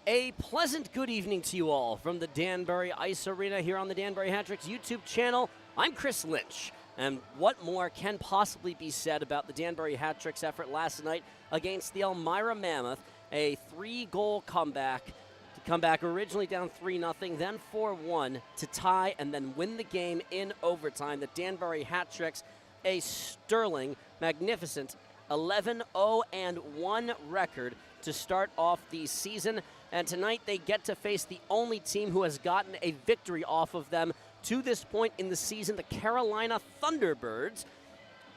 A pleasant good evening to you all from the Danbury Ice Arena here on the Danbury Hat-Tricks YouTube channel. I'm Chris Lynch, and what more can possibly be said about the Danbury Hat-Tricks effort last night against the Elmira Mammoth, a 3-goal comeback to come back originally down 3-0, then 4-1 to tie and then win the game in overtime. The Danbury Hat-Tricks, a sterling, magnificent 11-0-1 record to start off the season. And tonight they get to face the only team who has gotten a victory off of them to this point in the season, the Carolina Thunderbirds.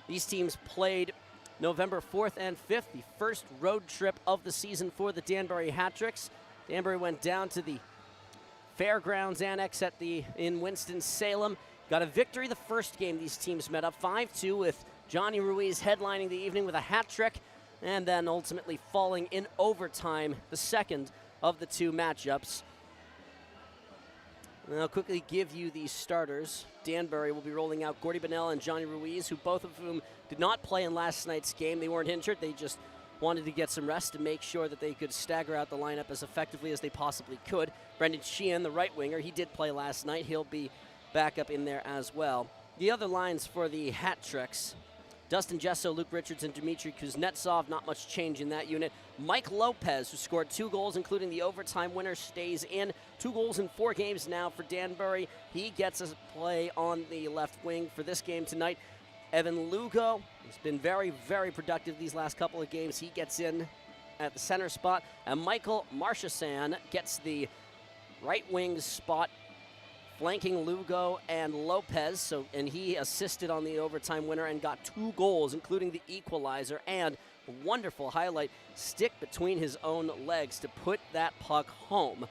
These teams played November 4th and 5th, the first road trip of the season for the Danbury Hat-Tricks. Danbury went down to the Fairgrounds Annex in Winston-Salem. Got a victory the first game these teams met up, 5-2, with Johnny Ruiz headlining the evening with a hat trick, and then ultimately falling in overtime, the second of the two matchups. And I'll quickly give you the starters. Danbury will be rolling out Gordy Bonnell and Johnny Ruiz, who both of whom did not play in last night's game. They weren't injured. They just wanted to get some rest to make sure that they could stagger out the lineup as effectively as they possibly could. Brendan Sheehan, the right winger, he did play last night. He'll be back up in there as well. The other lines for the Hat-Tricks: Dustin Jesso, Luke Richards, and Dmitry Kuznetsov. Not much change in that unit. Mike Lopez, who scored 2 goals, including the overtime winner, stays in. 2 goals in 4 games now for Danbury. He gets a play on the left wing for this game tonight. Evan Lugo has been very, very productive these last couple of games. He gets in at the center spot. And Michael Marchessan gets the right wing spot, flanking Lugo and Lopez, and he assisted on the overtime winner and got 2 goals, including the equalizer, and a wonderful highlight stick between his own legs to put that puck home.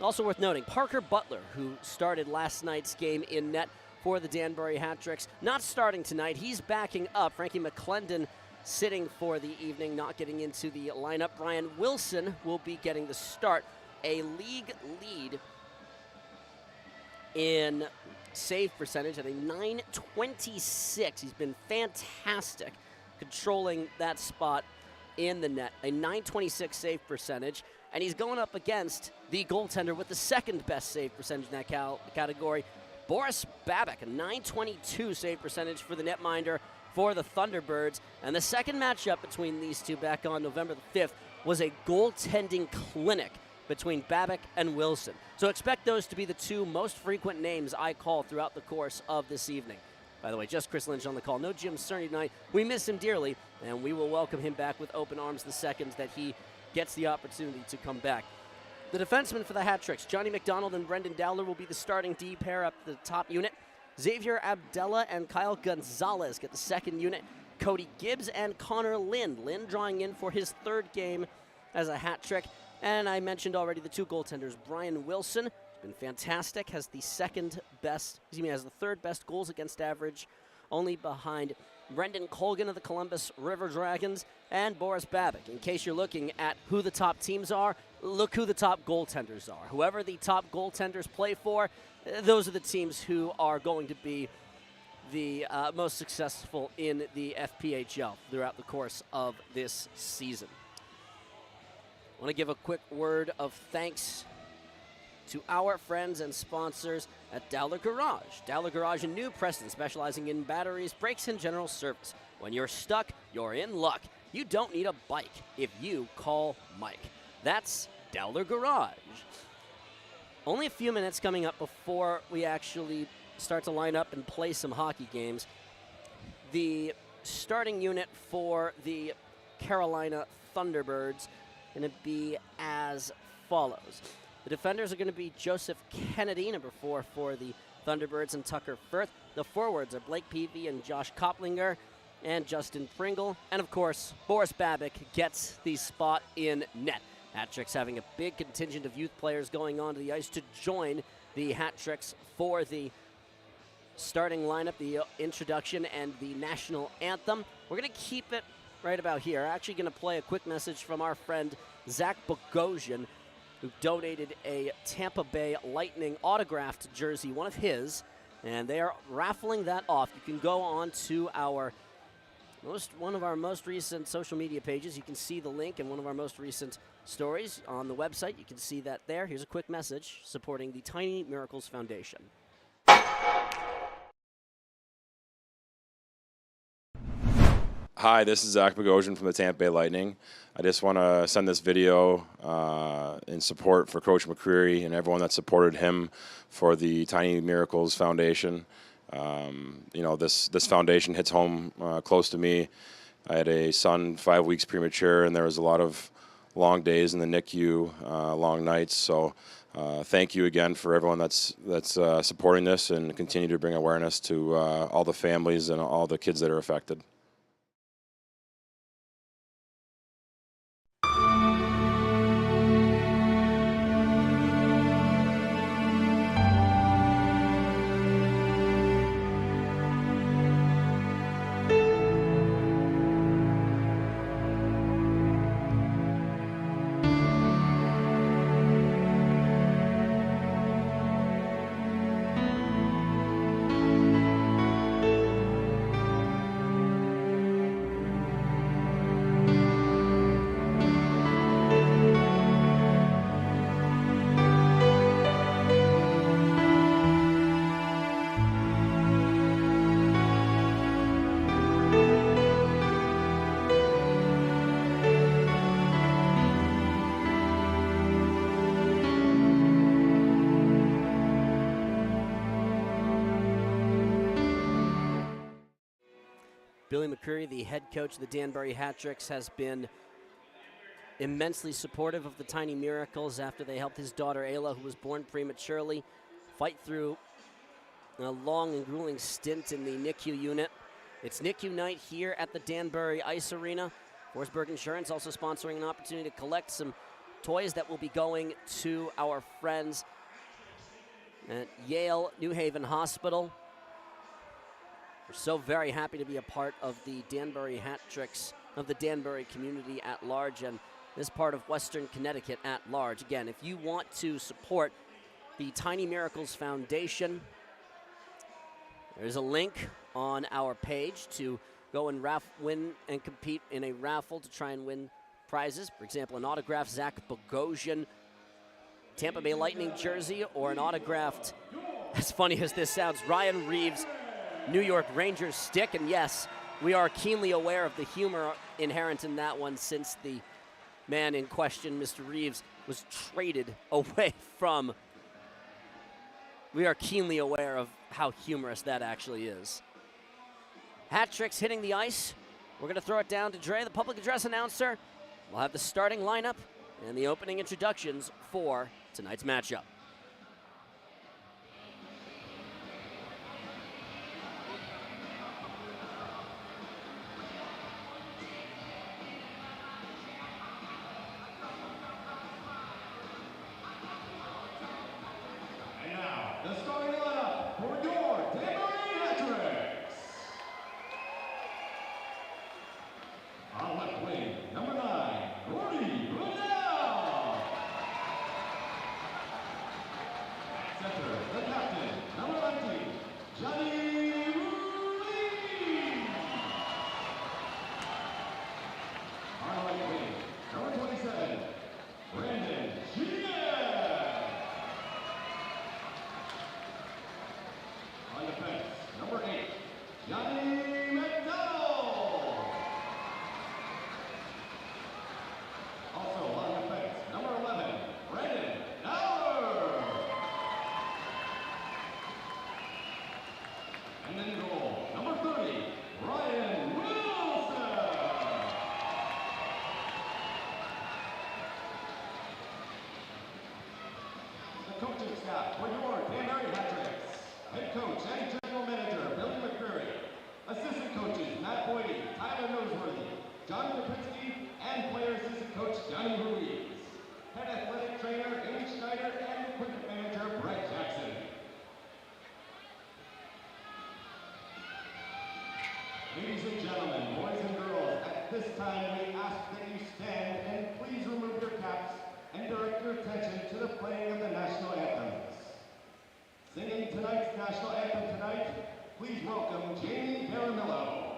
Also worth noting, Parker Butler, who started last night's game in net for the Danbury Hat-Tricks, not starting tonight. He's backing up. Frankie McClendon sitting for the evening, not getting into the lineup. Brian Wilson will be getting the start. A league lead in save percentage at a .926. He's been fantastic controlling that spot in the net. A .926 save percentage. And he's going up against the goaltender with the second best save percentage in that category, Boris Babik, a .922 save percentage for the netminder for the Thunderbirds. And the second matchup between these two back on November the 5th was a goaltending clinic between Babik and Wilson. So expect those to be the 2 most frequent names I call throughout the course of this evening. By the way, just Chris Lynch on the call. No Jim Cerny tonight. We miss him dearly, and we will welcome him back with open arms the second that he gets the opportunity to come back. The defensemen for the Hat-Tricks, Johnny McDonald and Brendan Dowler, will be the starting D pair up the top unit. Xavier Abdella and Kyle Gonzalez get the second unit. Cody Gibbs and Connor Lind. Lind drawing in for his 3rd game as a hat trick. And I mentioned already the 2 goaltenders. Brian Wilson has been fantastic, has the 3rd best goals against average, only behind Brendan Colgan of the Columbus River Dragons and Boris Babik. In case you're looking at who the top teams are, look who the top goaltenders are. Whoever the top goaltenders play for, those are the teams who are going to be the most successful in the FPHL throughout the course of this season. I want to give a quick word of thanks to our friends and sponsors at Dowler Garage. Dowler Garage in New Preston, specializing in batteries, brakes, and general service. When you're stuck, you're in luck. You don't need a bike if you call Mike. That's Dowler Garage. Only a few minutes coming up before we actually start to line up and play some hockey games. The starting unit for the Carolina Thunderbirds going to be as follows. The defenders are going to be Joseph Kennedy, number 4 for the Thunderbirds, and Tucker Firth. The forwards are Blake Peavy and Josh Koplinger and Justin Pringle. And, of course, Boris Babik gets the spot in net. Hat-Tricks having a big contingent of youth players going onto the ice to join the Hat-Tricks for the starting lineup, the introduction, and the national anthem. We're going to keep it right about here. Actually going to play a quick message from our friend Zach Bogosian, who donated a Tampa Bay Lightning autographed jersey, one of his, and they are raffling that off. You can go on to our One of our most recent social media pages. You can see the link in one of our most recent stories on the website. You can see that there. Here's a quick message supporting the Tiny Miracles Foundation. Hi, this is Zach Bogosian from the Tampa Bay Lightning. I just want to send this video in support for Coach McCreary and everyone that supported him for the Tiny Miracles Foundation. You know, this foundation hits home close to me. I had a son 5 weeks premature, and there was a lot of long days in the NICU, long nights. So thank you again for everyone that's supporting this, and continue to bring awareness to all the families and all the kids that are affected. Billy McCreary, the head coach of the Danbury Hat-Tricks, has been immensely supportive of the Tiny Miracles after they helped his daughter Ayla, who was born prematurely, fight through a long and grueling stint in the NICU unit. It's NICU night here at the Danbury Ice Arena. Forsberg Insurance also sponsoring an opportunity to collect some toys that will be going to our friends at Yale New Haven Hospital. We're so very happy to be a part of the Danbury Hat-Tricks, of the Danbury community at large, and this part of Western Connecticut at large. Again, if you want to support the Tiny Miracles Foundation, there's a link on our page to go and win and compete in a raffle to try and win prizes. For example, an autographed Zach Bogosian Tampa Bay Lightning jersey, or an autographed, as funny as this sounds, Ryan Reeves New York Rangers stick. And yes, we are keenly aware of the humor inherent in that one, since the man in question, Mr. Reeves, was traded away from. We are keenly aware of how humorous that actually is. Hat-Tricks hitting the ice. We're going to throw it down to Dre, the public address announcer. We'll have the starting lineup and the opening introductions for tonight's matchup. Coaching staff for your Danbury Hat-Tricks. Head coach and general manager Billy McCreary. Assistant coaches Matt Boydie, Tyler Noseworthy, John Lipinski, and player assistant coach Johnny Ruiz. Head athletic trainer Amy Schneider and equipment manager Brett Jackson. Ladies and gentlemen, boys and girls, at this time we ask that you stand and please remove your caps and direct your attention to the playing of the national anthems. Singing tonight's national anthem tonight, please welcome Jamie Garamillo.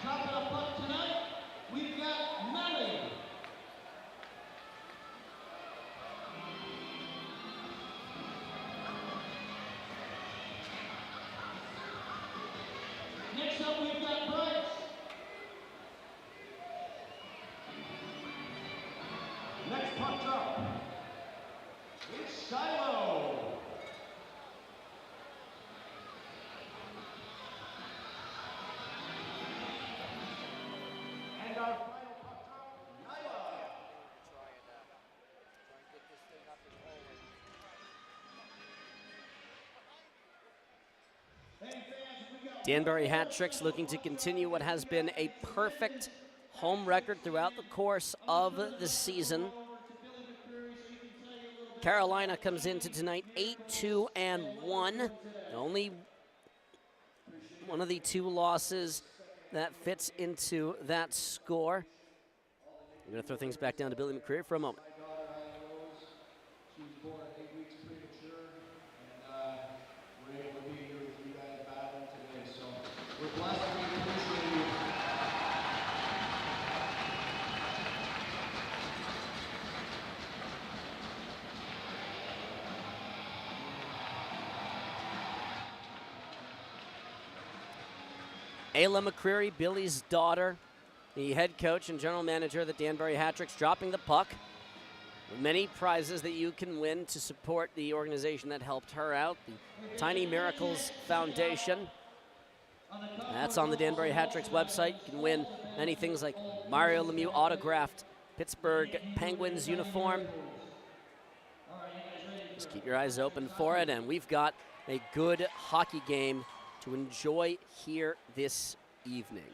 Dropping a puck tonight, we've got Melly. Next up, we've got Bryce. Next puck drop, it's Shiloh. And our final puck drop, Nyla. Danbury Hat Tricks looking to continue what has been a perfect home record throughout the course of the season. Carolina comes into tonight 8-2-1. Only one of the two losses that fits into that score. We're going to throw things back down to Billy McCreary for a moment. My daughter, she was born 8 weeks premature, and we're able to be here with you guys battling today. So we're blessed and we appreciate you. Ayla McCreary, Billy's daughter, the head coach and general manager of the Danbury Hat Tricks, dropping the puck. Many prizes that you can win to support the organization that helped her out, the Tiny Miracles Foundation. That's on the Danbury Hat Tricks website. You can win many things like Mario Lemieux autographed Pittsburgh Penguins uniform. Just keep your eyes open for it, and we've got a good hockey game to enjoy here this evening.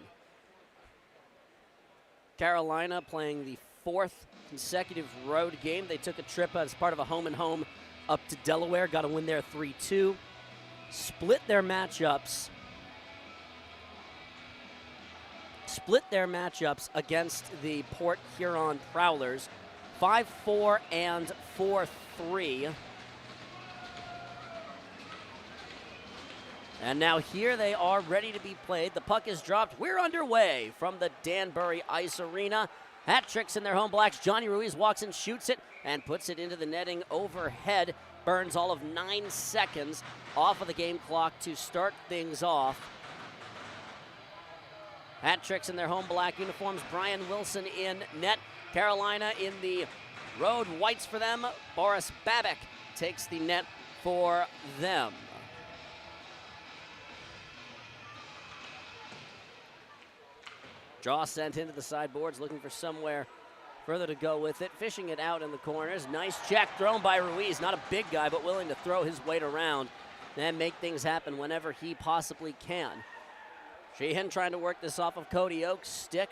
Carolina playing the fourth consecutive road game. They took a trip as part of a home-and-home up to Delaware, got a win there 3-2. Split their matchups against the Port Huron Prowlers, 5-4 and 4-3. And now here they are ready to be played. The puck is dropped. We're underway from the Danbury Ice Arena. Hat Tricks in their home blacks. Johnny Ruiz walks and shoots it and puts it into the netting overhead. Burns all of 9 seconds off of the game clock to start things off. Hat Tricks in their home black uniforms. Brian Wilson in net. Carolina in the road whites for them. Boris Babek takes the net for them. Draw sent into the sideboards, looking for somewhere further to go with it. Fishing it out in the corners. Nice check thrown by Ruiz. Not a big guy, but willing to throw his weight around and make things happen whenever he possibly can. Sheehan trying to work this off of Cody Oaks' stick.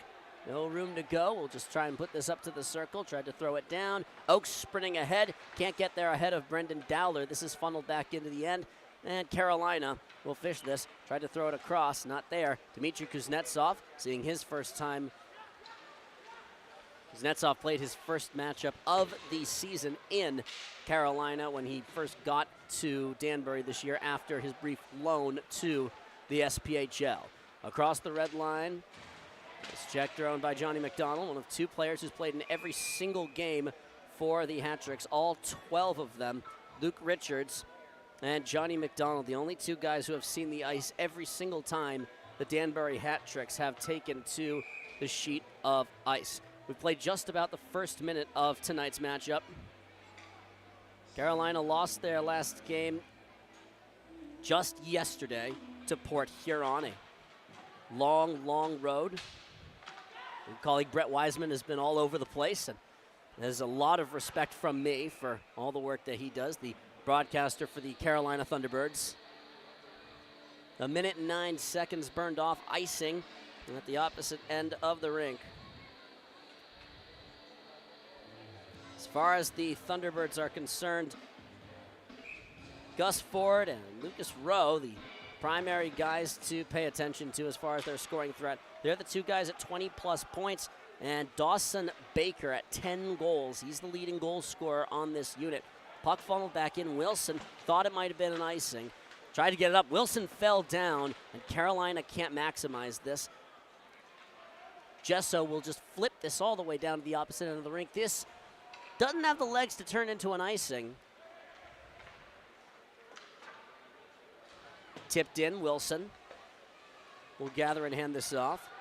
No room to go. We'll just try and put this up to the circle. Tried to throw it down. Oaks sprinting ahead. Can't get there ahead of Brendan Dowler. This is funneled back into the end. And Carolina will fish this. Tried to throw it across. Not there. Dmitry Kuznetsov seeing his first time. Kuznetsov played his first matchup of the season in Carolina when he first got to Danbury this year after his brief loan to the SPHL. Across the red line. This check thrown by Johnny McDonald, one of two players who's played in every single game for the Hat-Tricks, all 12 of them. Luke Richards and Johnny McDonald, the only two guys who have seen the ice every single time the Danbury Hat-Tricks have taken to the sheet of ice. We've played just about the first minute of tonight's matchup. Carolina lost their last game just yesterday to Port Huron, a long, long road. Your colleague Brett Wiseman has been all over the place, and there's a lot of respect from me for all the work that he does, the broadcaster for the Carolina Thunderbirds. A minute and 9 seconds burned off icing at the opposite end of the rink. As far as the Thunderbirds are concerned, Gus Ford and Lucas Rowe, the primary guys to pay attention to as far as their scoring threat. They're the two guys at 20-plus points, and Dawson Baker at 10 goals. He's the leading goal scorer on this unit. Puck funneled back in. Wilson thought it might have been an icing. Tried to get it up. Wilson fell down, and Carolina can't maximize this. Gesso will just flip this all the way down to the opposite end of the rink. This doesn't have the legs to turn into an icing. Tipped in, Wilson will gather and hand this off.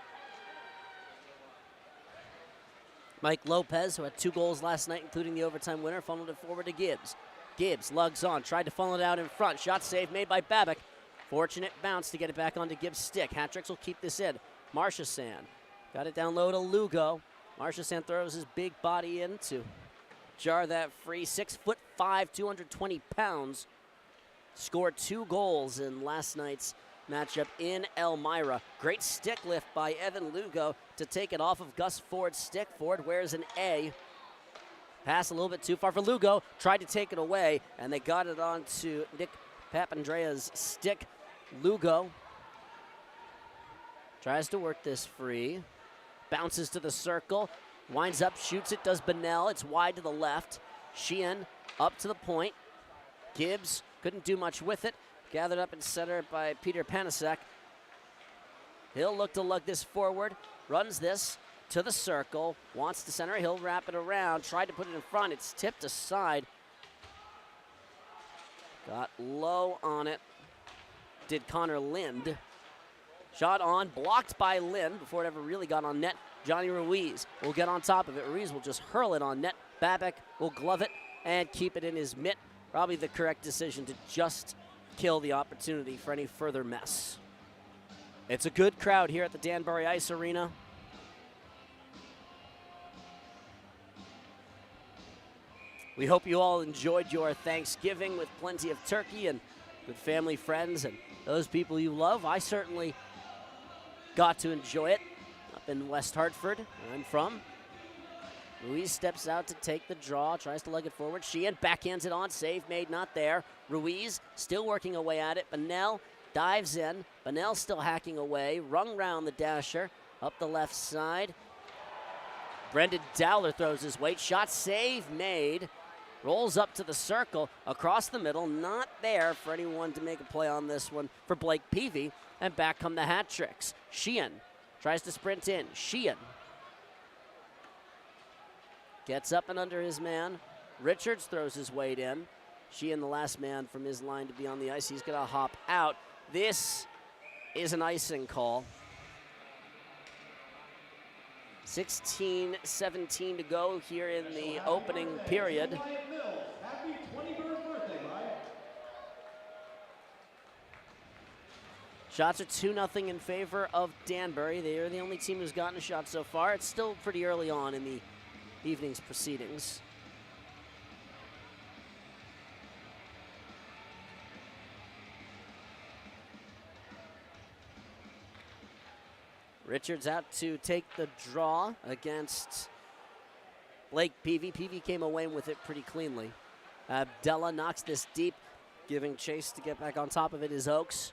Mike Lopez, who had 2 goals last night, including the overtime winner, funneled it forward to Gibbs. Gibbs lugs on, tried to funnel it out in front. Shot save made by Babbitt. Fortunate bounce to get it back onto Gibbs' stick. Hat-Tricks will keep this in. Marchessault got it down low to Lugo. Marchessault throws his big body in to jar that free. 6'5", 220 pounds. Scored 2 goals in last night's matchup in Elmira. Great stick lift by Evan Lugo to take it off of Gus Ford's stick. Ford wears an A. Pass a little bit too far for Lugo. Tried to take it away, and they got it onto Nick Papandrea's stick. Lugo tries to work this free. Bounces to the circle. Winds up, shoots it, does Bonnell. It's wide to the left. Sheehan up to the point. Gibbs couldn't do much with it. Gathered up in center by Peter Panasek. He'll look to lug this forward. Runs this to the circle. Wants to center. He'll wrap it around. Tried to put it in front. It's tipped aside. Got low on it. Did Connor Lind. Shot on. Blocked by Lind before it ever really got on net. Johnny Ruiz will get on top of it. Ruiz will just hurl it on net. Babbitt will glove it and keep it in his mitt. Probably the correct decision to just kill the opportunity for any further mess. It's a good crowd here at the Danbury Ice Arena. We hope you all enjoyed your Thanksgiving with plenty of turkey and with family, friends, and those people you love. I certainly got to enjoy it up in West Hartford, where I'm from. Ruiz steps out to take the draw, tries to lug it forward. Sheehan backhands it on, save made, not there. Ruiz still working away at it. Bonnell dives in. Bonnell still hacking away. Rung round the dasher, up the left side. Brendan Dowler throws his weight. Shot save made. Rolls up to the circle, across the middle. Not there for anyone to make a play on this one for Blake Peavy. And back come the Hat-Tricks. Sheehan tries to sprint in. Sheehan gets up and under his man. Richards throws his weight in. Sheehan, the last man from his line to be on the ice. He's going to hop out. This is an icing call. 16-17 to go here in the opening period. Shots are 2-0 in favor of Danbury. They are the only team who's gotten a shot so far. It's still pretty early on in the evening's proceedings. Richards out to take the draw against Blake Peavy. Peavy came away with it pretty cleanly. Abdella knocks this deep, giving chase to get back on top of it is Oakes.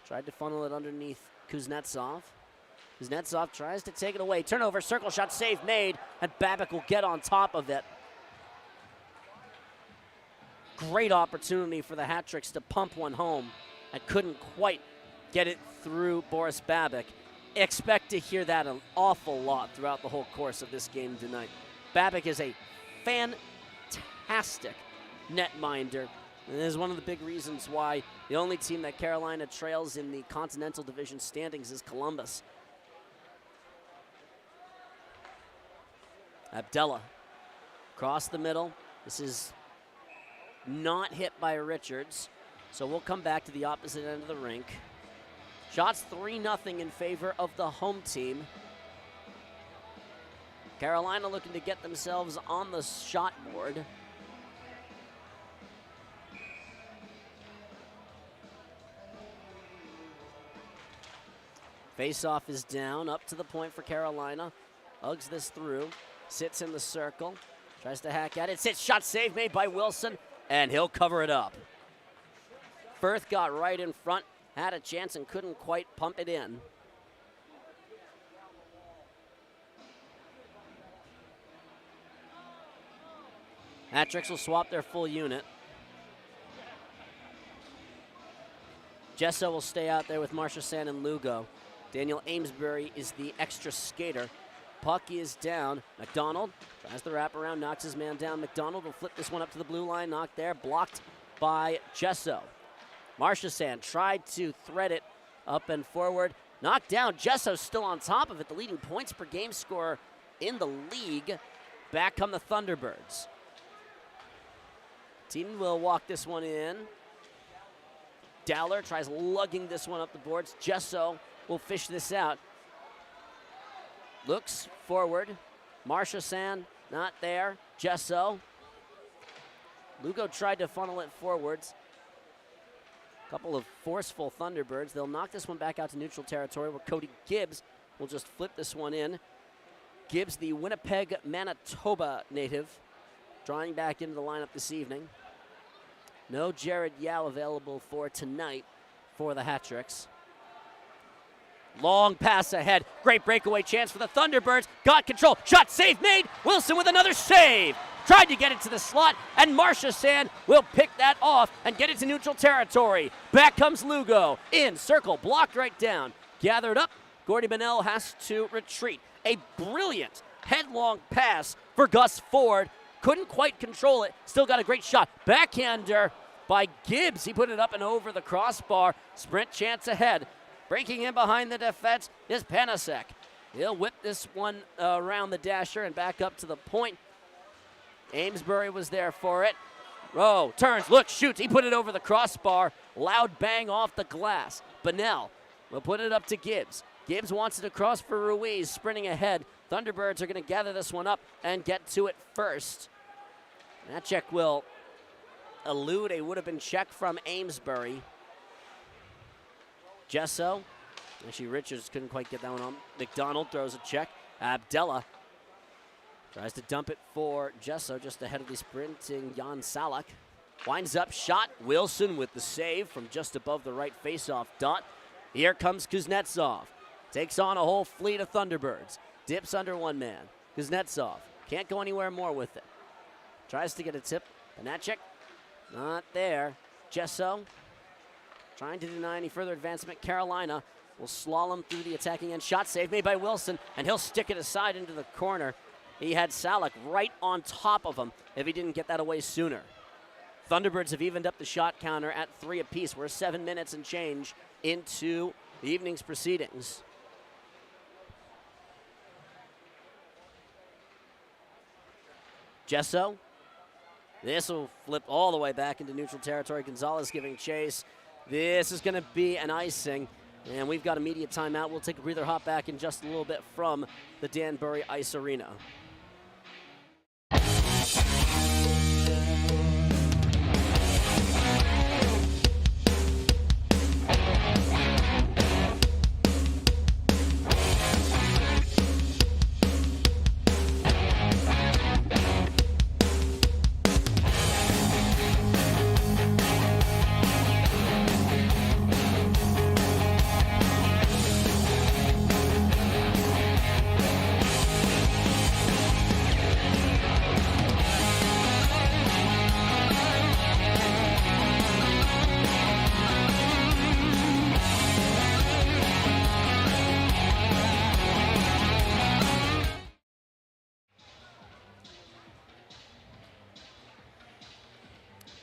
Tried to funnel it underneath Kuznetsov. Kuznetsov tries to take it away. Turnover, circle shot, save made, and Babic will get on top of it. Great opportunity for the Hat-Tricks to pump one home and couldn't quite get it through Boris Babic. Expect to hear that an awful lot throughout the whole course of this game tonight. Babic is a fantastic netminder. And this is one of the big reasons why the only team that Carolina trails in the Continental Division standings is Columbus. Abdella across the middle. This is not hit by Richards, so we'll come back to the opposite end of the rink. Shots 3-0 in favor of the home team. Carolina looking to get themselves on the shot board. Face-off is down, up to the point for Carolina. Hugs this through, sits in the circle, tries to hack at it, sits, shot save made by Wilson, and he'll cover it up. Firth got right in front, had a chance and couldn't quite pump it in. Hat-Tricks will swap their full unit. Gesso will stay out there with Marchesand and Lugo. Daniel Amesbury is the extra skater. Puck is down. McDonald tries the wraparound, knocks his man down. McDonald will flip this one up to the blue line, knocked there, blocked by Gesso. Marchesand tried to thread it up and forward. Knocked down. Jesso's still on top of it. The leading points per game scorer in the league. Back come the Thunderbirds. Teaton will walk this one in. Dowler tries lugging this one up the boards. Gesso will fish this out. Looks forward. Marchesand not there. Gesso. Lugo tried to funnel it forwards. Couple of forceful Thunderbirds. They'll knock this one back out to neutral territory where Cody Gibbs will just flip this one in. Gibbs, the Winnipeg, Manitoba native, drawing back into the lineup this evening. No Jared Yao available for tonight for the Hat-Tricks. Long pass ahead. Great breakaway chance for the Thunderbirds. Got control. Shot save made. Wilson with another save. Tried to get it to the slot, and Marchesand will pick that off and get it to neutral territory. Back comes Lugo. In, circle, blocked right down. Gathered up. Gordy Bonnell has to retreat. A brilliant headlong pass for Gus Ford. Couldn't quite control it. Still got a great shot. Backhander by Gibbs. He put it up and over the crossbar. Sprint chance ahead. Breaking in behind the defense is Panasek. He'll whip this one around the dasher and back up to the point. Amesbury was there for it. Rowe turns, looks, shoots. He put it over the crossbar. Loud bang off the glass. Bonnell will put it up to Gibbs. Gibbs wants it across for Ruiz, sprinting ahead. Thunderbirds are going to gather this one up and get to it first. That check will elude a would-have-been check from Amesbury. Gesso. Actually, Richards couldn't quite get that one on. McDonald throws a check. Abdella tries to dump it for Gesso just ahead of the sprinting Jan Salak. Winds up, shot. Wilson with the save from just above the right face-off dot. Here comes Kuznetsov. Takes on a whole fleet of Thunderbirds. Dips under one man. Kuznetsov can't go anywhere more with it. Tries to get a tip. Panachek, not there. Gesso trying to deny any further advancement. Carolina will slalom through the attacking end. Shot save made by Wilson, and he'll stick it aside into the corner. He had Salak right on top of him if he didn't get that away sooner. Thunderbirds have evened up the shot counter at 3 apiece. We're 7 minutes and change into the evening's proceedings. Gesso. This will flip all the way back into neutral territory. Gonzalez giving chase. This is going to be an icing. And we've got a media timeout. We'll take a breather, hop back in just a little bit from the Danbury Ice Arena.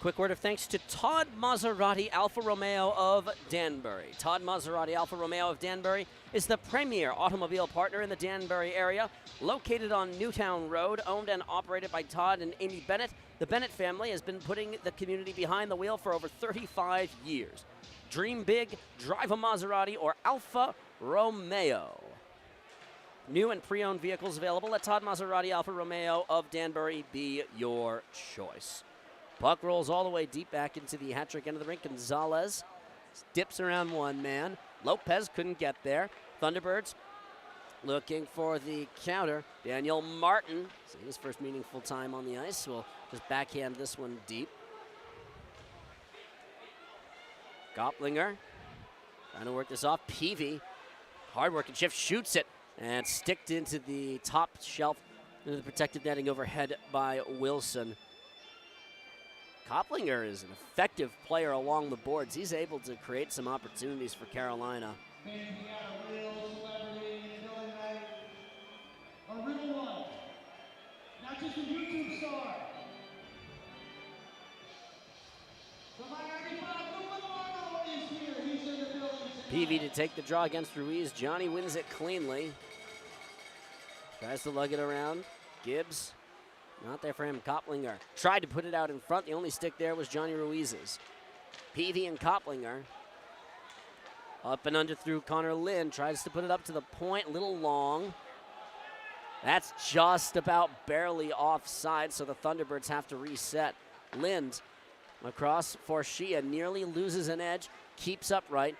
Quick word of thanks to Todd Maserati Alfa Romeo of Danbury. Todd Maserati Alfa Romeo of Danbury is the premier automobile partner in the Danbury area. Located on Newtown Road, owned and operated by Todd and Amy Bennett, the Bennett family has been putting the community behind the wheel for over 35 years. Dream big, drive a Maserati or Alfa Romeo. New and pre-owned vehicles available at Todd Maserati Alfa Romeo of Danbury. Be your choice. Puck rolls all the way deep back into the hat-trick end of the rink. Gonzalez dips around one man. Lopez couldn't get there. Thunderbirds looking for the counter. Daniel Martin, his first meaningful time on the ice, will just backhand this one deep. Gopplinger trying to work this off. Peavy, hard working shift, shoots it, and sticked into the top shelf into the protective netting overhead by Wilson. Gopplinger is an effective player along the boards. He's able to create some opportunities for Carolina. A real one, not just a YouTube star. Peavy to take the draw against Ruiz. Johnny wins it cleanly. Tries to lug it around. Gibbs, not there for him. Gopplinger tried to put it out in front. The only stick there was Johnny Ruiz's. Peavy and Gopplinger. Up and under through Connor Lind. Tries to put it up to the point. A little long. That's just about barely offside, so the Thunderbirds have to reset. Lind across for Shea. Nearly loses an edge. Keeps upright.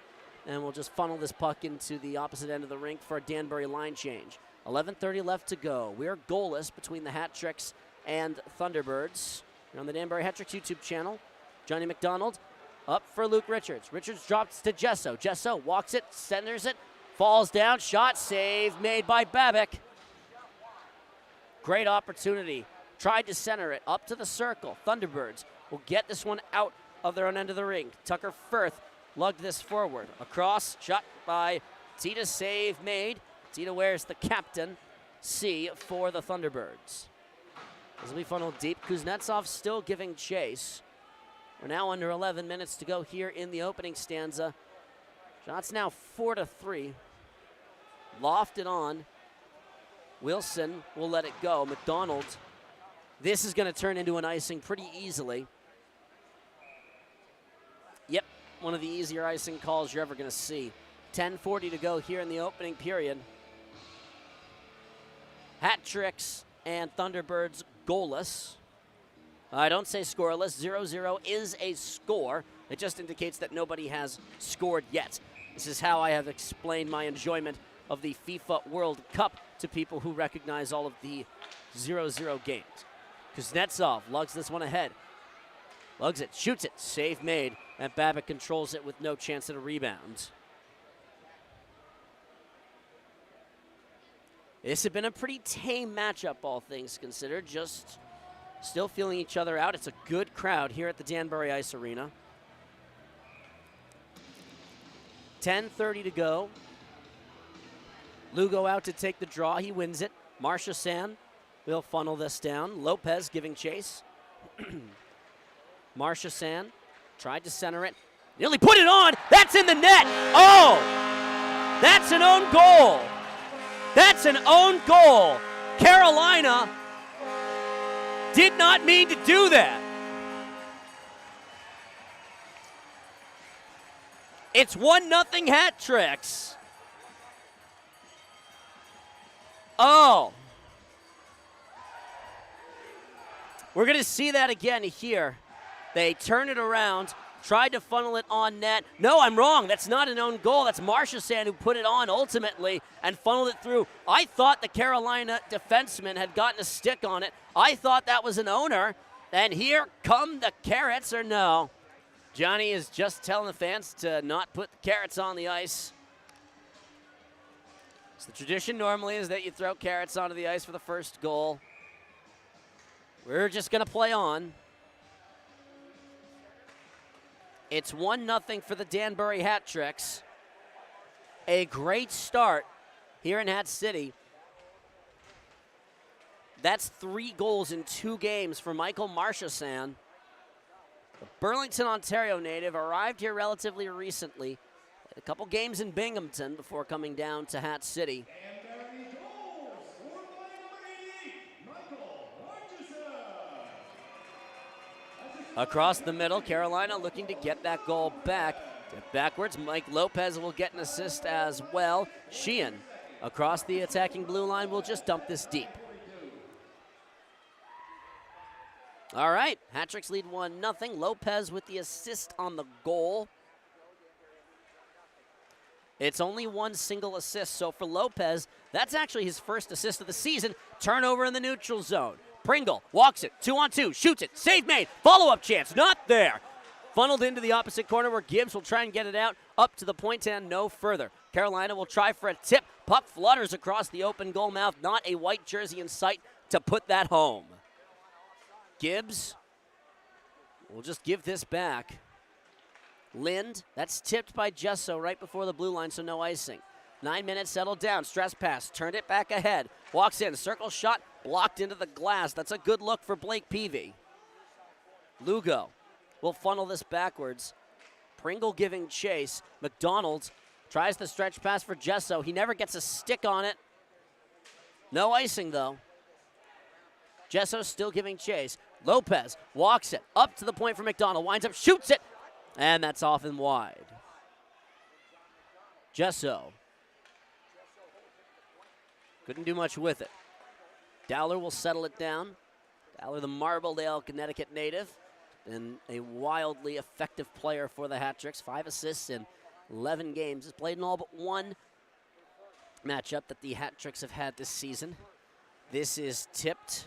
And we'll just funnel this puck into the opposite end of the rink for a Danbury line change. 11:30 left to go. We're goalless between the Hat Tricks and Thunderbirds. You're on the Danbury Hat Tricks YouTube channel. Johnny McDonald up for Luke Richards. Richards drops to Gesso. Gesso walks it, centers it, falls down. Shot save made by Babic. Great opportunity. Tried to center it up to the circle. Thunderbirds will get this one out of their own end of the rink. Tucker Firth lugged this forward. Across, shot by Tita, save made. Tita wears the captain C for the Thunderbirds. As we funnel deep, Kuznetsov still giving chase. We're now under 11 minutes to go here in the opening stanza. Shots now 4-3. Lofted on. Wilson will let it go. McDonald. This is going to turn into an icing pretty easily. Yep, one of the easier icing calls you're ever going to see. 10:40 to go here in the opening period. Hat Tricks and Thunderbirds goalless. I don't say scoreless. 0-0 is a score. It just indicates that nobody has scored yet. This is how I have explained my enjoyment of the FIFA World Cup to people who recognize all of the 0-0 games. Kuznetsov lugs this one ahead. Lugs it, shoots it, save made, and Babic controls it with no chance at a rebound. This had been a pretty tame matchup, all things considered. Just still feeling each other out. It's a good crowd here at the Danbury Ice Arena. 10:30 to go. Lugo out to take the draw. He wins it. Marchessault will funnel this down. Lopez giving chase. Marchessault tried to center it. Nearly put it on. That's in the net. Oh! That's an own goal. That's an own goal. Carolina did not mean to do that. It's 1-0 hat tricks. Oh. We're going to see that again here. They turn it around, tried to funnel it on net. No, I'm wrong. That's not an own goal. That's Marchessault who put it on ultimately and funneled it through. I thought the Carolina defenseman had gotten a stick on it. I thought that was an owner. And here come the carrots, or no. Johnny is just telling the fans to not put the carrots on the ice. So the tradition normally is that you throw carrots onto the ice for the first goal. We're just going to play on. It's 1-0 for the Danbury Hat Tricks. A great start here in Hat City. That's 3 goals in 2 games for Michael Marchessault. The Burlington, Ontario native arrived here relatively recently. Played a couple games in Binghamton before coming down to Hat City. Across the middle, Carolina looking to get that goal back. Tip backwards, Mike Lopez will get an assist as well. Sheehan across the attacking blue line will just dump this deep. All right, Hat Tricks lead 1-0. Lopez with the assist on the goal. It's only 1 single assist, so for Lopez, that's actually his first assist of the season. Turnover in the neutral zone. Pringle walks it, 2-on-2, shoots it, save made, follow-up chance, not there. Funneled into the opposite corner where Gibbs will try and get it out, up to the point and no further. Carolina will try for a tip, puck flutters across the open goal mouth, not a white jersey in sight to put that home. Gibbs will just give this back. Lind, that's tipped by Gesso right before the blue line, so no icing. 9 minutes, settled down, stress pass, turned it back ahead. Walks in, circle shot, blocked into the glass. That's a good look for Blake Peavy. Lugo will funnel this backwards. Pringle giving chase. McDonald tries the stretch pass for Gesso. He never gets a stick on it. No icing, though. Gesso still giving chase. Lopez walks it up to the point for McDonald. Winds up, shoots it, and that's off and wide. Gesso couldn't do much with it. Dowler will settle it down. Dowler, the Marbledale, Connecticut native, and a wildly effective player for the Hat Tricks. 5 assists in 11 games. Has played in all but 1 matchup that the Hat Tricks have had this season. This is tipped.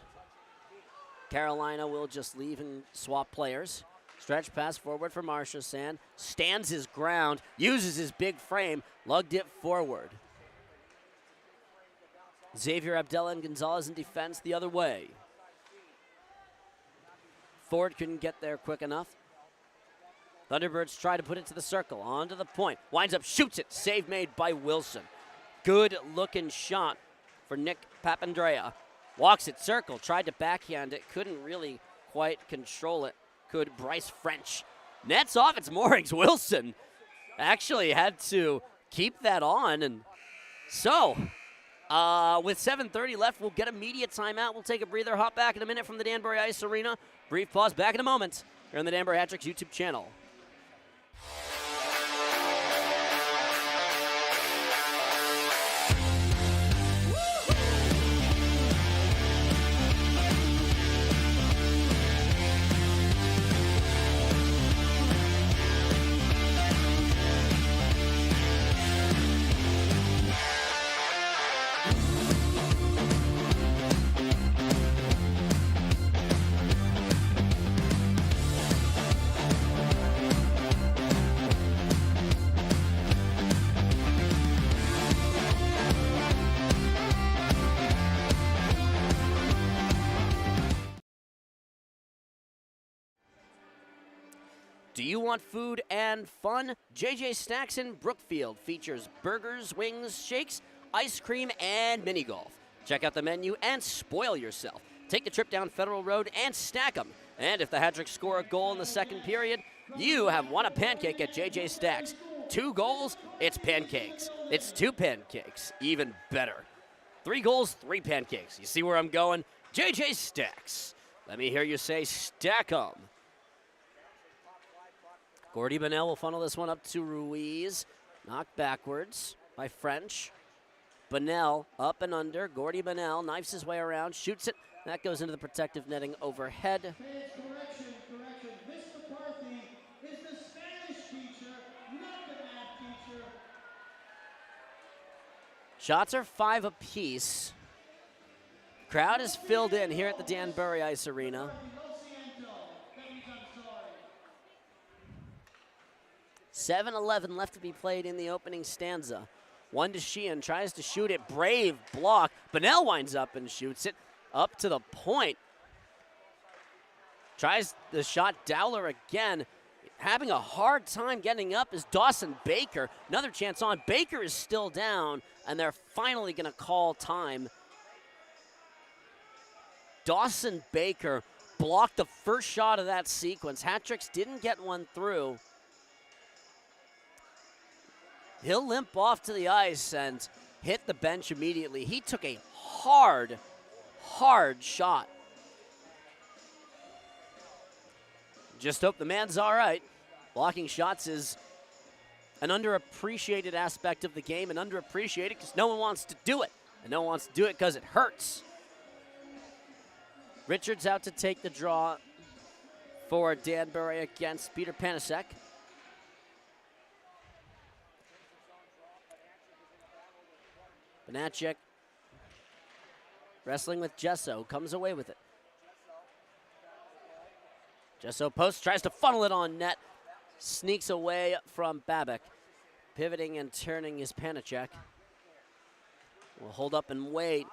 Carolina will just leave and swap players. Stretch pass forward for Marchessault. Stands his ground, uses his big frame, lugged it forward. Xavier Abdella and Gonzalez in defense the other way. Ford couldn't get there quick enough. Thunderbirds try to put it to the circle, onto the point. Winds up, shoots it. Save made by Wilson. Good looking shot for Nick Papandrea. Walks it, circle, tried to backhand it. Couldn't really quite control it. Could Bryce French. Nets off its moorings. Wilson actually had to keep that on. And so, with 7:30 left, we'll get a media timeout. We'll take a breather, hop back in a minute from the Danbury Ice Arena. Brief pause, back in a moment here on the Danbury Hat Tricks YouTube channel. Do you want food and fun? JJ Snacks in Brookfield features burgers, wings, shakes, ice cream, and mini golf. Check out the menu and spoil yourself. Take the trip down Federal Road and stack them. And if the Hat Tricks score a goal in the second period, you have won a pancake at JJ Stacks. 2 goals, it's pancakes. It's 2 pancakes, even better. 3 goals, 3 pancakes. You see where I'm going? JJ Stacks. Let me hear you say stack 'em. Gordy Bonnell will funnel this one up to Ruiz. Knocked backwards by French. Bonnell up and under. Gordy Bonnell knifes his way around, shoots it. That goes into the protective netting overhead. Correction. Miss McCarthy is the Spanish teacher, not the math teacher. Shots are 5 apiece. Crowd is filled in here at the Danbury Ice Arena. 7:11 left to be played in the opening stanza. One to Sheehan, tries to shoot it. Brave block. Bonnell winds up and shoots it up to the point. Tries the shot. Dowler again. Having a hard time getting up is Dawson Baker. Another chance on. Baker is still down, and they're finally going to call time. Dawson Baker blocked the first shot of that sequence. Hat-tricks didn't get one through. He'll limp off to the ice and hit the bench immediately. He took a hard shot. Just hope the man's all right. Blocking shots is an underappreciated aspect of the game, and underappreciated because no one wants to do it. And no one wants to do it because it hurts. Richards out to take the draw for Danbury against Peter Panasek. Banachek wrestling with Gesso, comes away with it. Gesso post, tries to funnel it on net, sneaks away from Babek. Pivoting and turning is Panachek. Will hold up and wait.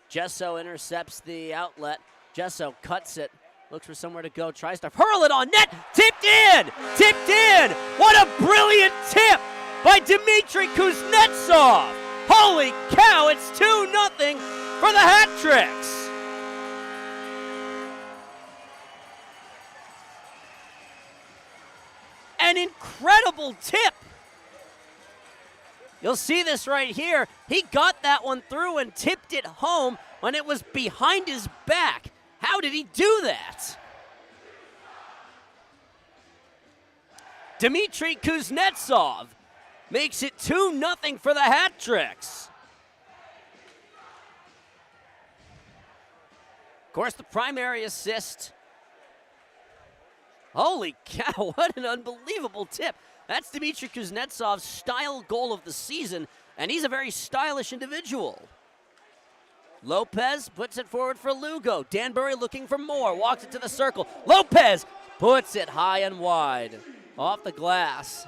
Gesso intercepts the outlet. Gesso cuts it, looks for somewhere to go, tries to hurl it on net, tipped in! What a brilliant tip by Dmitry Kuznetsov! Holy cow, it's 2-0 for the Hat-Tricks. An incredible tip. You'll see this right here. He got that one through and tipped it home when it was behind his back. How did he do that? Dmitry Kuznetsov makes it 2-0 for the Hat-Tricks. Of course, the primary assist. Holy cow, what an unbelievable tip. That's Dmitry Kuznetsov's style goal of the season, and he's a very stylish individual. Lopez puts it forward for Lugo. Danbury looking for more, walks it to the circle. Lopez puts it high and wide, off the glass.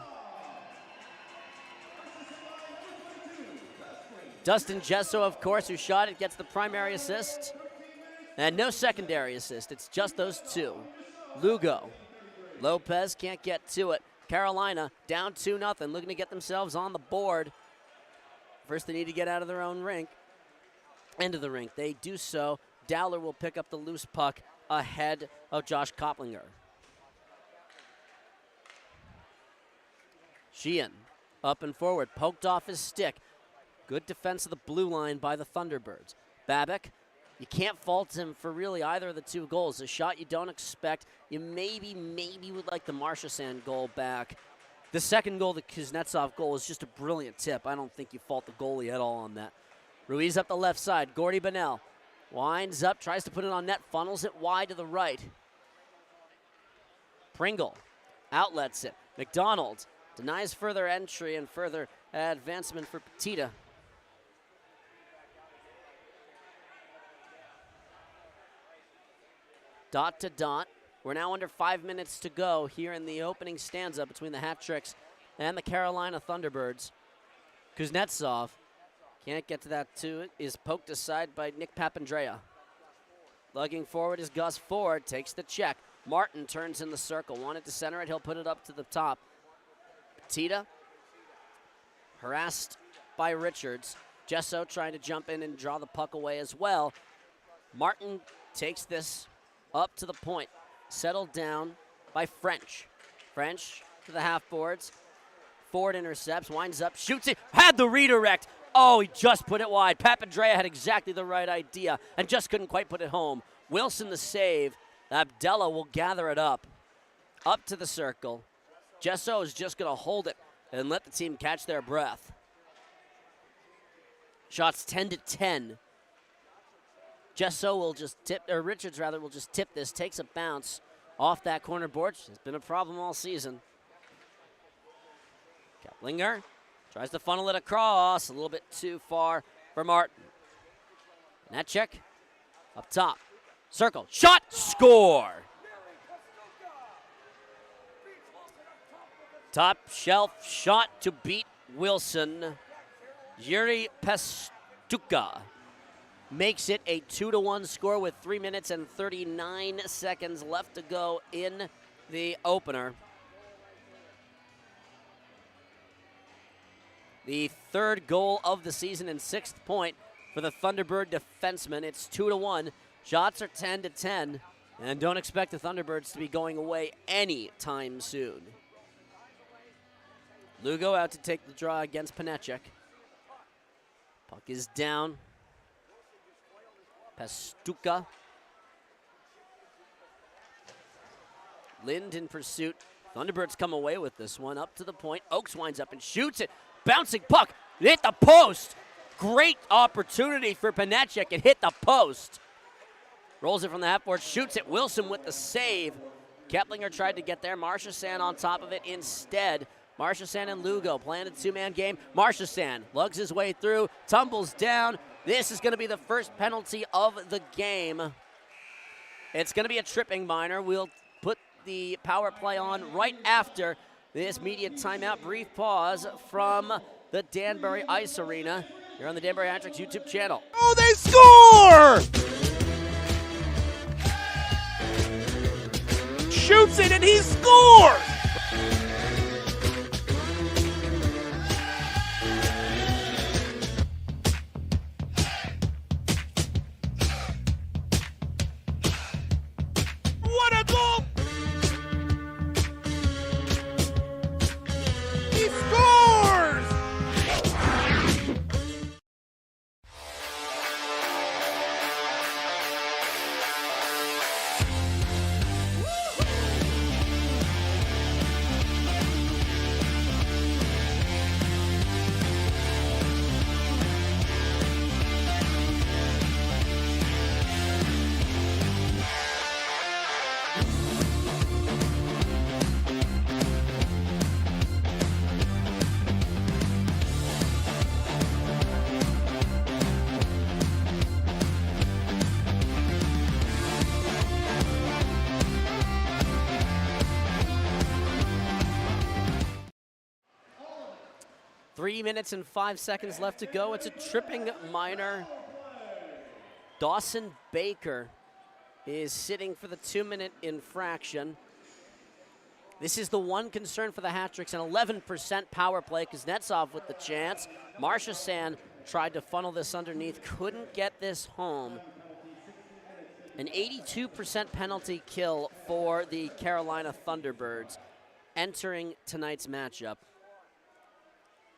Dustin Gesso, of course, who shot it, gets the primary assist. And no secondary assist. It's just those two. Lugo. Lopez can't get to it. Carolina down 2-0, looking to get themselves on the board. First, they need to get out of their own rink. End of the rink. They do so. Dowler will pick up the loose puck ahead of Josh Koplinger. Sheehan up and forward. Poked off his stick. Good defense of the blue line by the Thunderbirds. Babek, you can't fault him for really either of the two goals. A shot you don't expect. You maybe would like the Marchessaint goal back. The second goal, the Kuznetsov goal, is just a brilliant tip. I don't think you fault the goalie at all on that. Ruiz up the left side. Gordy Bonnell winds up, tries to put it on net, funnels it wide to the right. Pringle outlets it. McDonald denies further entry and further advancement for Petita. Dot to dot. We're now under 5 minutes to go here in the opening stanza between the Hat-Tricks and the Carolina Thunderbirds. Kuznetsov can't get to that too. Is poked aside by Nick Papandrea. Lugging forward is Gus Ford. Takes the check. Martin turns in the circle. Wanted to center it. He'll put it up to the top. Petita harassed by Richards. Gesso trying to jump in and draw the puck away as well. Martin takes this up to the point. Settled down by French. French to the half boards. Ford intercepts, winds up, shoots it, had the redirect. Oh, he just put it wide. Papandrea had exactly the right idea and just couldn't quite put it home. Wilson the save. Abdella will gather it up to the circle. Jesso is just going to hold it and let the team catch their breath. Shots 10-10. Jesso will just tip, or Richards rather, will just tip this, takes a bounce off that corner board. It's been a problem all season. Keplinger tries to funnel it across, a little bit too far for Martin. Panechik up top, circle, shot, score! Top shelf shot to beat Wilson. Yuri Pastuka makes it a 2-1 score with 3 minutes and 39 seconds left to go in the opener. The third goal of the season and 6th point for the Thunderbird defenseman. It's 2-1. Shots are 10-10. And don't expect the Thunderbirds to be going away anytime soon. Lugo out to take the draw against Panechik. Puck is down. Pastuka. Lind in pursuit. Thunderbirds come away with this one. Up to the point. Oakes winds up and shoots it. Bouncing puck. It hit the post. Great opportunity for Panechik. It hit the post. Rolls it from the half-board. Shoots it. Wilson with the save. Keplinger tried to get there. Marchessault on top of it instead. Marchessault and Lugo playing a two-man game. Marchessault lugs his way through. Tumbles down. This is going to be the first penalty of the game. It's going to be a tripping minor. We'll put the power play on right after this media timeout. Brief pause from the Danbury Ice Arena. You're on the Danbury Hat Tricks YouTube channel. Oh, they score! Shoots it and he scores! What a goal! He scores! Three minutes and 5 seconds left to go. It's a tripping minor. Dawson Baker is sitting for the 2-minute infraction. This is the one concern for the Hat-Tricks, an 11% power play. Kuznetsov with the chance. Marchessault tried to funnel this underneath, couldn't get this home. An 82% penalty kill for the Carolina Thunderbirds entering tonight's matchup.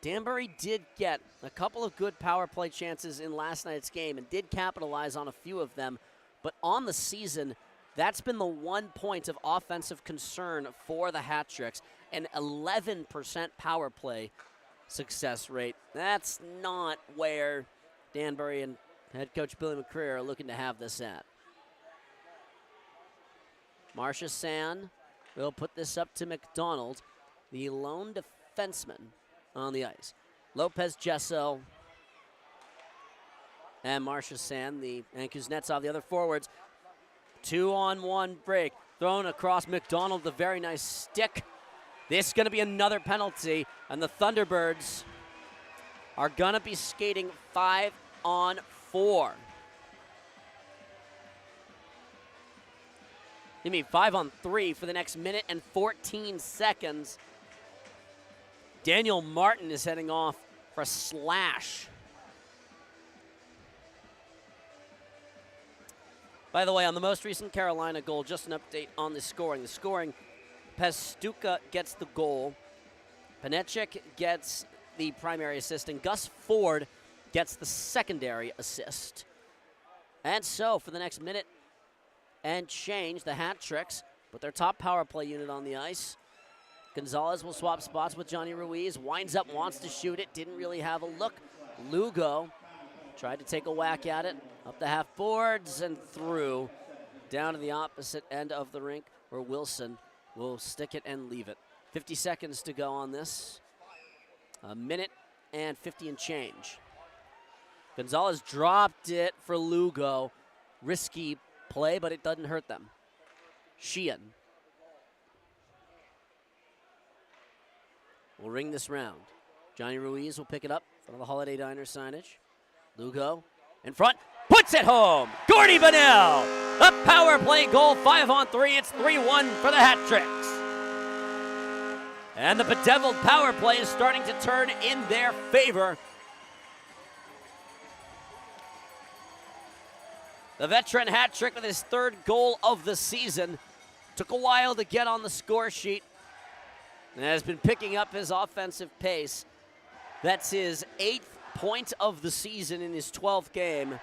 Danbury did get a couple of good power play chances in last night's game and did capitalize on a few of them. But on the season, that's been the one point of offensive concern for the Hat-Tricks, an 11% power play success rate. That's not where Danbury and head coach Billy McCreary are looking to have this at. Marchessault will put this up to McDonald, the lone defenseman on the ice. Lopez Jesso and Marchessault, and Kuznetsov, the other forwards. 2-on-1 break. Thrown across McDonald, the very nice stick. This is going to be another penalty, and the Thunderbirds are going to be skating 5-on-4. You mean 5-on-3 for the next minute and 14 seconds. Daniel Martin is heading off for a slash. By the way, on the most recent Carolina goal, just an update on the scoring. The scoring, Pastuka gets the goal. Panechik gets the primary assist, and Gus Ford gets the secondary assist. And so, for the next minute and change, the Hat Tricks put their top power play unit on the ice. Gonzalez will swap spots with Johnny Ruiz. Winds up, wants to shoot it. Didn't really have a look. Lugo tried to take a whack at it. Up the half boards and through. Down to the opposite end of the rink where Wilson will stick it and leave it. 50 seconds to go on this. A minute and 50 and change. Gonzalez dropped it for Lugo. Risky play, but it doesn't hurt them. Sheehan will ring this round. Johnny Ruiz will pick it up from the Holiday Diner signage. Lugo in front, puts it home. Gordy Bonnell, the power play goal, 5-on-3. It's 3-1 for the Hat Tricks. And the bedeviled power play is starting to turn in their favor. The veteran hat trick with his third goal of the season. Took a while to get on the score sheet and has been picking up his offensive pace. That's his 8th point of the season in his 12th game.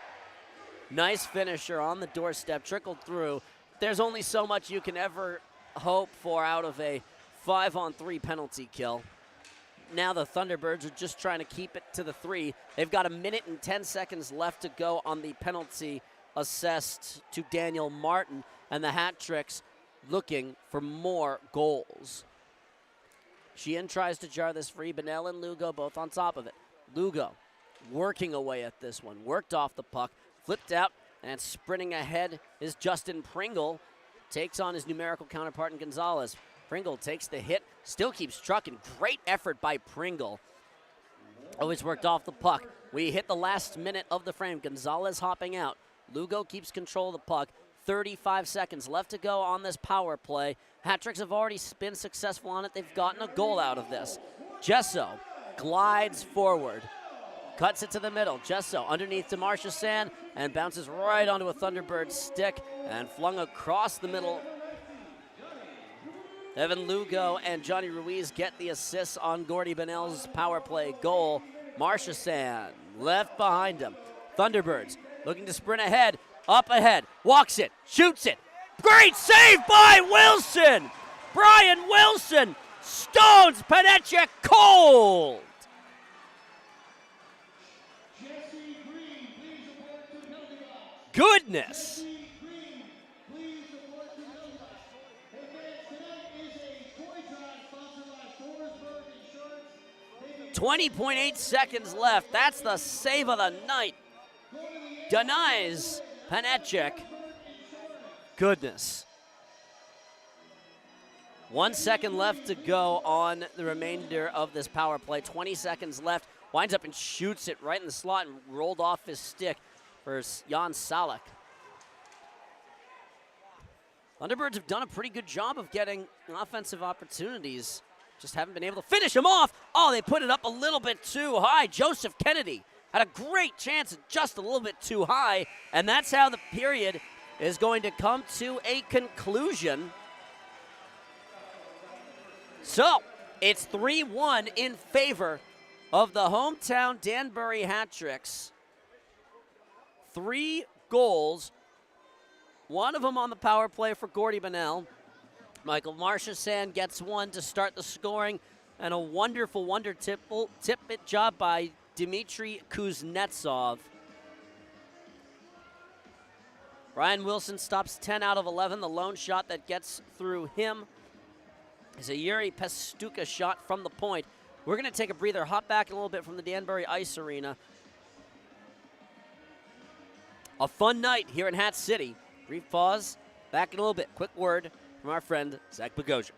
Nice finisher on the doorstep, trickled through. There's only so much you can ever hope for out of a 5-on-3 penalty kill. Now the Thunderbirds are just trying to keep it to the 3. They've got a minute and 10 seconds left to go on the penalty assessed to Daniel Martin, and the Hat Tricks looking for more goals. Sheehan tries to jar this free. Bonnell and Lugo both on top of it. Lugo working away at this one. Worked off the puck, flipped out, and sprinting ahead is Justin Pringle. Takes on his numerical counterpart in Gonzalez. Pringle takes the hit, still keeps trucking. Great effort by Pringle. Always worked off the puck. We hit the last minute of the frame. Gonzalez hopping out. Lugo keeps control of the puck. 35 seconds left to go on this power play. Hat Tricks have already been successful on it. They've gotten a goal out of this. Gesso glides forward. Cuts it to the middle. Gesso underneath to Marchessaint and bounces right onto a Thunderbird stick and flung across the middle. Evan Lugo and Johnny Ruiz get the assists on Gordy Bonnell's power play goal. Marchessaint left behind him. Thunderbirds looking to sprint ahead, up ahead, walks it, shoots it. Great save by Wilson! Brian Wilson stones Panechek cold! Goodness! 20.8 seconds left. That's the save of the night. Denies Panechek. Goodness. 1 second left to go on the remainder of this power play. 20 seconds left. Winds up and shoots it right in the slot and rolled off his stick for Jan Salek. Thunderbirds have done a pretty good job of getting offensive opportunities. Just haven't been able to finish them off. Oh, they put it up a little bit too high. Joseph Kennedy had a great chance, just a little bit too high. And that's how the period is going to come to a conclusion. So, it's 3-1 in favor of the hometown Danbury Hat Tricks. 3 goals, one of them on the power play for Gordy Bonnell. Michael Marchessaint gets one to start the scoring, and a wonderful tip-it job by Dmitry Kuznetsov. Brian Wilson stops 10 out of 11. The lone shot that gets through him is a Yuri Pestuka shot from the point. We're going to take a breather, hop back a little bit from the Danbury Ice Arena. A fun night here in Hat City. Brief pause, back in a little bit. Quick word from our friend, Zach Bogosian.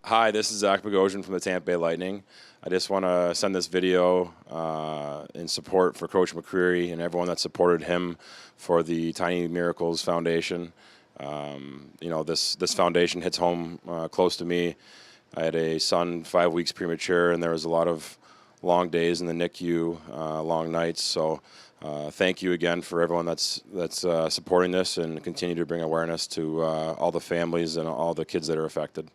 Hi, this is Zach Bogosian from the Tampa Bay Lightning. I just want to send this video in support for Coach McCreary and everyone that supported him for the Tiny Miracles Foundation. You know, this foundation hits home close to me. I had a son 5 weeks premature, and there was a lot of long days in the NICU, long nights. So thank you again for everyone that's supporting this, and continue to bring awareness to all the families and all the kids that are affected.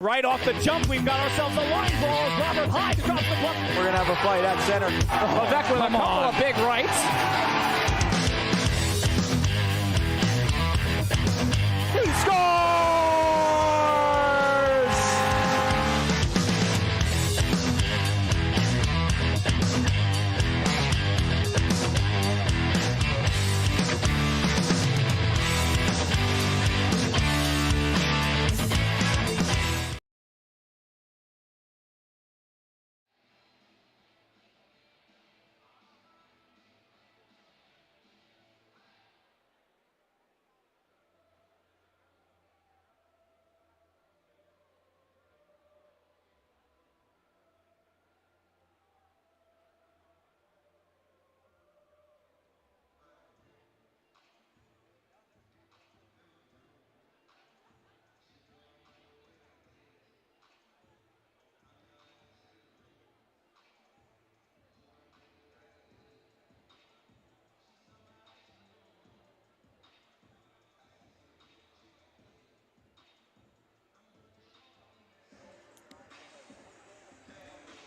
Right off the jump, we've got ourselves a line ball. Robert Hyde drops the puck. We're going to have a fight at center. Levesque with a couple of big rights. He scores!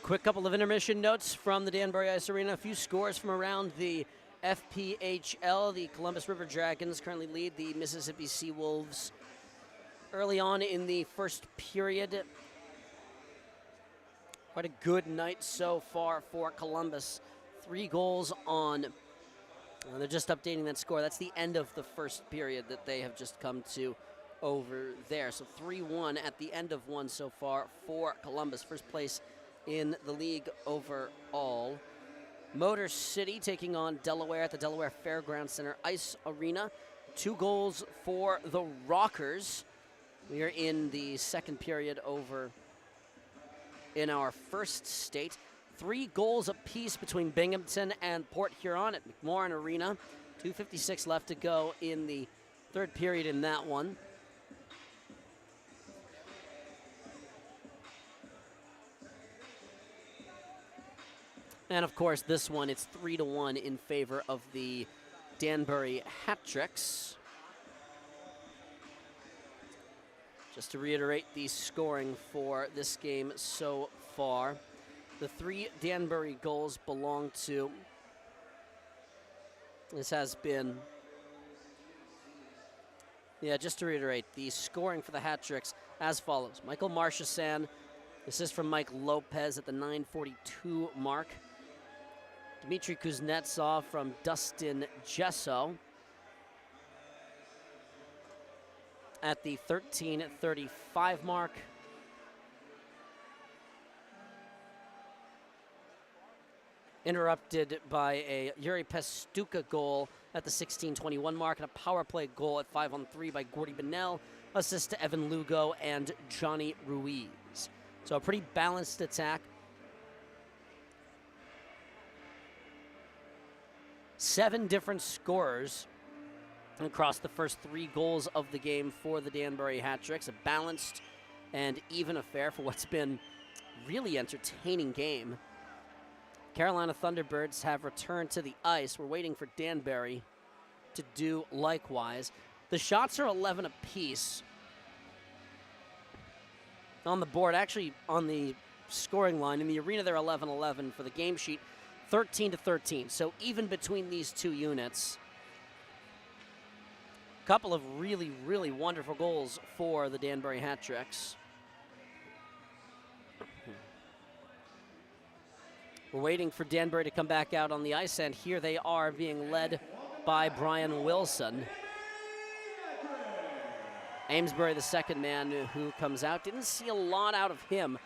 Quick couple of intermission notes from the Danbury Ice Arena. A few scores from around the FPHL. The Columbus River Dragons currently lead the Mississippi Seawolves early on in the first period. Quite a good night so far for Columbus. 3 goals on. They're just updating that score. That's the end of the first period that they have just come to over there. So 3-1 at the end of one so far for Columbus. First place in the league overall. Motor City taking on Delaware at the Delaware Fairgrounds Center Ice Arena. 2 goals for the Rockers. We are in the second period over in our first state. 3 goals apiece between Binghamton and Port Huron at McMorran Arena. 2:56 left to go in the third period in that one. And of course, this one, it's 3-1 in favor of the Danbury Hat-Tricks. Just to reiterate the scoring for this game so far. The 3 Danbury goals belong to, this has been, just to reiterate, the scoring for the Hat-Tricks as follows. Michael Marchessan, assist from Mike Lopez at the 9:42 mark. Dmitry Kuznetsov from Dustin Jesso at the 13:35 mark. Interrupted by a Yuri Pestuka goal at the 16:21 mark, and a power play goal at 5-on-3 by Gordy Bennell. Assist to Evan Lugo and Johnny Ruiz. So a pretty balanced attack. 7 different scorers across the first 3 goals of the game for the Danbury Hat-Tricks. A balanced and even affair for what's been really entertaining game. Carolina Thunderbirds have returned to the ice. We're waiting for Danbury to do likewise. The shots are 11 apiece on the board. Actually, on the scoring line in the arena, they're 11-11 for the game sheet. 13-13. So even between these two units, a couple of really, really wonderful goals for the Danbury Hat-Tricks. We're waiting for Danbury to come back out on the ice, and here they are being led by Brian Wilson. Amesbury, the second man who comes out. Didn't see a lot out of him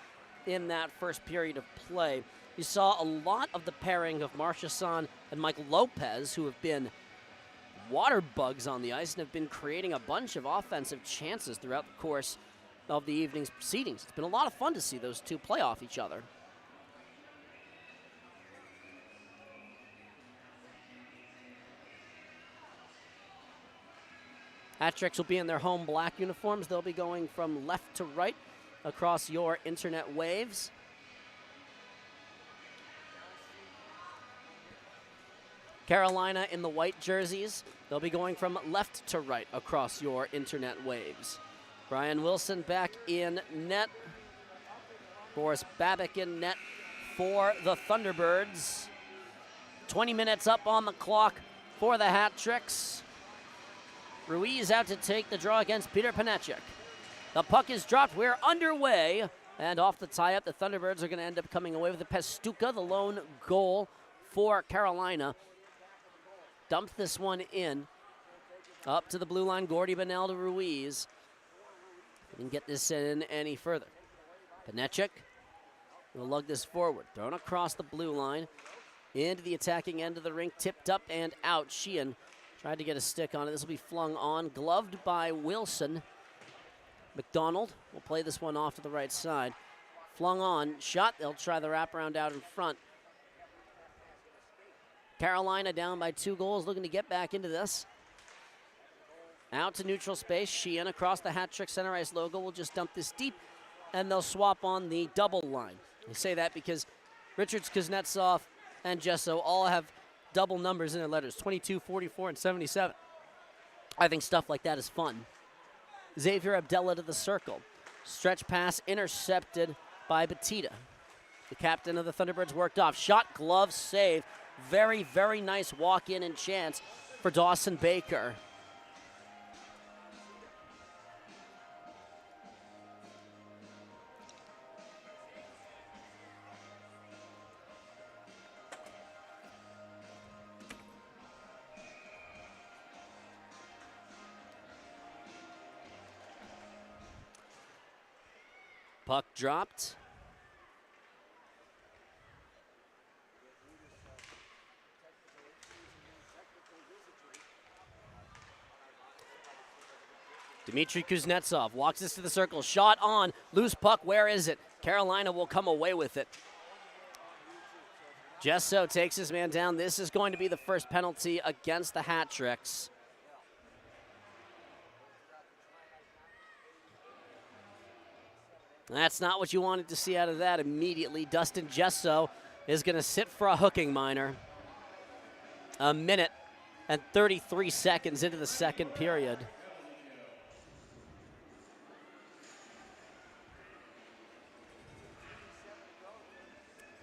in that first period of play. You saw a lot of the pairing of Marchessan and Mike Lopez, who have been water bugs on the ice and have been creating a bunch of offensive chances throughout the course of the evening's proceedings. It's been a lot of fun to see those two play off each other. Hat-Tricks will be in their home black uniforms. They'll be going from left to right across your internet waves. Carolina in the white jerseys. They'll be going from left to right across your internet waves. Brian Wilson back in net. Boris Babic in net for the Thunderbirds. 20 minutes up on the clock for the hat tricks. Ruiz out to take the draw against Peter Panechik. The puck is dropped. We're underway. And off the tie-up, the Thunderbirds are going to end up coming away with the Pastuca, the lone goal for Carolina. Dumped this one in. Up to the blue line, Gordy Bonnell to Ruiz. Didn't get this in any further. Panechik will lug this forward. Thrown across the blue line. Into the attacking end of the rink. Tipped up and out. Sheehan tried to get a stick on it. This will be flung on. Gloved by Wilson. McDonald will play this one off to the right side. Flung on. Shot. They'll try the wraparound out in front. Carolina down by 2 goals. Looking to get back into this. Out to neutral space. Sheehan across the hat trick center ice logo will just dump this deep, and they'll swap on the double line. I say that because Richards, Kuznetsov, and Jesso all have double numbers in their letters, 22, 44, and 77. I think stuff like that is fun. Xavier Abdella to the circle. Stretch pass intercepted by Batista. The captain of the Thunderbirds worked off. Shot, glove, save. Very, very nice walk-in and chance for Dawson Baker. Puck dropped. Dmitry Kuznetsov walks this to the circle. Shot on. Loose puck. Where is it? Carolina will come away with it. Jesso takes his man down. This is going to be the first penalty against the Hat Tricks. That's not what you wanted to see out of that immediately. Dustin Jesso is going to sit for a hooking minor. A minute and 33 seconds into the second period.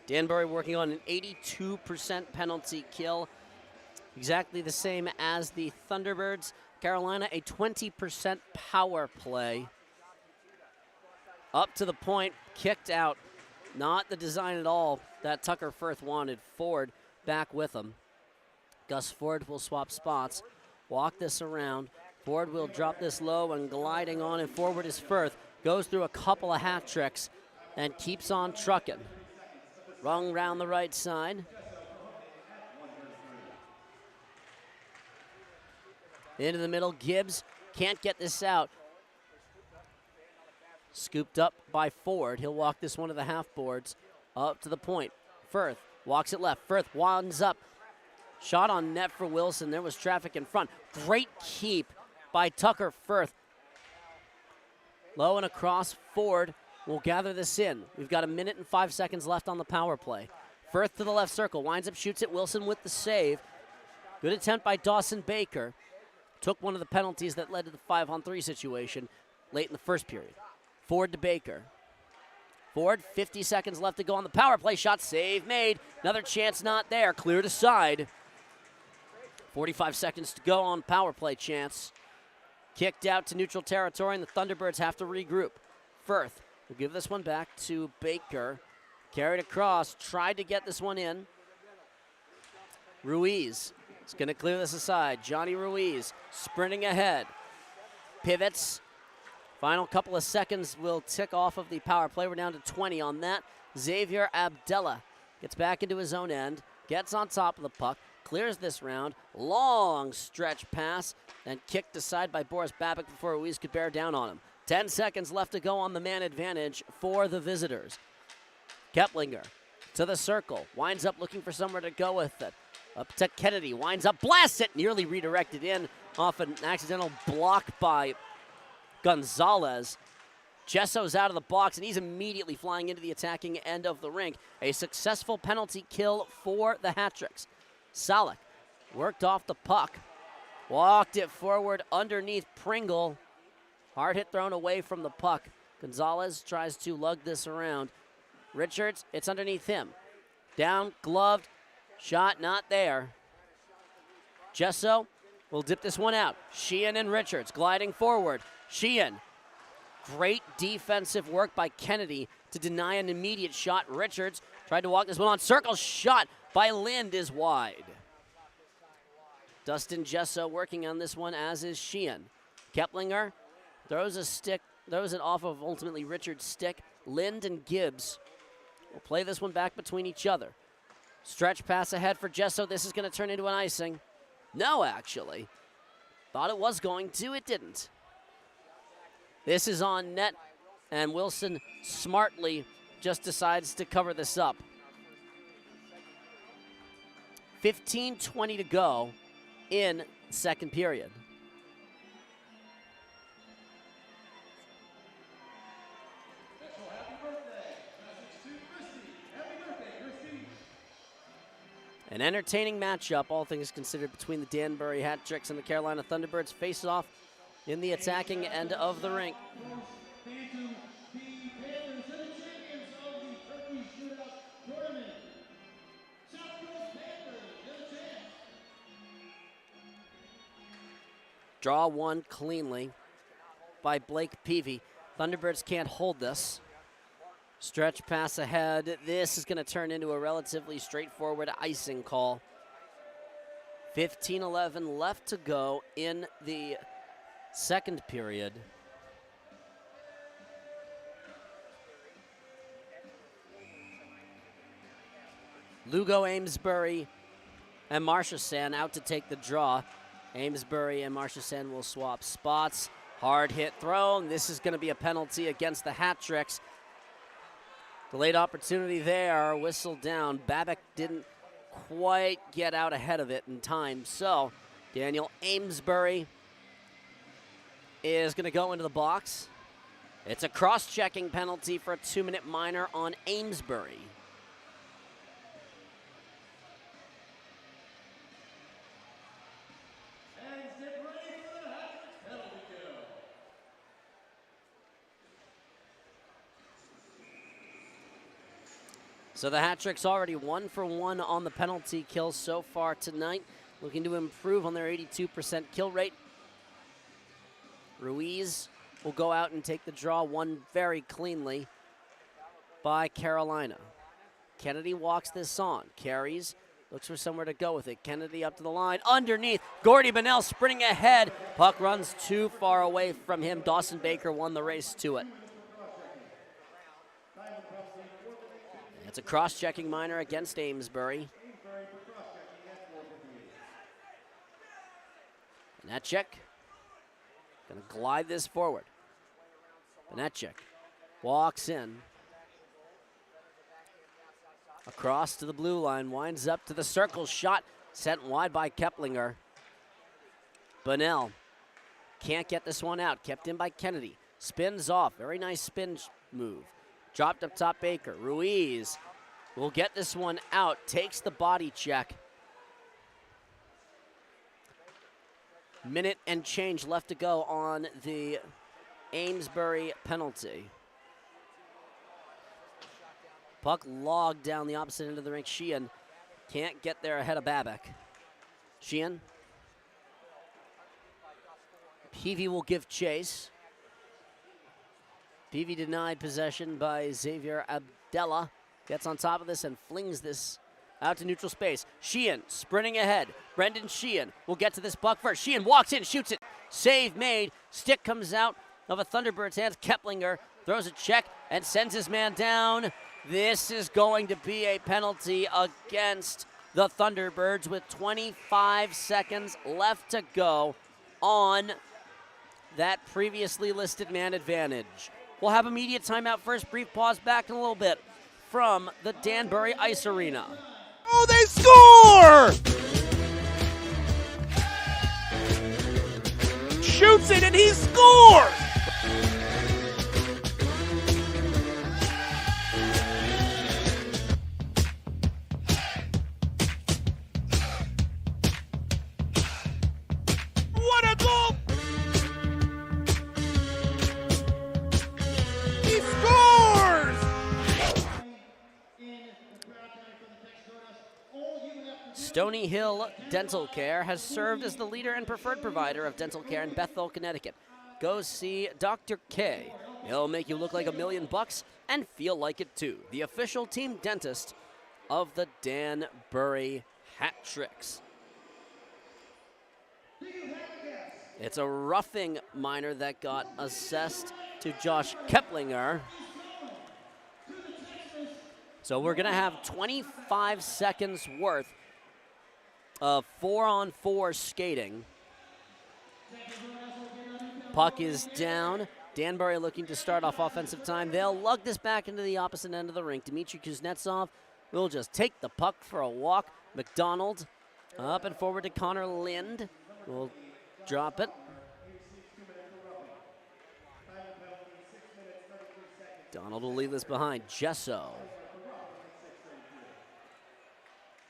Danbury working on an 82% penalty kill. Exactly the same as the Thunderbirds. Carolina, a 20% power play. Up to the point, kicked out. Not the design at all that Tucker Firth wanted. Ford back with him. Gus Ford will swap spots. Walk this around. Ford will drop this low and gliding on and forward is Firth. Goes through a couple of hat tricks and keeps on trucking. Rung round the right side. Into the middle, Gibbs can't get this out. Scooped up by Ford. He'll walk this one to the half boards. Up to the point. Firth walks it left. Firth winds up. Shot on net for Wilson. There was traffic in front. Great keep by Tucker Firth. Low and across. Ford will gather this in. We've got a minute and 5 seconds left on the power play. Firth to the left circle. Winds up, shoots it. Wilson with the save. Good attempt by Dawson Baker. Took one of the penalties that led to the 5-on-3 situation late in the first period. Ford to Baker. Ford, 50 seconds left to go on the power play. Shot, save made. Another chance not there. Cleared aside. 45 seconds to go on power play chance. Kicked out to neutral territory, and the Thunderbirds have to regroup. Firth will give this one back to Baker. Carried across, tried to get this one in. Ruiz is going to clear this aside. Johnny Ruiz sprinting ahead. Pivots. Final couple of seconds will tick off of the power play. We're down to 20 on that. Xavier Abdella gets back into his own end, gets on top of the puck, clears this round. Long stretch pass, and kicked aside by Boris Babic before Ruiz could bear down on him. 10 seconds left to go on the man advantage for the visitors. Keplinger to the circle, winds up looking for somewhere to go with it. Up to Kennedy, winds up, blasts it, nearly redirected in off an accidental block by Gonzalez. Jesso's out of the box, and he's immediately flying into the attacking end of the rink. A successful penalty kill for the Hat Tricks. Salek worked off the puck, walked it forward underneath Pringle. Hard hit thrown away from the puck. Gonzalez tries to lug this around. Richards, it's underneath him. Down, gloved, shot not there. Gesso will dip this one out. Sheehan and Richards gliding forward. Sheehan, great defensive work by Kennedy to deny an immediate shot. Richards tried to walk this one on. Circle shot by Lind is wide. Dustin Gesso working on this one, as is Sheehan. Keplinger throws it off of ultimately Richards' stick. Lind and Gibbs will play this one back between each other. Stretch pass ahead for Gesso. This is going to turn into an icing. No, actually. Thought it was going to, it didn't. This is on net, and Wilson smartly just decides to cover this up. 15:20 to go in second period. An entertaining matchup, all things considered, between the Danbury Hat Tricks and the Carolina Thunderbirds. Face off in the attacking end of the rink. Draw one cleanly by Blake Peavy. Thunderbirds can't hold this. Stretch pass ahead. This is going to turn into a relatively straightforward icing call. 15:11 left to go in the second period. Lugo, Amesbury, and Marchessault out to take the draw. Amesbury and Marchessault will swap spots. Hard hit thrown. This is going to be a penalty against the Hat Tricks. Delayed opportunity there, whistle down. Babbitt didn't quite get out ahead of it in time, so Daniel Amesbury is going to go into the box. It's a cross-checking penalty for a 2-minute minor on Amesbury. So the Hat Tricks already 1 for 1 on the penalty kills so far tonight, looking to improve on their 82% kill rate. Ruiz will go out and take the draw, won very cleanly by Carolina. Kennedy walks this on, carries, looks for somewhere to go with it. Kennedy up to the line, underneath, Gordy Bonnell sprinting ahead. Puck runs too far away from him. Dawson Baker won the race to it. It's a cross-checking minor against Amesbury. Benetchik going to glide this forward. Benetchik walks in. Across to the blue line, winds up to the circle. Shot sent wide by Keplinger. Bonnell can't get this one out. Kept in by Kennedy. Spins off. Very nice spin move. Dropped up top Baker. Ruiz will get this one out. Takes the body check. Minute and change left to go on the Amesbury penalty. Puck logged down the opposite end of the rink. Sheehan can't get there ahead of Babbitt. Sheehan. Peavy will give chase. Peavy denied possession by Xavier Abdella. Gets on top of this and flings this out to neutral space. Sheehan sprinting ahead. Brendan Sheehan will get to this puck first. Sheehan walks in, shoots it. Save made. Stick comes out of a Thunderbird's hands. Keplinger throws a check and sends his man down. This is going to be a penalty against the Thunderbirds with 25 seconds left to go on that previously listed man advantage. We'll have immediate timeout first. Brief pause, back in a little bit from the Danbury Ice Arena. Oh, they score! Shoots it and he scores! What a goal! Stony Hill Dental Care has served as the leader and preferred provider of dental care in Bethel, Connecticut. Go see Dr. K. He'll make you look like $1,000,000 and feel like it too. The official team dentist of the Danbury Hat Tricks. It's a roughing minor that got assessed to Josh Keplinger. So we're going to have 25 seconds worth of 4-on-4 skating. Puck is down. Danbury looking to start off offensive time. They'll lug this back into the opposite end of the rink. Dmitry Kuznetsov will just take the puck for a walk. McDonald up and forward to Connor Lind. Will drop it. Donald will leave this behind. Gesso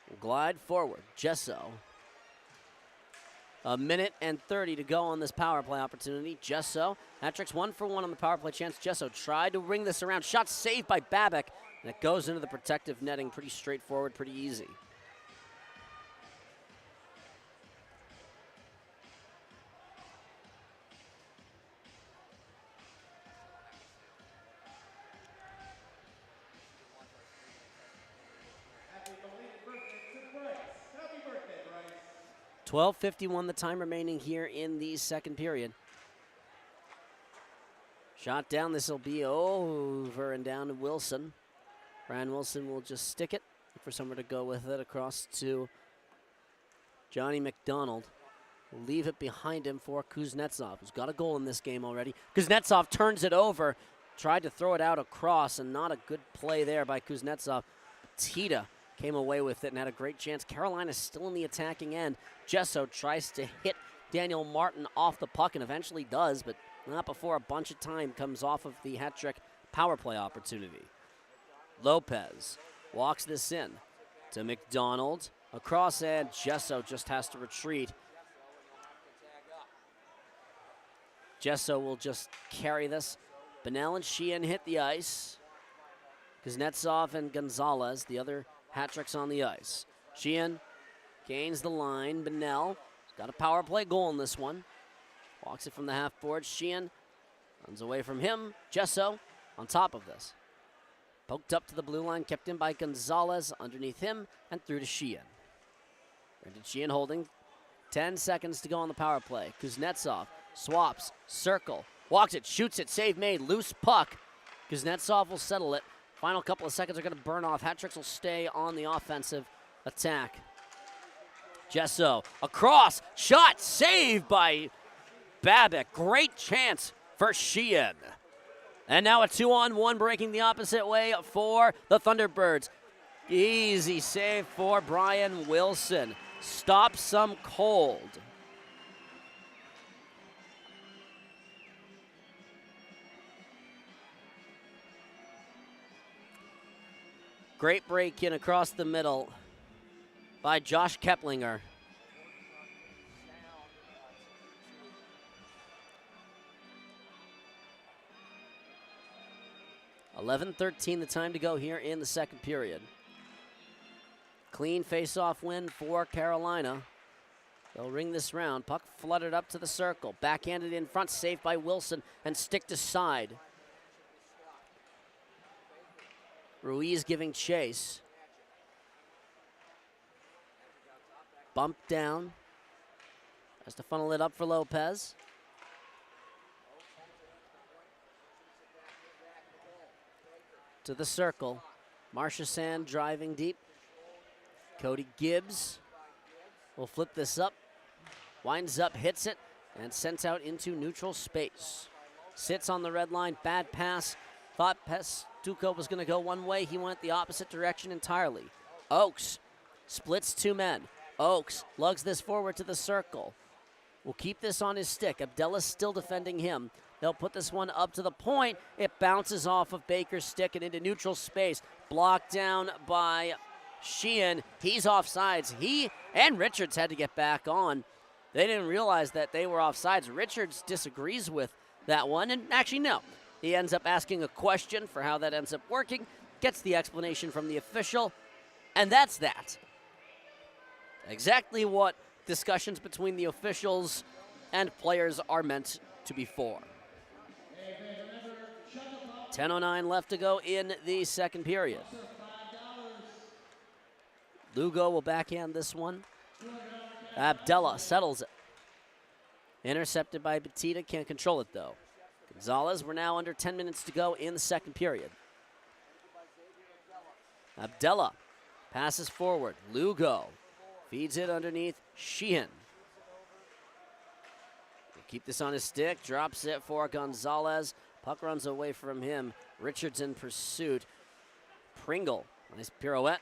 will glide forward. Gesso. 1:30 to go on this power play opportunity. Gesso, hat tricks 1 for 1 on the power play chance. Gesso tried to ring this around. Shot saved by Babbitt, and it goes into the protective netting. Pretty straightforward, pretty easy. Happy belated birthday to Bryce. Happy birthday, Bryce. 12:51 the time remaining here in the second period. Shot down, this will be over and down to Wilson. Brian Wilson will just stick it for someone to go with it across to Johnny McDonald. Will leave it behind him for Kuznetsov, who's got a goal in this game already. Kuznetsov turns it over, tried to throw it out across, and not a good play there by Kuznetsov. Tita came away with it and had a great chance. Carolina's still in the attacking end. Gesso tries to hit Daniel Martin off the puck and eventually does, but not before a bunch of time comes off of the hat trick power play opportunity. Lopez walks this in to McDonald. Across, and Gesso just has to retreat. Gesso will just carry this. Bennell and Sheehan hit the ice. Kuznetsov and Gonzalez, the other hat tricks on the ice. Sheehan gains the line. Bennell got a power play goal in this one. Walks it from the half board. Sheehan runs away from him. Gesso on top of this. Poked up to the blue line, kept in by Gonzalez, underneath him, and through to Sheehan. Brendan Sheehan holding. 10 seconds to go on the power play. Kuznetsov swaps, circle, walks it, shoots it, save made, loose puck. Kuznetsov will settle it. Final couple of seconds are going to burn off. Hat tricks will stay on the offensive attack. Gesso across, shot, saved by Babbitt. Great chance for Sheehan. And now a 2-on-1 breaking the opposite way for the Thunderbirds. Easy save for Brian Wilson. Stop some cold. Great break in across the middle by Josh Keplinger. .11:13 the time to go here in the second period. Clean face-off win for Carolina. They'll ring this round. Puck flooded up to the circle. Backhanded in front, saved by Wilson, and sticked aside. Ruiz giving chase. Bumped down. Has to funnel it up for Lopez. To the circle. Marchessault driving deep. Cody Gibbs will flip this up. Winds up, hits it, and sent out into neutral space. Sits on the red line, bad pass. Thought Pestuco was going to go one way. He went the opposite direction entirely. Oakes splits 2 men. Oakes lugs this forward to the circle. Will keep this on his stick. Abdella's still defending him. They'll put this one up to the point. It bounces off of Baker's stick and into neutral space. Blocked down by Sheehan. He's offsides. He and Richards had to get back on. They didn't realize that they were offsides. Richards disagrees with that one. And actually, no. He ends up asking a question for how that ends up working. Gets the explanation from the official. And that's that. Exactly what discussions between the officials and players are meant to be for. 10:09 left to go in the second period. Lugo will backhand this one. Abdella settles it. Intercepted by Batista, can't control it though. Gonzalez, we're now under 10 minutes to go in the second period. Abdella passes forward. Lugo feeds it underneath Sheehan. Keep this on his stick, drops it for Gonzalez. Puck runs away from him. Richards in pursuit. Pringle, nice pirouette.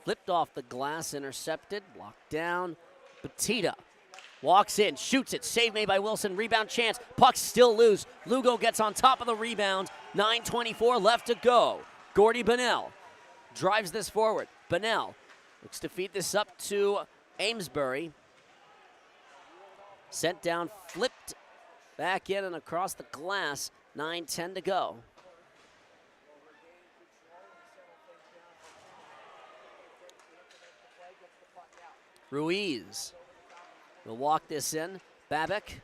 Flipped off the glass, intercepted, blocked down. Batista walks in, shoots it, save made by Wilson, rebound chance. Puck still loose. Lugo gets on top of the rebound. 9:24 left to go. Gordy Bunnell drives this forward. Bunnell looks to feed this up to Amesbury. Sent down, flipped back in and across the glass. 9:10 to go. Ruiz will walk this in. Babic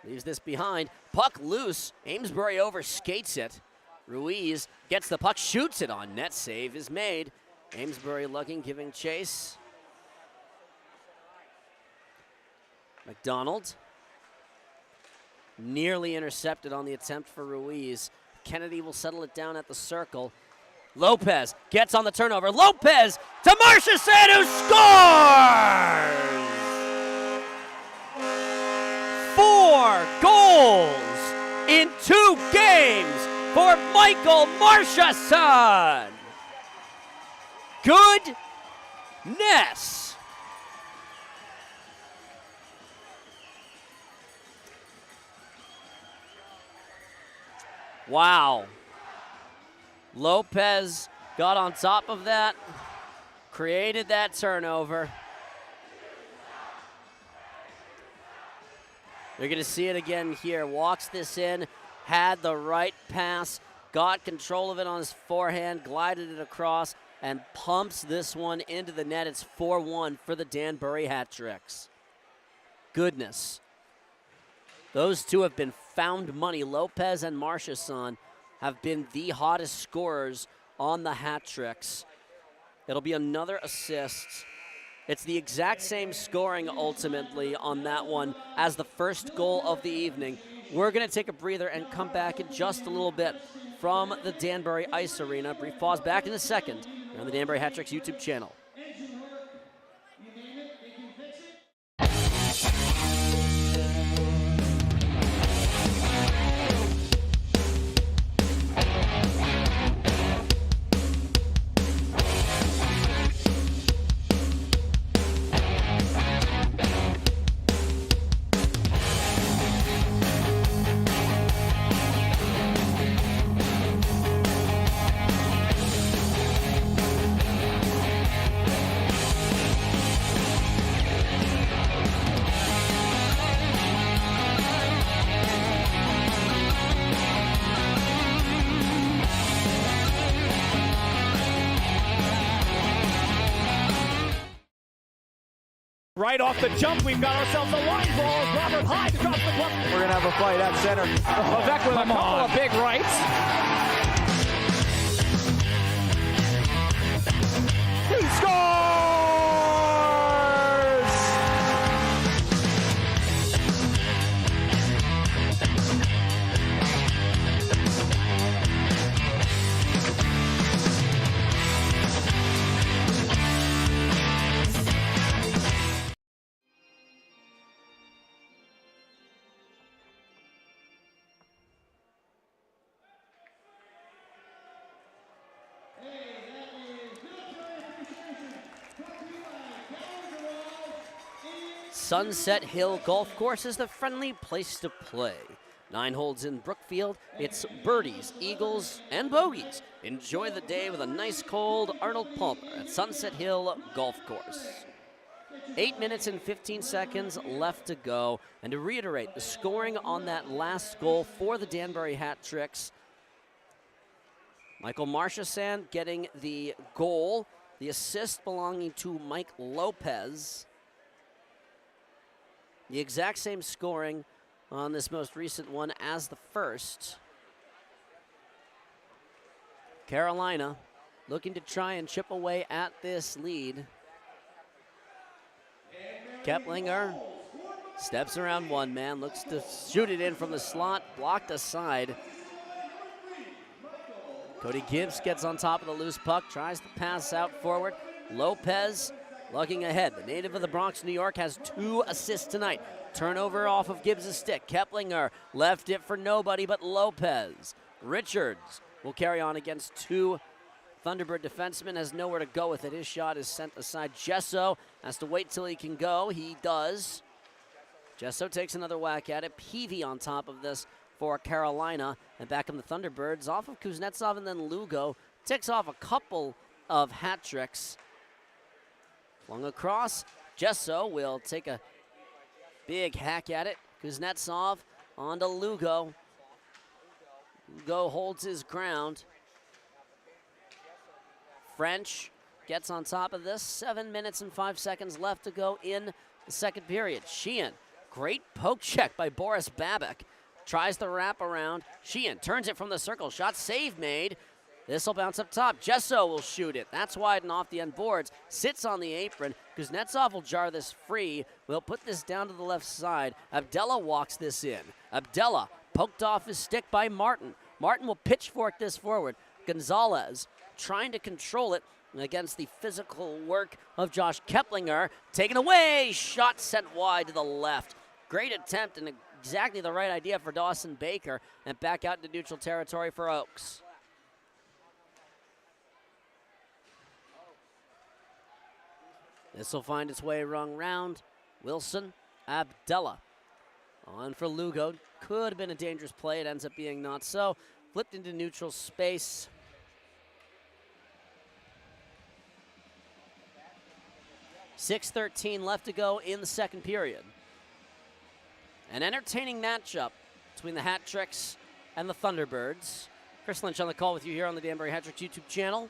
leaves this behind. Puck loose. Amesbury overskates it. Ruiz gets the puck, shoots it on net. Save is made. Amesbury looking, giving chase. McDonald nearly intercepted on the attempt for Ruiz. Kennedy will settle it down at the circle. Lopez gets on the turnover. Lopez to Marchessault, who scores! 4 goals in 2 games for Michael Marchessault. Goodness. Wow. Lopez got on top of that, created that turnover. You're going to see it again here. Walks this in, had the right pass, got control of it on his forehand, glided it across, and pumps this one into the net. It's 4-1 for the Danbury Hat-Tricks. Goodness. Those two have been found money. Lopez and Marchessault have been the hottest scorers on the Hat-Tricks. It'll be another assist. It's the exact same scoring ultimately on that one as the first goal of the evening. We're going to take a breather and come back in just a little bit from the Danbury Ice Arena. Brief pause, back in a second on the Danbury Hat-Tricks YouTube channel. Right off the jump, we've got ourselves a line ball. Robert Hyde drops the puck. We're going to have a fight at center. Levesque with a couple of big rights. He scores! Sunset Hill Golf Course is the friendly place to play. 9 holes in Brookfield, it's birdies, eagles, and bogeys. Enjoy the day with a nice cold Arnold Palmer at Sunset Hill Golf Course. 8 minutes and 15 seconds left to go. And to reiterate, the scoring on that last goal for the Danbury Hat-Tricks, Michael Marchessault getting the goal The assist belonging to Mike Lopez. The exact same scoring on this most recent one as the first. Carolina looking to try and chip away at this lead. Keplinger steps around one man, looks to shoot it in from the slot, blocked aside. Cody Gibbs gets on top of the loose puck, tries to pass out forward. Lopez looking ahead. The native of the Bronx, New York, has 2 assists tonight. Turnover off of Gibbs' stick. Keplinger left it for nobody but Lopez. Richards will carry on against 2 Thunderbird defensemen, has nowhere to go with it. His shot is sent aside. Gesso has to wait till he can go. He does. Gesso takes another whack at it. Peavy on top of this for Carolina. And back come the Thunderbirds off of Kuznetsov, and then Lugo ticks off a couple of hat tricks. Flung across. Gesso will take a big hack at it. Kuznetsov onto Lugo. Lugo holds his ground. French gets on top of this. 7 minutes and 5 seconds left to go in the second period. Sheehan, great poke check by Boris Babik. Tries the wrap around. Sheehan turns it from the circle. Shot save made. This will bounce up top. Gesso will shoot it. That's wide and off the end boards. Sits on the apron. Kuznetsov will jar this free. We'll put this down to the left side. Abdella walks this in. Abdella poked off his stick by Martin. Martin will pitchfork this forward. Gonzalez trying to control it against the physical work of Josh Keplinger. Taken away. Shot sent wide to the left. Great attempt and exactly the right idea for Dawson Baker. And back out into neutral territory for Oaks. This will find its way rung round. Wilson, Abdella. On for Lugo. Could have been a dangerous play. It ends up being not so. Flipped into neutral space. .6:13 left to go in the second period. An entertaining matchup between the Hat Tricks and the Thunderbirds. Chris Lynch on the call with you here on the Danbury Hat Tricks YouTube channel.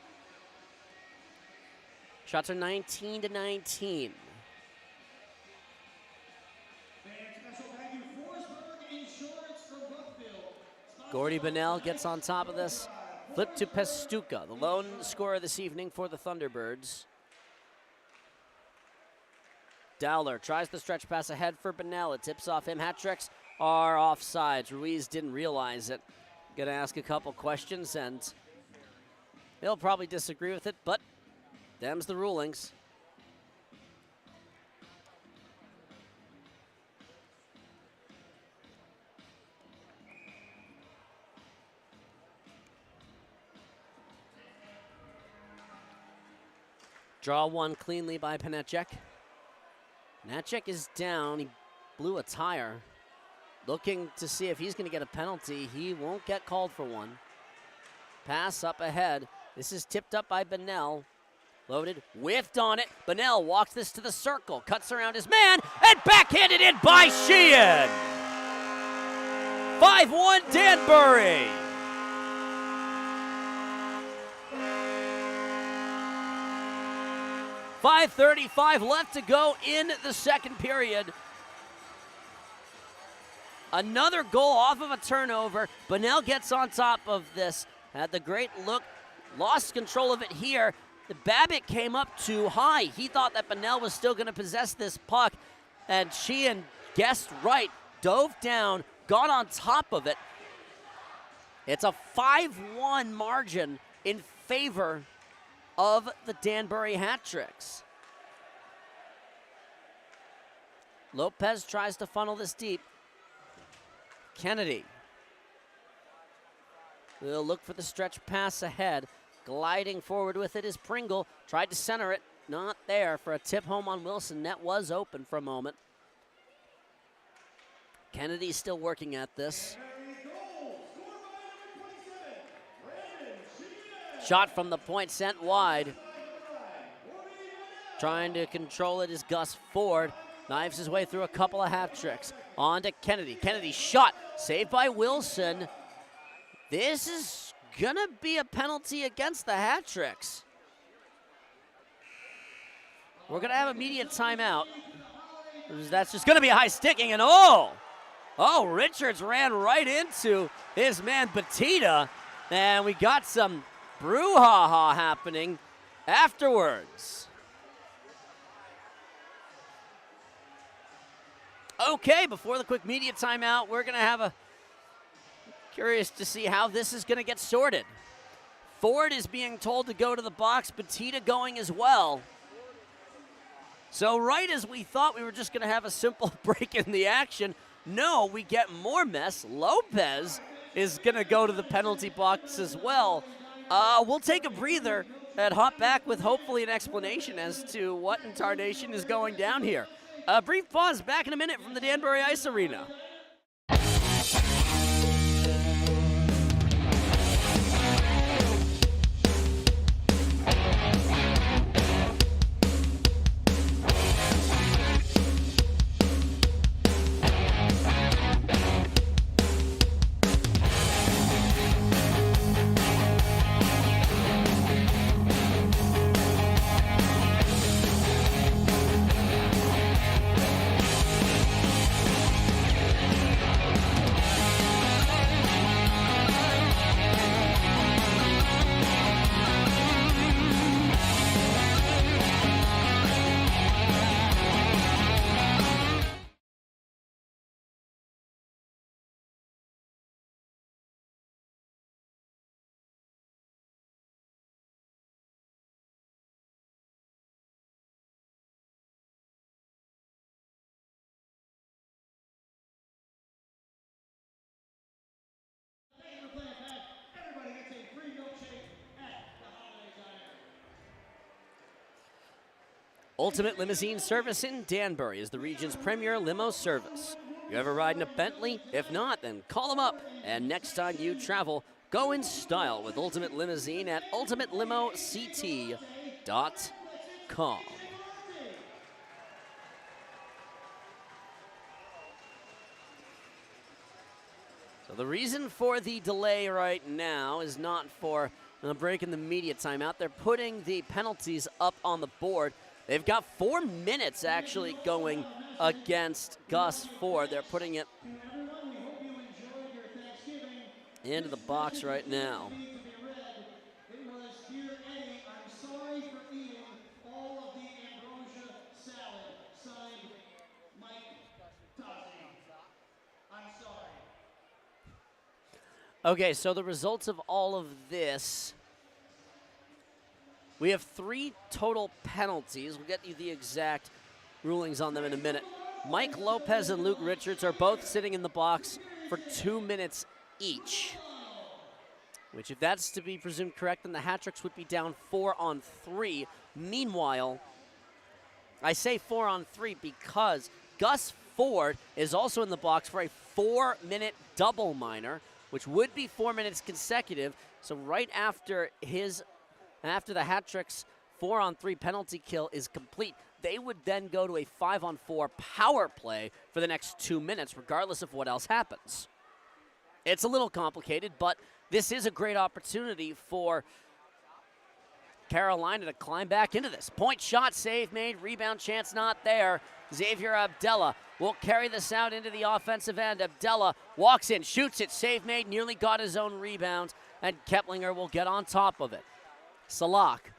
Shots are 19-19. Gordy Bonnell gets on top of this. Flip to Pestuka, the lone scorer this evening for the Thunderbirds. Dowler tries the stretch pass ahead for Bonnell. It tips off him. Hat tricks are offsides. Ruiz didn't realize it. Gonna ask a couple questions, and he'll probably disagree with it, but them's the rulings. Draw one cleanly by Panacek. Panacek is down. He blew a tire. Looking to see if he's going to get a penalty. He won't get called for one. Pass up ahead. This is tipped up by Bonnell. Loaded, whiffed on it. Bonnell walks this to the circle, cuts around his man, and backhanded in by Sheehan. 5-1 Danbury. .535 left to go in the second period. Another goal off of a turnover. Bonnell gets on top of this. Had the great look, lost control of it here. The Babbitt came up too high. He thought that Bonnell was still going to possess this puck, and Sheehan guessed right, dove down, got on top of it. It's a 5-1 margin in favor of the Danbury Hat Tricks. Lopez tries to funnel this deep. Kennedy will look for the stretch pass ahead. Gliding forward with it is Pringle. Tried to center it. Not there for a tip home on Wilson. Net was open for a moment. Kennedy's still working at this. Shot from the point sent wide. Trying to control it is Gus Ford. Knives his way through a couple of hat tricks. On to Kennedy. Kennedy's shot. Saved by Wilson. This is gonna be a penalty against the Hat Tricks. We're going to have immediate timeout. That's just going to be a high sticking, and oh, Richards ran right into his man Batista, and we got some brouhaha happening afterwards. Okay, before the quick media timeout, we're going to have curious to see how this is going to get sorted. Ford is being told to go to the box, Batista going as well. So right as we thought we were just going to have a simple break in the action, no, we get more mess. Lopez is going to go to the penalty box as well. We'll take a breather and hop back with hopefully an explanation as to what in tarnation is going down here. A brief pause, back in a minute from the Danbury Ice Arena. Ultimate Limousine Service in Danbury is the region's premier limo service. You ever ride in a Bentley? If not, then call them up. And next time you travel, go in style with Ultimate Limousine at ultimatelimoct.com. So the reason for the delay right now is not for a break in the media timeout. They're putting the penalties up on the board. They've got 4 minutes actually going against Gus Ford. They're putting it into the box right now. Okay, so the results of all of this. We have 3 total penalties. We'll get you the exact rulings on them in a minute. Mike Lopez and Luke Richards are both sitting in the box for 2 minutes each, which, if that's to be presumed correct, then the hat-tricks would be down 4-on-3. Meanwhile, I say 4-on-3 because Gus Ford is also in the box for a 4-minute double minor, which would be 4 minutes consecutive. So right after the hat-tricks 4-on-3 penalty kill is complete, they would then go to a 5-on-4 power play for the next 2 minutes, regardless of what else happens. It's a little complicated, but this is a great opportunity for Carolina to climb back into this. Point shot, save made, rebound chance not there. Xavier Abdella will carry this out into the offensive end. Abdella walks in, shoots it, save made, nearly got his own rebound, and Keplinger will get on top of it. Salak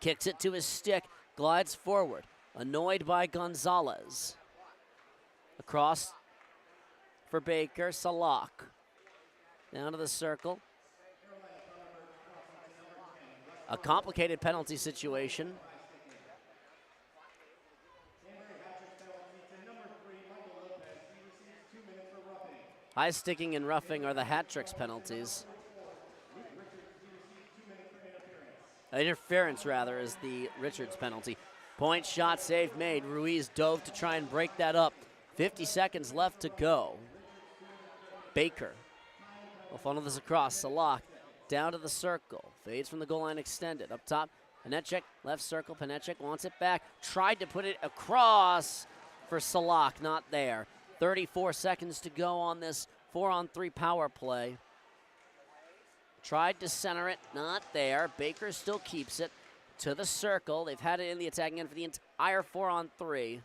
kicks it to his stick, glides forward, annoyed by Gonzalez. Across for Baker, Salak. Down to the circle. A complicated penalty situation. High sticking and roughing are the hat-tricks penalties. Interference, rather, is the Richards penalty. Point shot, save made. Ruiz dove to try and break that up. 50 seconds left to go. Baker will funnel this across. Salak down to the circle. Fades from the goal line extended. Up top, Panechek, left circle. Panechek wants it back. Tried to put it across for Salak. Not there. 34 seconds to go on this 4-on-3 power play. Tried to center it, not there. Baker still keeps it. to the circle. They've had it in the attacking end for the entire 4-on-3.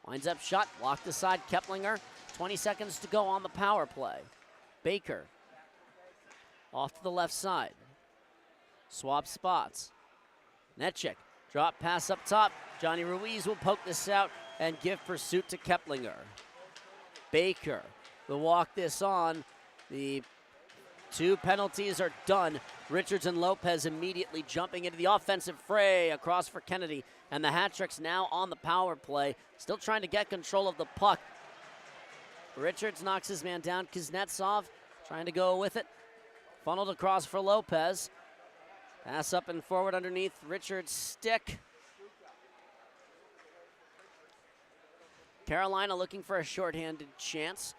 Winds up shot, blocked aside Keplinger. 20 seconds to go on the power play. Baker off to the left side. Swap spots. Netchik, drop pass up top. Johnny Ruiz will poke this out and give pursuit to Keplinger. Baker will walk this on. The 2 penalties are done. Richards and Lopez immediately jumping into the offensive fray across for Kennedy. And the Hat-Tricks now on the power play, still trying to get control of the puck. Richards knocks his man down. Kuznetsov trying to go with it. Funneled across for Lopez. Pass up and forward underneath Richards' stick. Carolina looking for a shorthanded chance.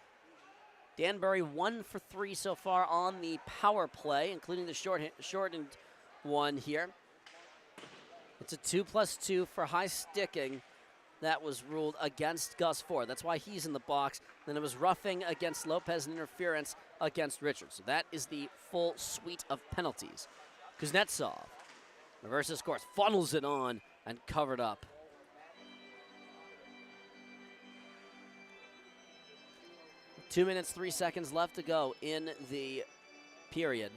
Danbury 1 for 3 so far on the power play, including the shortened one here. It's a 2+2 for high sticking. That was ruled against Gus Ford. That's why he's in the box. Then it was roughing against Lopez and interference against Richards. So that is the full suite of penalties. Kuznetsov reverses course, funnels it on, and covered up. Two minutes, 3 seconds left to go in the period.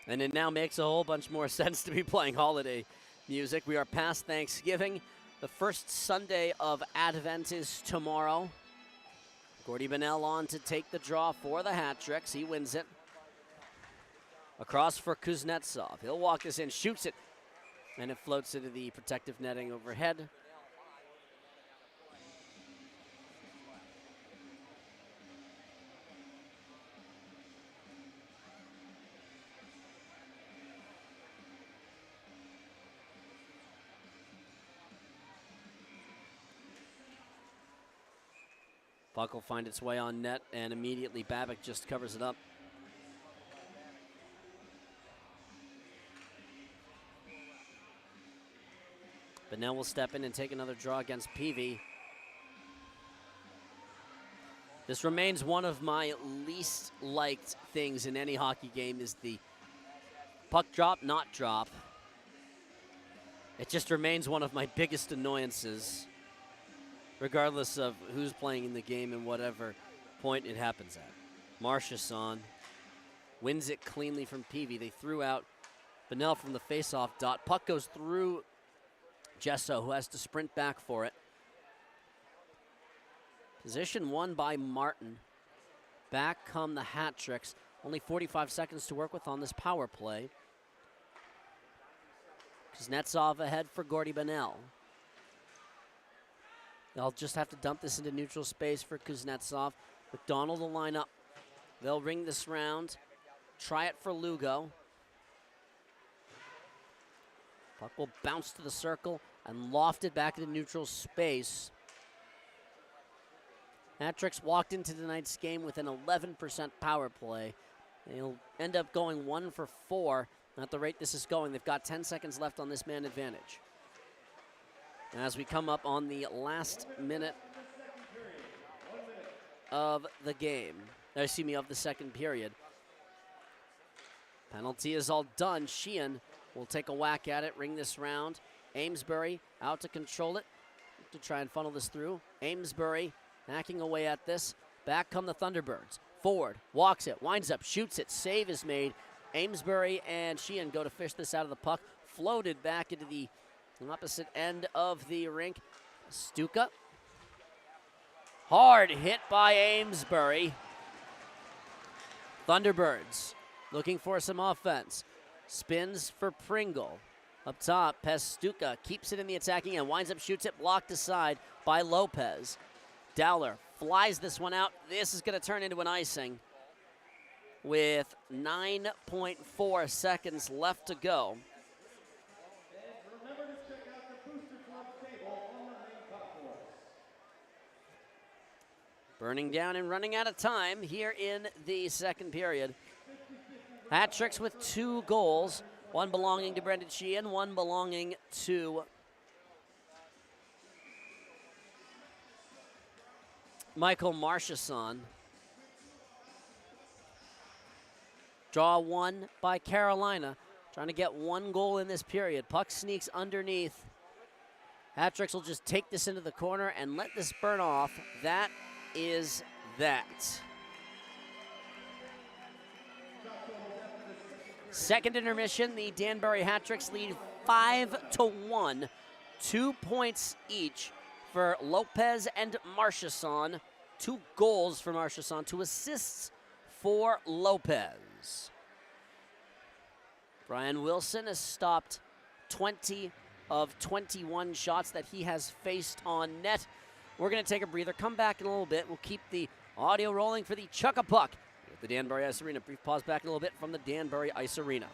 And it now makes a whole bunch more sense to be playing holiday music. We are past Thanksgiving. The first Sunday of Advent is tomorrow. Gordy Bonnell on to take the draw for the Hat-Tricks. He wins it. Across for Kuznetsov. He'll walk this in, shoots it, and it floats into the protective netting overhead. Puck will find its way on net, and immediately Babic just covers it up. Bonnell will step in and take another draw against Peavy. This remains one of my least liked things in any hockey game is the puck drop, not drop. It just remains one of my biggest annoyances, regardless of who's playing in the game and whatever point it happens at. Marchesson wins it cleanly from Peavy. They threw out Bonnell from the faceoff dot. Puck goes through Gesso, who has to sprint back for it. Position won by Martin. Back come the Hat-Tricks. Only 45 seconds to work with on this power play. Kuznetsov ahead for Gordy Bonnell. They'll just have to dump this into neutral space for Kuznetsov. McDonald will line up. They'll ring this round. Try it for Lugo. Puck will bounce to the circle and loft it back into neutral space. Hat-Tricks walked into tonight's game with an 11% power play. They'll end up going 1 for 4 at the rate this is going. They've got 10 seconds left on this man advantage. As we come up on the last minute of the game, excuse me, of the second period. Penalty is all done. Sheehan will take a whack at it, ring this round. Amesbury out to control it, to try and funnel this through. Amesbury hacking away at this. Back come the Thunderbirds. Forward, walks it, winds up, shoots it. Save is made. Amesbury and Sheehan go to fish this out of the puck. Floated back into the opposite end of the rink. Stuka. Hard hit by Amesbury. Thunderbirds looking for some offense. Spins for Pringle. Up top, Pestuka keeps it in the attacking end. Winds up, shoots it, blocked aside by Lopez. Dowler flies this one out. This is going to turn into an icing with 9.4 seconds left to go. Burning down and running out of time here in the second period. Hat-Tricks with 2 goals, one belonging to Brendan Sheehan, one belonging to Michael Marchesson. Draw one by Carolina, trying to get one goal in this period. Puck sneaks underneath. Hat-Tricks will just take this into the corner and let this burn off. That is that. Second intermission, the Danbury Hat-Tricks lead 5-1. 2 points each for Lopez and Marchesson. 2 goals for Marchesson, 2 assists for Lopez. Brian Wilson has stopped 20 of 21 shots that he has faced on net. We're going to take a breather, come back in a little bit. We'll keep the audio rolling for the Chuck-a-Puck at the Danbury Ice Arena. Brief pause back in a little bit from the Danbury Ice Arena.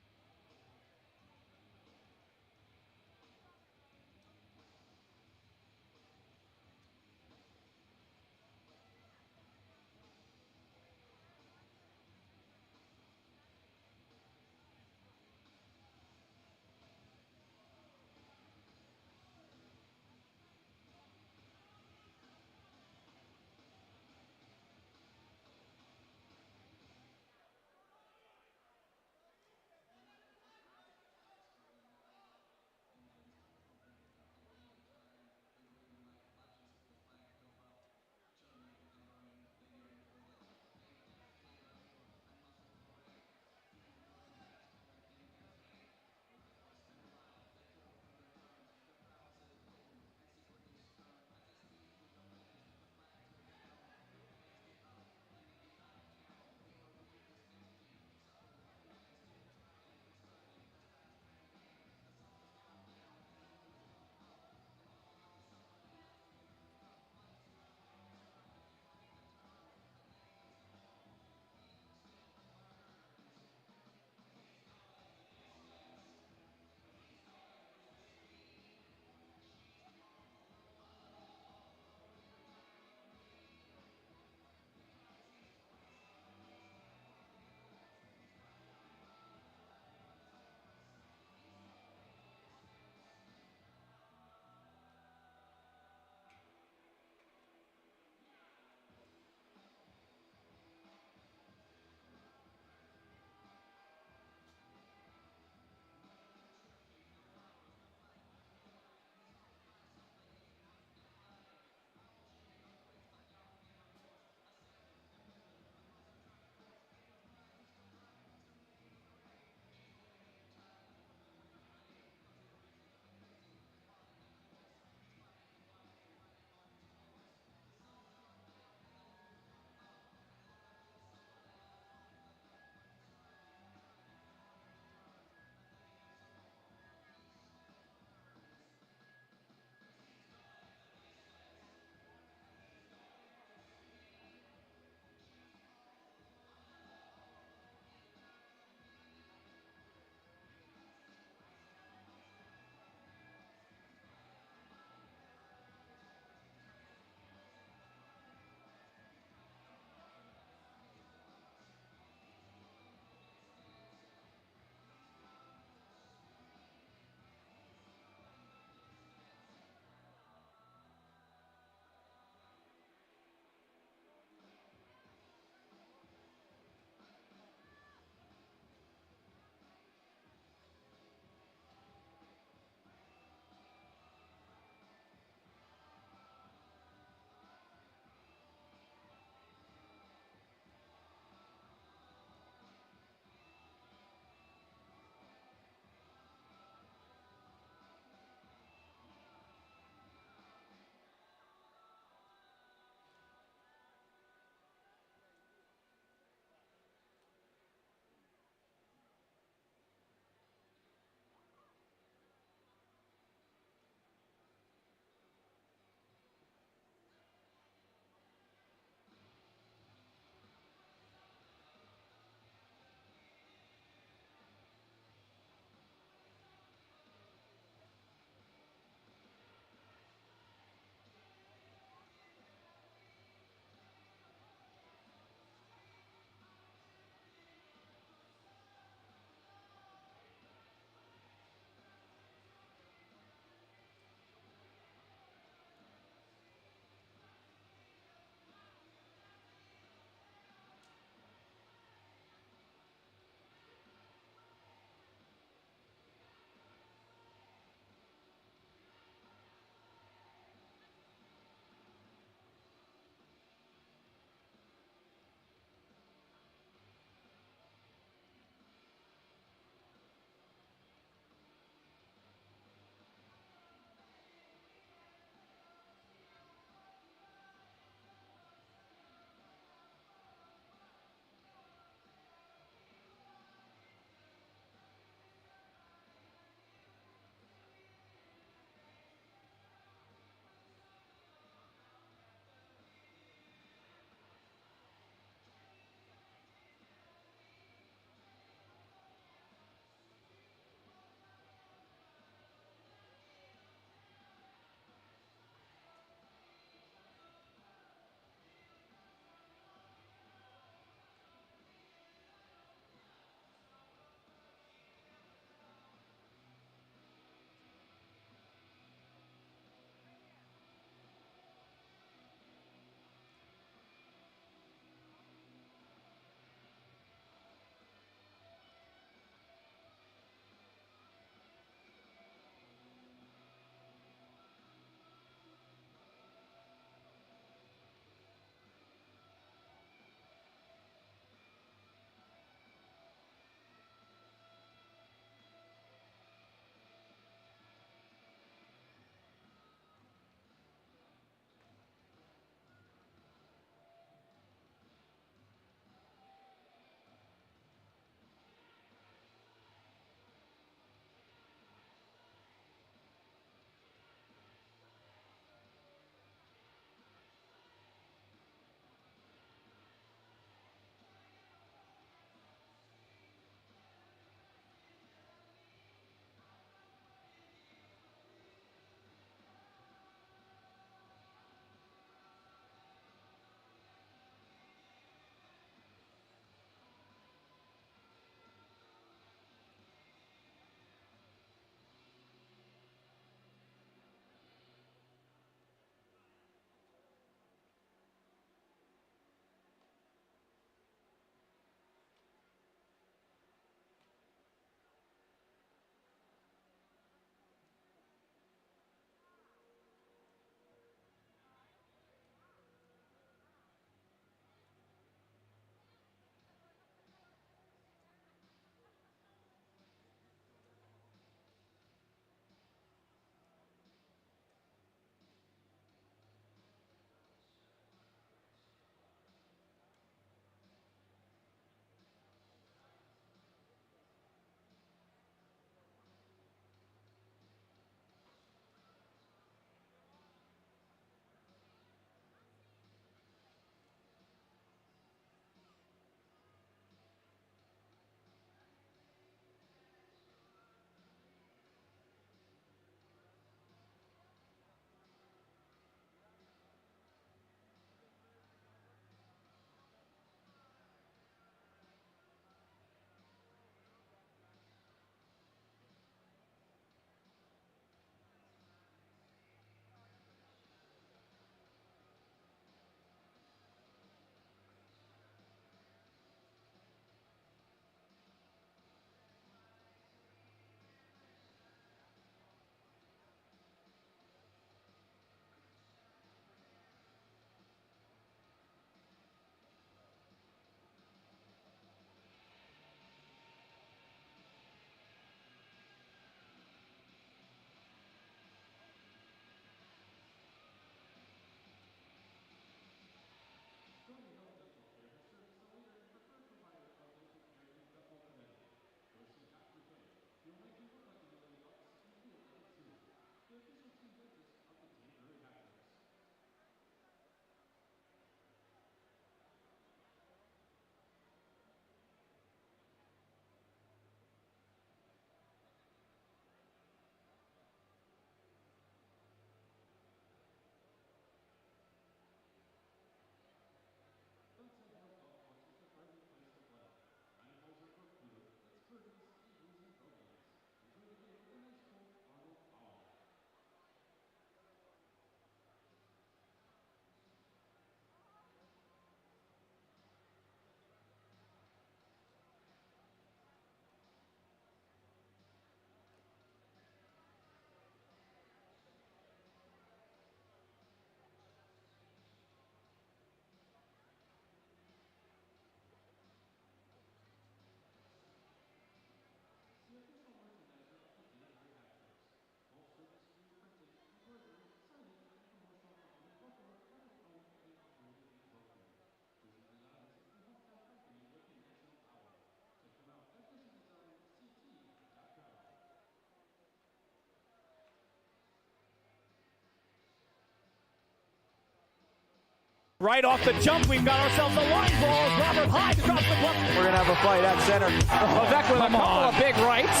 Right off the jump, we've got ourselves a line ball. Robert Hyde across the club. We're going to have a fight at center. Avec with a couple of big rights.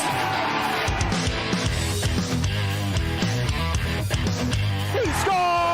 He scores!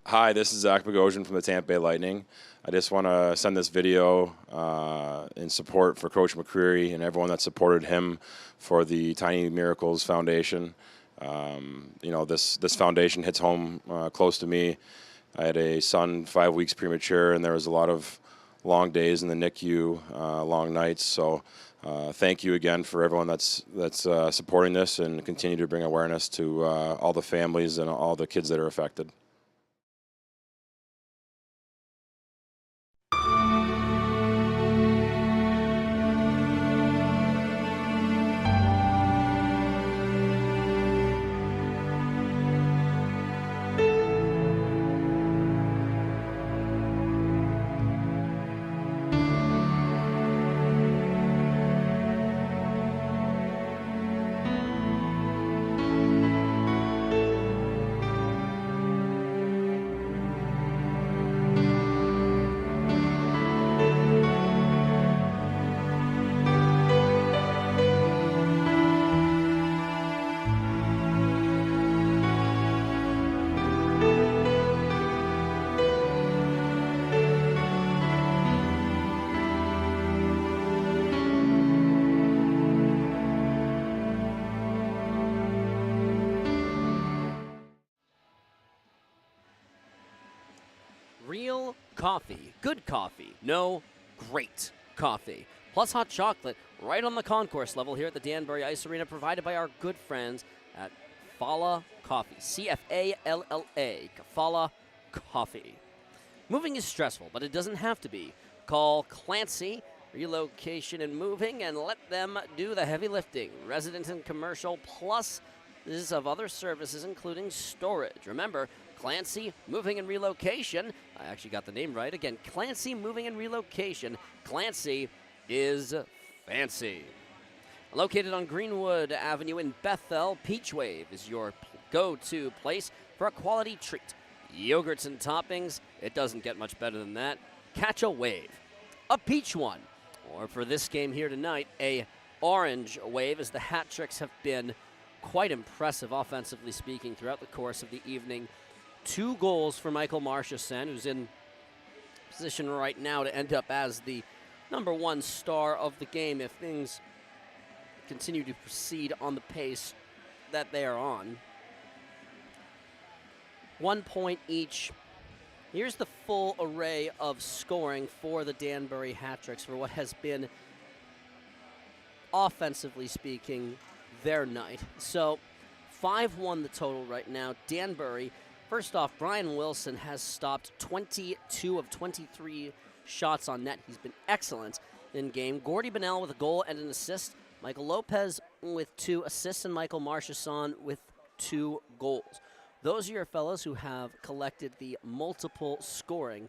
Hi, this is Oklin-Jolin from the Tampa Bay Lightning. I just want to send this video in support for Coach McCreary and everyone that supported him for the Tiny Miracles Foundation. You know, this foundation hits home close to me. I had a son 5 weeks premature, and there was a lot of long days in the NICU, long nights. So thank you again for everyone that's supporting this, and continue to bring awareness to all the families and all the kids that are affected. Real coffee, good coffee, no great coffee. Plus hot chocolate right on the concourse level here at the Danbury Ice Arena, provided by our good friends at Kafala Coffee. C-F-A-L-L-A, Kafala Coffee. Moving is stressful, but it doesn't have to be. Call Clancy Relocation and Moving and let them do the heavy lifting. Resident and commercial, plus this of other services, including storage. Remember, Clancy Moving and Relocation. I actually got the name right. Again, Clancy Moving and Relocation. Clancy is fancy. Located on Greenwood Avenue in Bethel, Peach Wave is your go-to place for a quality treat. Yogurts and toppings, it doesn't get much better than that. Catch a wave. A peach one. Or for this game here tonight, a orange wave, as the hat tricks have been quite impressive, offensively speaking, throughout the course of the evening. 2 goals for Michael Marchessaint, who's in position right now to end up as the #1 star of the game if things continue to proceed on the pace that they are on. 1 point each. Here's the full array of scoring for the Danbury Hat-Tricks for what has been offensively speaking, their night. So 5-1 the total right now. Danbury, first off, Brian Wilson has stopped 22 of 23 shots on net. He's been excellent in game. Gordy Bonnell with a goal and an assist. Michael Lopez with 2 assists, and Michael Marchesson with 2 goals. Those are your fellows who have collected the multiple scoring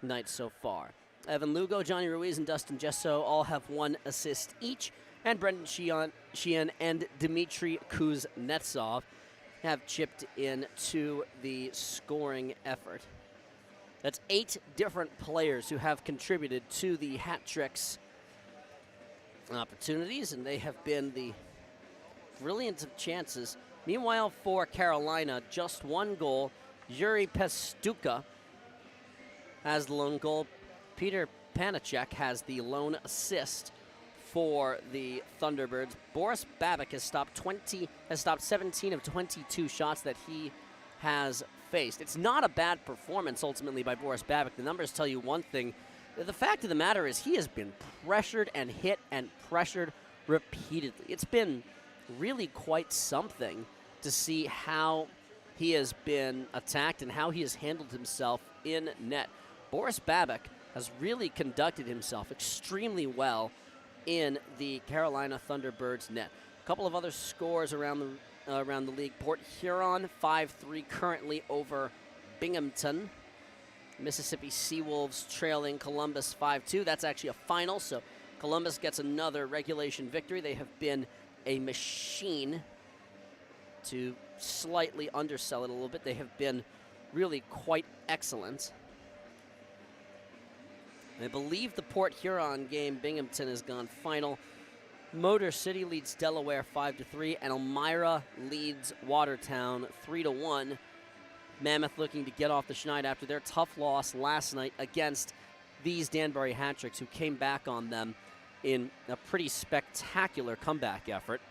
nights so far. Evan Lugo, Johnny Ruiz, and Dustin Jesso all have 1 assist each, and Brendan Sheehan and Dmitry Kuznetsov have chipped in to the scoring effort. That's 8 different players who have contributed to the hat tricks opportunities, and they have been the brilliant of chances. Meanwhile, for Carolina, just 1 goal. Yuri Pestuka has the lone goal. Peter Panacek has the lone assist for the Thunderbirds. Boris Babik has stopped 17 of 22 shots that he has faced. It's not a bad performance ultimately by Boris Babik. The numbers tell you one thing. The fact of the matter is he has been pressured and hit and pressured repeatedly. It's been really quite something to see how he has been attacked and how he has handled himself in net. Boris Babik has really conducted himself extremely well in the Carolina Thunderbirds net. A couple of other scores around the league. Port Huron 5-3 currently over Binghamton. Mississippi Seawolves trailing Columbus 5-2. That's actually a final, so Columbus gets another regulation victory. They have been a machine, to slightly undersell it a little bit. They have been really quite excellent. I believe the Port Huron game, Binghamton has gone final. Motor City leads Delaware 5-3, and Elmira leads Watertown 3-1. Mammoth looking to get off the schneid after their tough loss last night against these Danbury Hat-Tricks, who came back on them in a pretty spectacular comeback effort.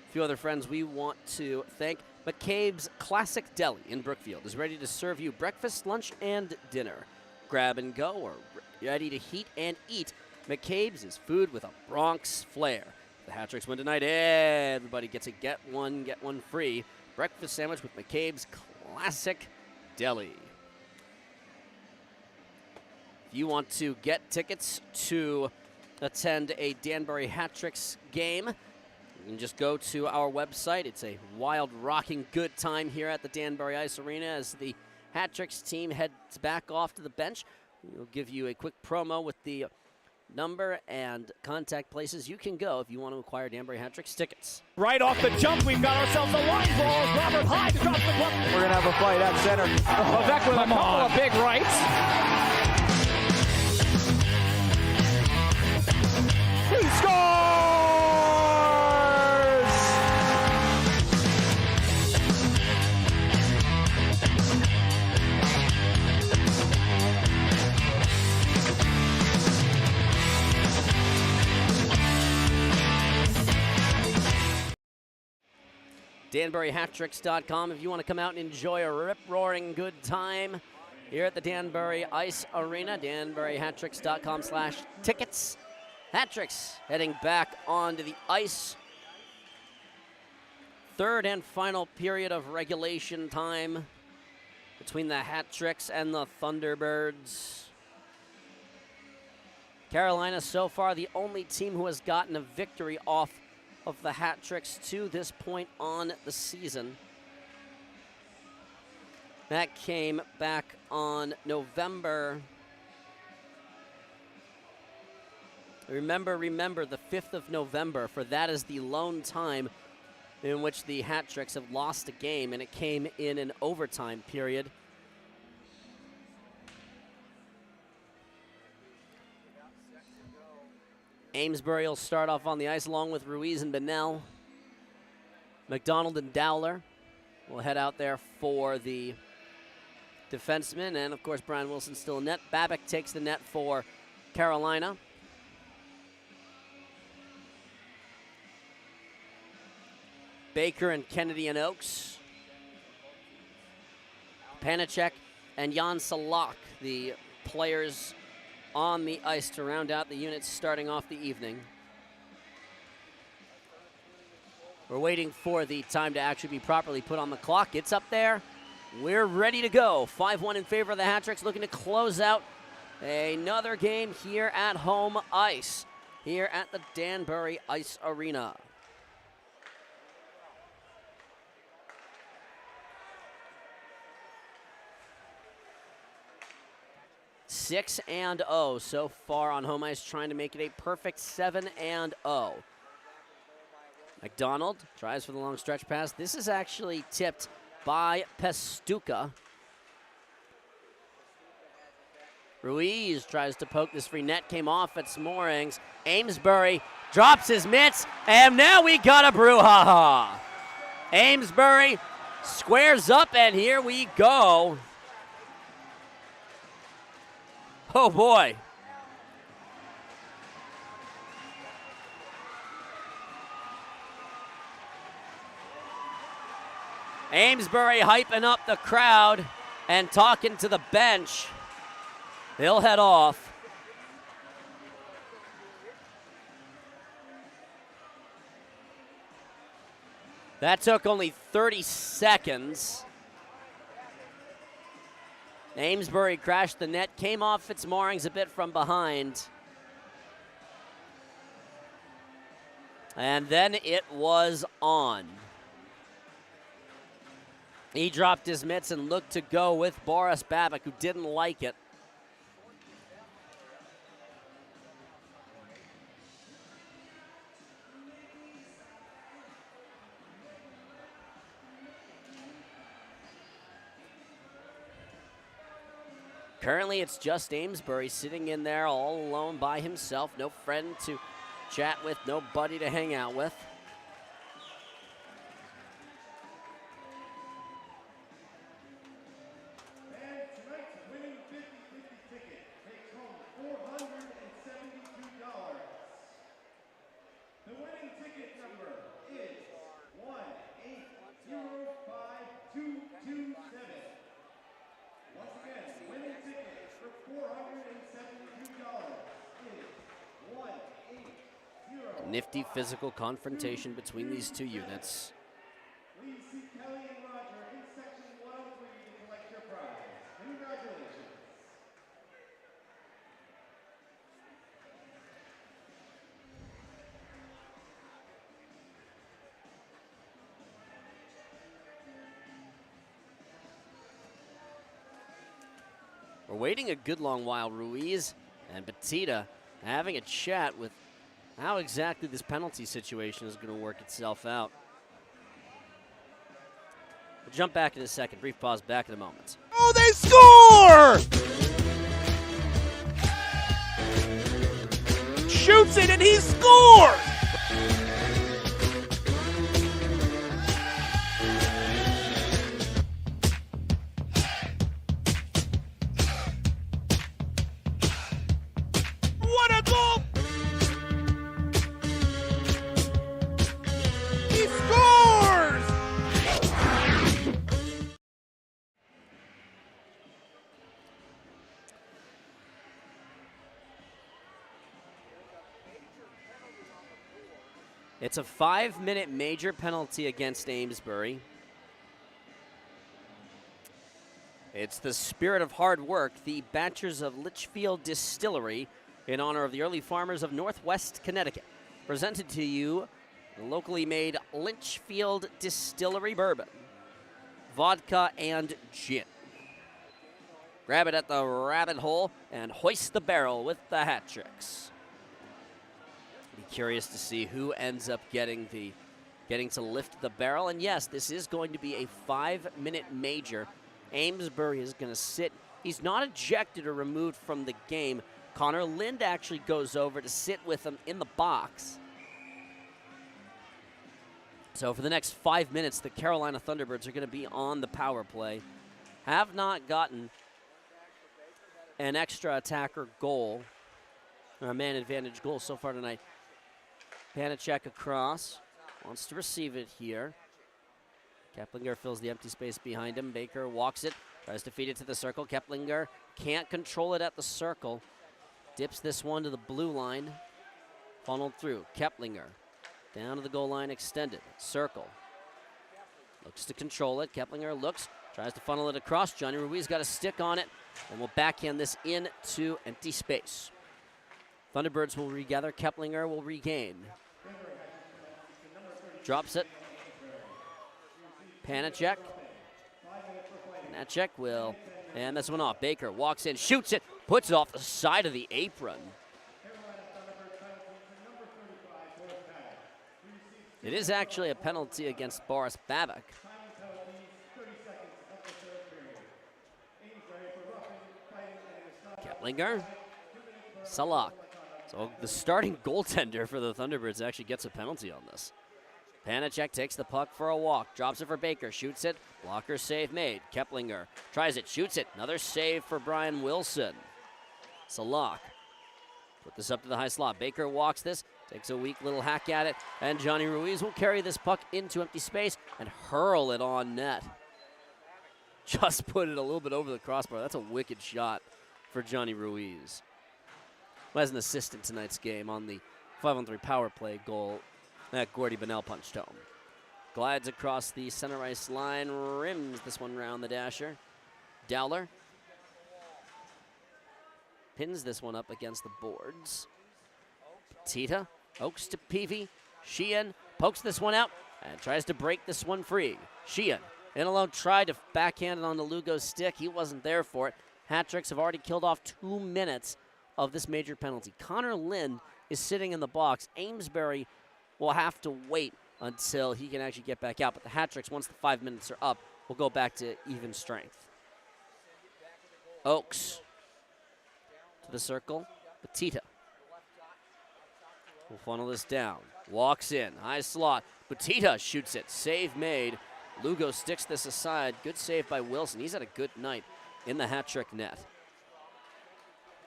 A few other friends we want to thank. McCabe's Classic Deli in Brookfield is ready to serve you breakfast, lunch, and dinner. Grab and go or ready to heat and eat. McCabe's is food with a Bronx flair. The Hat-Tricks win tonight. Everybody gets a get one free breakfast sandwich with McCabe's Classic Deli. If you want to get tickets to attend a Danbury Hat-Tricks game, you can just go to our website. It's a wild, rocking good time here at the Danbury Ice Arena as the Hat-Tricks team heads back off to the bench. We'll give you a quick promo with the number and contact places you can go if you want to acquire Danbury Hat-Tricks tickets. Right off the jump, we've got ourselves a line ball. Robert Hyde drops the puck. We're going to have a fight at center. Avec with a couple of big rights. He scores! DanburyHattricks.com if you want to come out and enjoy a rip-roaring good time here at the Danbury Ice Arena. DanburyHattricks.com/tickets. Hat-Tricks heading back onto the ice. Third and final period of regulation time between the Hat-Tricks and the Thunderbirds. Carolina so far the only team who has gotten a victory off of the Hat-Tricks to this point on the season. That came back on November. Remember the 5th of November, for that is the lone time in which the Hat-Tricks have lost a game, and it came in an overtime period. Amesbury will start off on the ice along with Ruiz and Bonnell. McDonald and Dowler will head out there for the defenseman. And, of course, Brian Wilson still in net. Babik takes the net for Carolina. Baker and Kennedy and Oakes. Panacek and Jan Salak, the players on the ice to round out the units starting off the evening. We're waiting for the time to actually be properly put on the clock. It's up there. We're ready to go. 5-1 in favor of the Hat-Tricks, looking to close out another game here at home ice, here at the Danbury Ice Arena. Six and 0 so far on home ice, trying to make it a perfect 7 and 0. McDonald tries for the long stretch pass. This is actually tipped by Pestuka. Ruiz tries to poke this free net, came off its moorings. Amesbury drops his mitts, and now we got a brouhaha. Amesbury squares up, and here we go. Oh boy. Amesbury hyping up the crowd and talking to the bench. He'll head off. That took only 30 seconds. Amesbury crashed the net, came off its moorings a bit from behind. And then it was on. He dropped his mitts and looked to go with Boris Babik, who didn't like it. Currently, it's just Amesbury sitting in there all alone by himself. No friend to chat with, no buddy to hang out with. And tonight's winning 50-50 ticket takes home $472. The winning ticket number is 1805227. Once again, the winning ticket for $472 is 180. Nifty physical confrontation between these two units. Please see Kelly and Roger in section 103 to collect your prize. Congratulations. We're waiting a good long while. Ruiz and Batista having a chat with how exactly this penalty situation is going to work itself out. We'll jump back in a second. Brief pause, back in a moment. Oh, they score! Shoots it and he scores! What a goal! He scores! It's a 5-minute major penalty against Amesbury. It's the spirit of hard work, the Batchers of Litchfield Distillery, in honor of the early farmers of Northwest Connecticut. Presented to you, the locally made Litchfield Distillery bourbon, vodka, and gin. Grab it at the rabbit hole and hoist the barrel with the Hat-Tricks. Be curious to see who ends up getting to lift the barrel. And yes, this is going to be a 5-minute major. Amesbury is going to sit. He's not ejected or removed from the game. Connor Lind actually goes over to sit with him in the box. So for the next 5 minutes, the Carolina Thunderbirds are going to be on the power play. Have not gotten an extra attacker goal, or a man advantage goal so far tonight. Panicek across, wants to receive it here. Keplinger fills the empty space behind him. Baker walks it, tries to feed it to the circle. Keplinger can't control it at the circle. Dips this one to the blue line. Funneled through. Keplinger down to the goal line, extended. Circle. Looks to control it. Keplinger looks, tries to funnel it across. Johnny Ruiz got a stick on it, and will backhand this into empty space. Thunderbirds will regather. Keplinger will regain. Drops it. Panacek. Panacek will, and this one off. Baker walks in, shoots it, puts it off the side of the apron. It is actually a penalty against Boris Babak. Keplinger. Salak. So the starting goaltender for the Thunderbirds actually gets a penalty on this. Panacek takes the puck for a walk, drops it for Baker, shoots it, blocker save made. Keplinger tries it, shoots it, another save for Brian Wilson. Salak put this up to the high slot. Baker walks this, takes a weak little hack at it, and Johnny Ruiz will carry this puck into empty space and hurl it on net. Just put it a little bit over the crossbar. That's a wicked shot for Johnny Ruiz. As an assist in tonight's game on the 5-on-3 power play goal that Gordy Bonnell punched home. Glides across the center ice line, rims this one round the dasher. Dowler pins this one up against the boards. Petita, Oaks to Peavy. Sheehan pokes this one out and tries to break this one free. Sheehan in alone tried to backhand it onto Lugo's stick. He wasn't there for it. Hat-tricks have already killed off 2 minutes of this major penalty. Connor Lind is sitting in the box. Amesbury will have to wait until he can actually get back out. But the hat-tricks, once the 5 minutes are up, will go back to even strength. Oaks to the circle. Petita will funnel this down. Walks in. High slot. Petita shoots it. Save made. Lugo sticks this aside. Good save by Wilson. He's had a good night in the hat-trick net.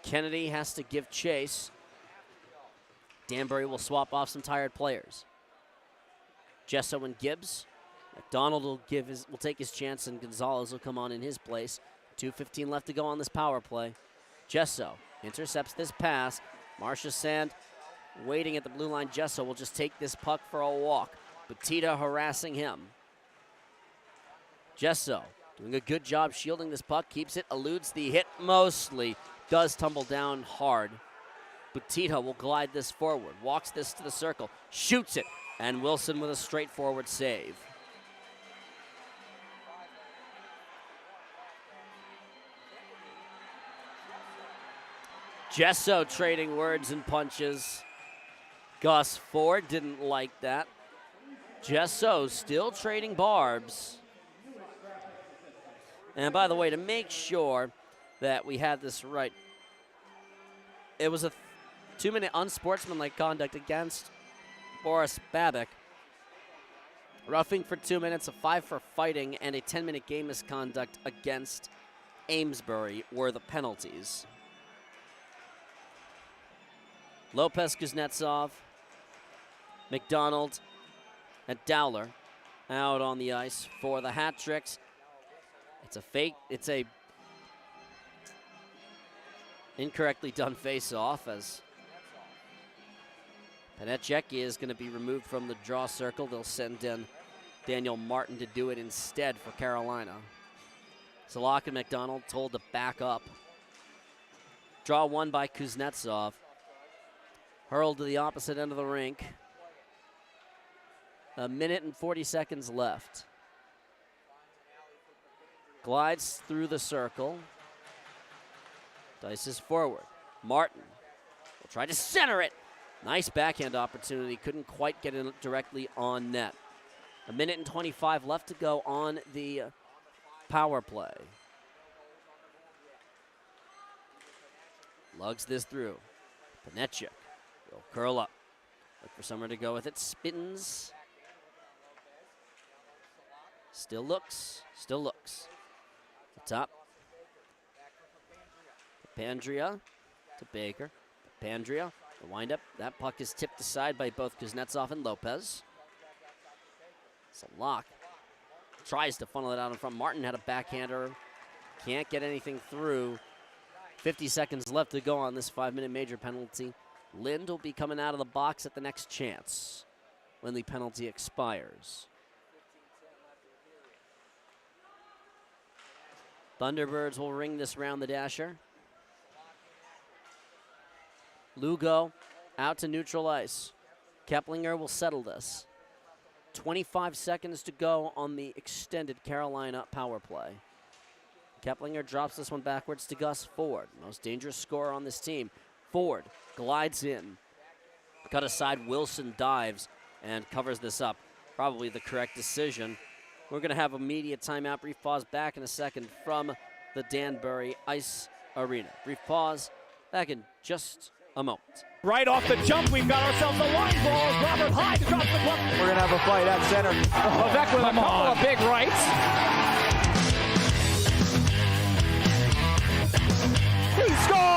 Kennedy has to give chase. Danbury will swap off some tired players. Gesso and Gibbs. McDonald will take his chance, and Gonzalez will come on in his place. 2:15 left to go on this power play. Gesso intercepts this pass. Marcia Sand waiting at the blue line. Gesso will just take this puck for a walk. Petita harassing him. Gesso doing a good job shielding this puck. Keeps it, eludes the hit mostly. Does tumble down hard. Petita will glide this forward. Walks this to the circle. Shoots it. And Wilson with a straightforward save. Gesso trading words and punches. Gus Ford didn't like that. Gesso still trading barbs. And by the way, to make sure that we had this right, it was a 2-minute unsportsmanlike conduct against Boris Babak. Roughing for 2 minutes, a 5 for fighting, and a 10-minute game misconduct against Amesbury were the penalties. Lopez, Kuznetsov, McDonald, and Dowler out on the ice for the hat tricks. It's a fake, it's a incorrectly done face-off as Panacek is going to be removed from the draw circle. They'll send in Daniel Martin to do it instead for Carolina. Salak and McDonald told to back up. Draw one by Kuznetsov. Hurled to the opposite end of the rink. 1 minute and 40 seconds left. Glides through the circle. Dices forward. Martin will try to center it. Nice backhand opportunity. Couldn't quite get it directly on net. 1 minute and 25 left to go on the power play. Lugs this through. Panacek will curl up. Look for somewhere to go with it. Spins. Still looks. Still looks. The top. Pandria to Baker. Pandria, the windup. That puck is tipped aside by both Kuznetsov and Lopez. Salak tries to funnel it out in front. Martin had a backhander. Can't get anything through. 50 seconds left to go on this 5-minute major penalty. Lind will be coming out of the box at the next chance when the penalty expires. Thunderbirds will ring this round the dasher. Lugo out to neutral ice. Keplinger will settle this. 25 seconds to go on the extended Carolina power play. Keplinger drops this one backwards to Gus Ford, most dangerous scorer on this team. Ford glides in. Cut aside, Wilson dives and covers this up. Probably the correct decision. We're going to have immediate timeout. Brief pause, back in a second from the Danbury Ice Arena. Brief pause, back in just a moment. Right off the jump, we've got ourselves a line ball. Robert Hyde drops the puck. We're going to have a fight at center. Avec with a couple of big rights. He scores!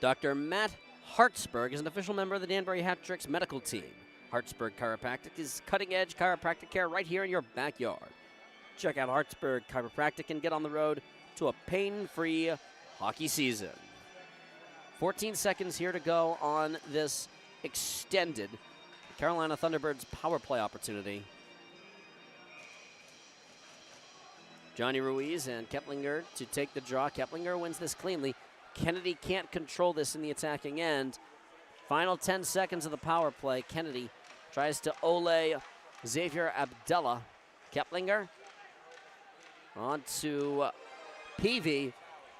Dr. Matt Hartsburg is an official member of the Danbury Hat Tricks medical team. Hartsburg Chiropractic is cutting-edge chiropractic care right here in your backyard. Check out Hartsburg Chiropractic and get on the road to a pain-free hockey season. 14 seconds here to go on this extended Carolina Thunderbirds power play opportunity. Johnny Ruiz and Keplinger to take the draw. Keplinger wins this cleanly. Kennedy can't control this in the attacking end. Final 10 seconds of the power play. Kennedy tries to Ole Xavier Abdella. Keplinger on to Peavy.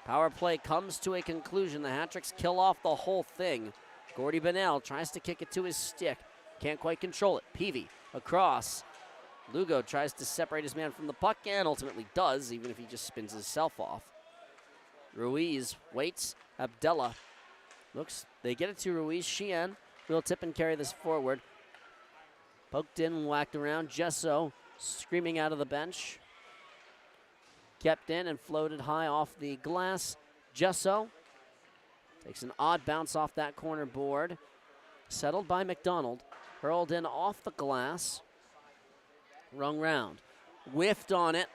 Power play comes to a conclusion. The Hat-Tricks kill off the whole thing. Gordy Bennell tries to kick it to his stick. Can't quite control it. Peavy across. Lugo tries to separate his man from the puck and ultimately does, even if he just spins himself off. Ruiz waits. Abdella looks. They get it to Ruiz. Sheehan will tip and carry this forward. Poked in, whacked around. Gesso screaming out of the bench. Kept in and floated high off the glass. Gesso takes an odd bounce off that corner board. Settled by McDonald. Hurled in off the glass. Rung round. Whiffed on it.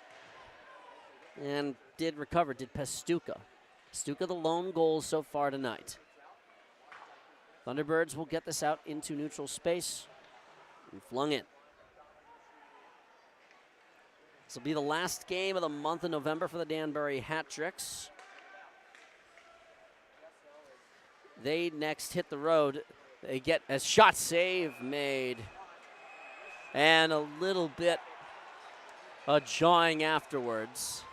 And did recover, did Pastuca. Pastuca the lone goal so far tonight. Thunderbirds will get this out into neutral space and flung in. This will be the last game of the month of November for the Danbury Hat-Tricks. They next hit the road. They get a shot save made. And a little bit of jawing afterwards.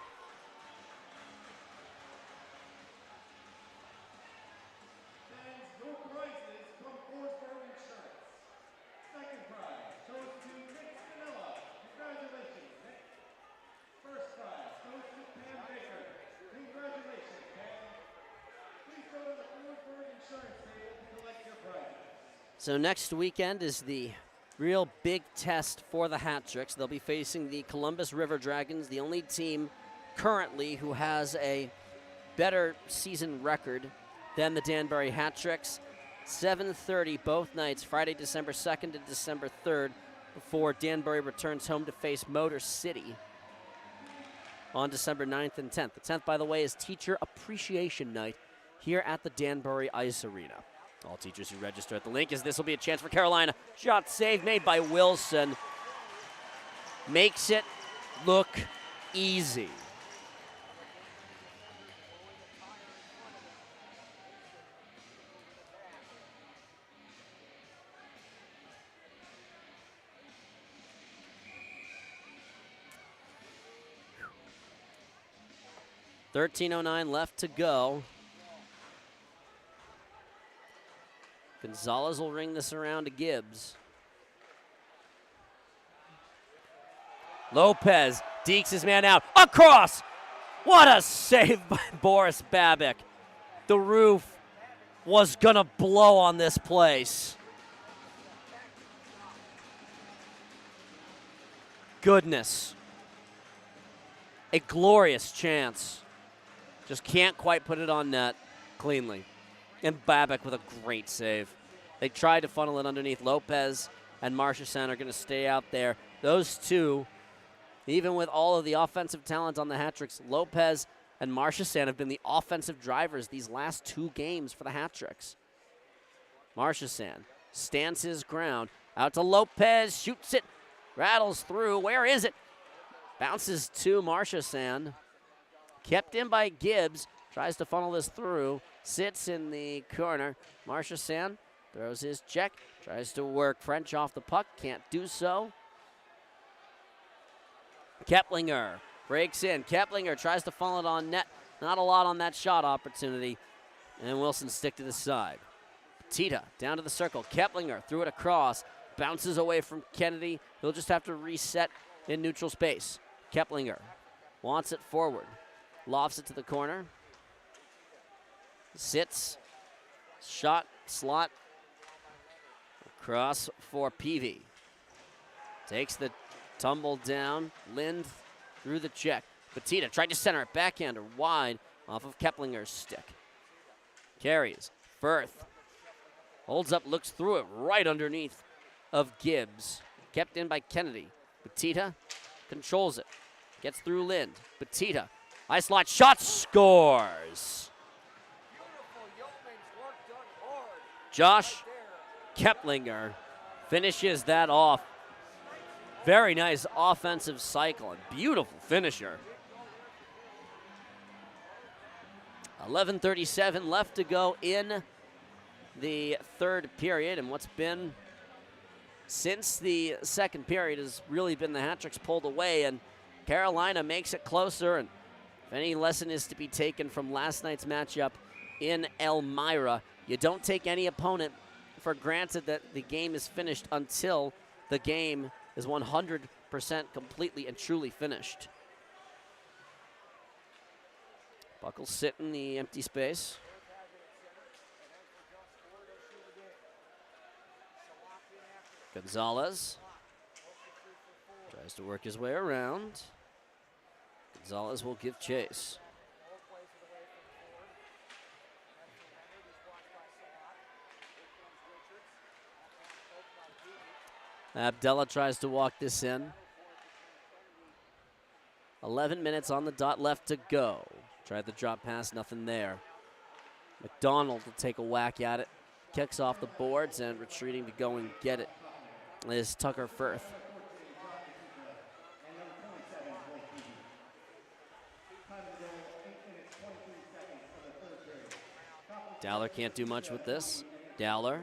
So next weekend is the real big test for the Hat-Tricks. They'll be facing the Columbus River Dragons, the only team currently who has a better season record than the Danbury Hat-Tricks. 7:30 both nights, Friday, December 2nd to December 3rd, before Danbury returns home to face Motor City on December 9th and 10th. The 10th, by the way, is Teacher Appreciation Night here at the Danbury Ice Arena. All teachers who register at the link, as this will be a chance for Carolina. Shot save made by Wilson. Makes it look easy. $13:09 left to go. Gonzalez will ring this around to Gibbs. Lopez dekes his man out. Across! What a save by Boris Babic. The roof was gonna blow on this place. goodness. A glorious chance. Just can't quite put it on net cleanly. And Babbitt with a great save. They tried to funnel it underneath. Lopez and Marchessault are going to stay out there. Those two, even with all of the offensive talent on the hat-tricks, Lopez and Marchessault have been the offensive drivers these last 2 games for the hat-tricks. Marchessault stands his ground. Out to Lopez, shoots it, rattles through. Where is it? Bounces to Marchessault. Kept in by Gibbs. Tries to funnel this through. Sits in the corner. Marchessault throws his check. Tries to work French off the puck. Can't do so. Keplinger breaks in. Keplinger tries to funnel it on net. Not a lot on that shot opportunity. And Wilson stick to the side. Petita down to the circle. Keplinger threw it across. Bounces away from Kennedy. He'll just have to reset in neutral space. Keplinger wants it forward. Lofts it to the corner. Sits. Shot. Slot. Across for Peavy. Takes the tumble down. Lind through the check. Petita tried to center it. Backhander wide off of Keplinger's stick. Carries. Firth. Holds up, looks through it right underneath of Gibbs. Kept in by Kennedy. Petita controls it. Gets through Lind. Petita. High slot shot, scores. Josh Keplinger finishes that off. Very nice offensive cycle and beautiful finisher. 11:37 left to go in the third period, and what's been since the second period has really been the hat-tricks pulled away, and Carolina makes it closer. And if any lesson is to be taken from last night's matchup in Elmira, you don't take any opponent for granted that the game is finished until the game is 100% completely and truly finished. Puck will sit in the empty space. Gonzalez tries to work his way around. Gonzalez will give chase. Abdella tries to walk this in. 11 minutes on the dot left to go. Tried the drop pass, nothing there. McDonald will take a whack at it. Kicks off the boards and retreating to go and get it is Tucker Firth. Dowler can't do much with this. Dowler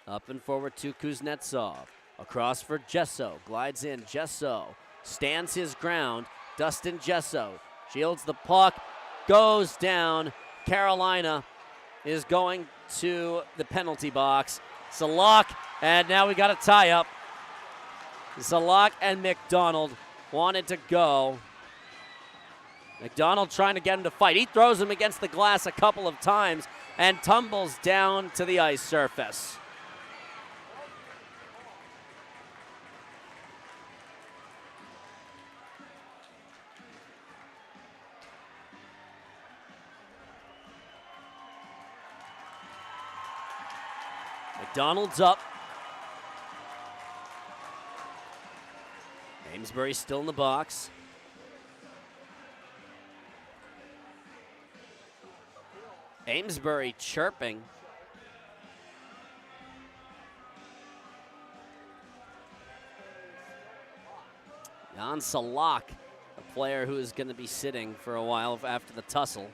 up and forward to Kuznetsov. Across for Gesso. Glides in. Gesso stands his ground. Dustin Gesso shields the puck. Goes down. Carolina is going to the penalty box. Salak, and now we got a tie-up. Salak and McDonald wanted to go. McDonald trying to get him to fight. He throws him against the glass a couple of times and tumbles down to the ice surface. McDonald's up. Amesbury still in the box. Amesbury chirping. Jan Salak, a player who is going to be sitting for a while after the tussle.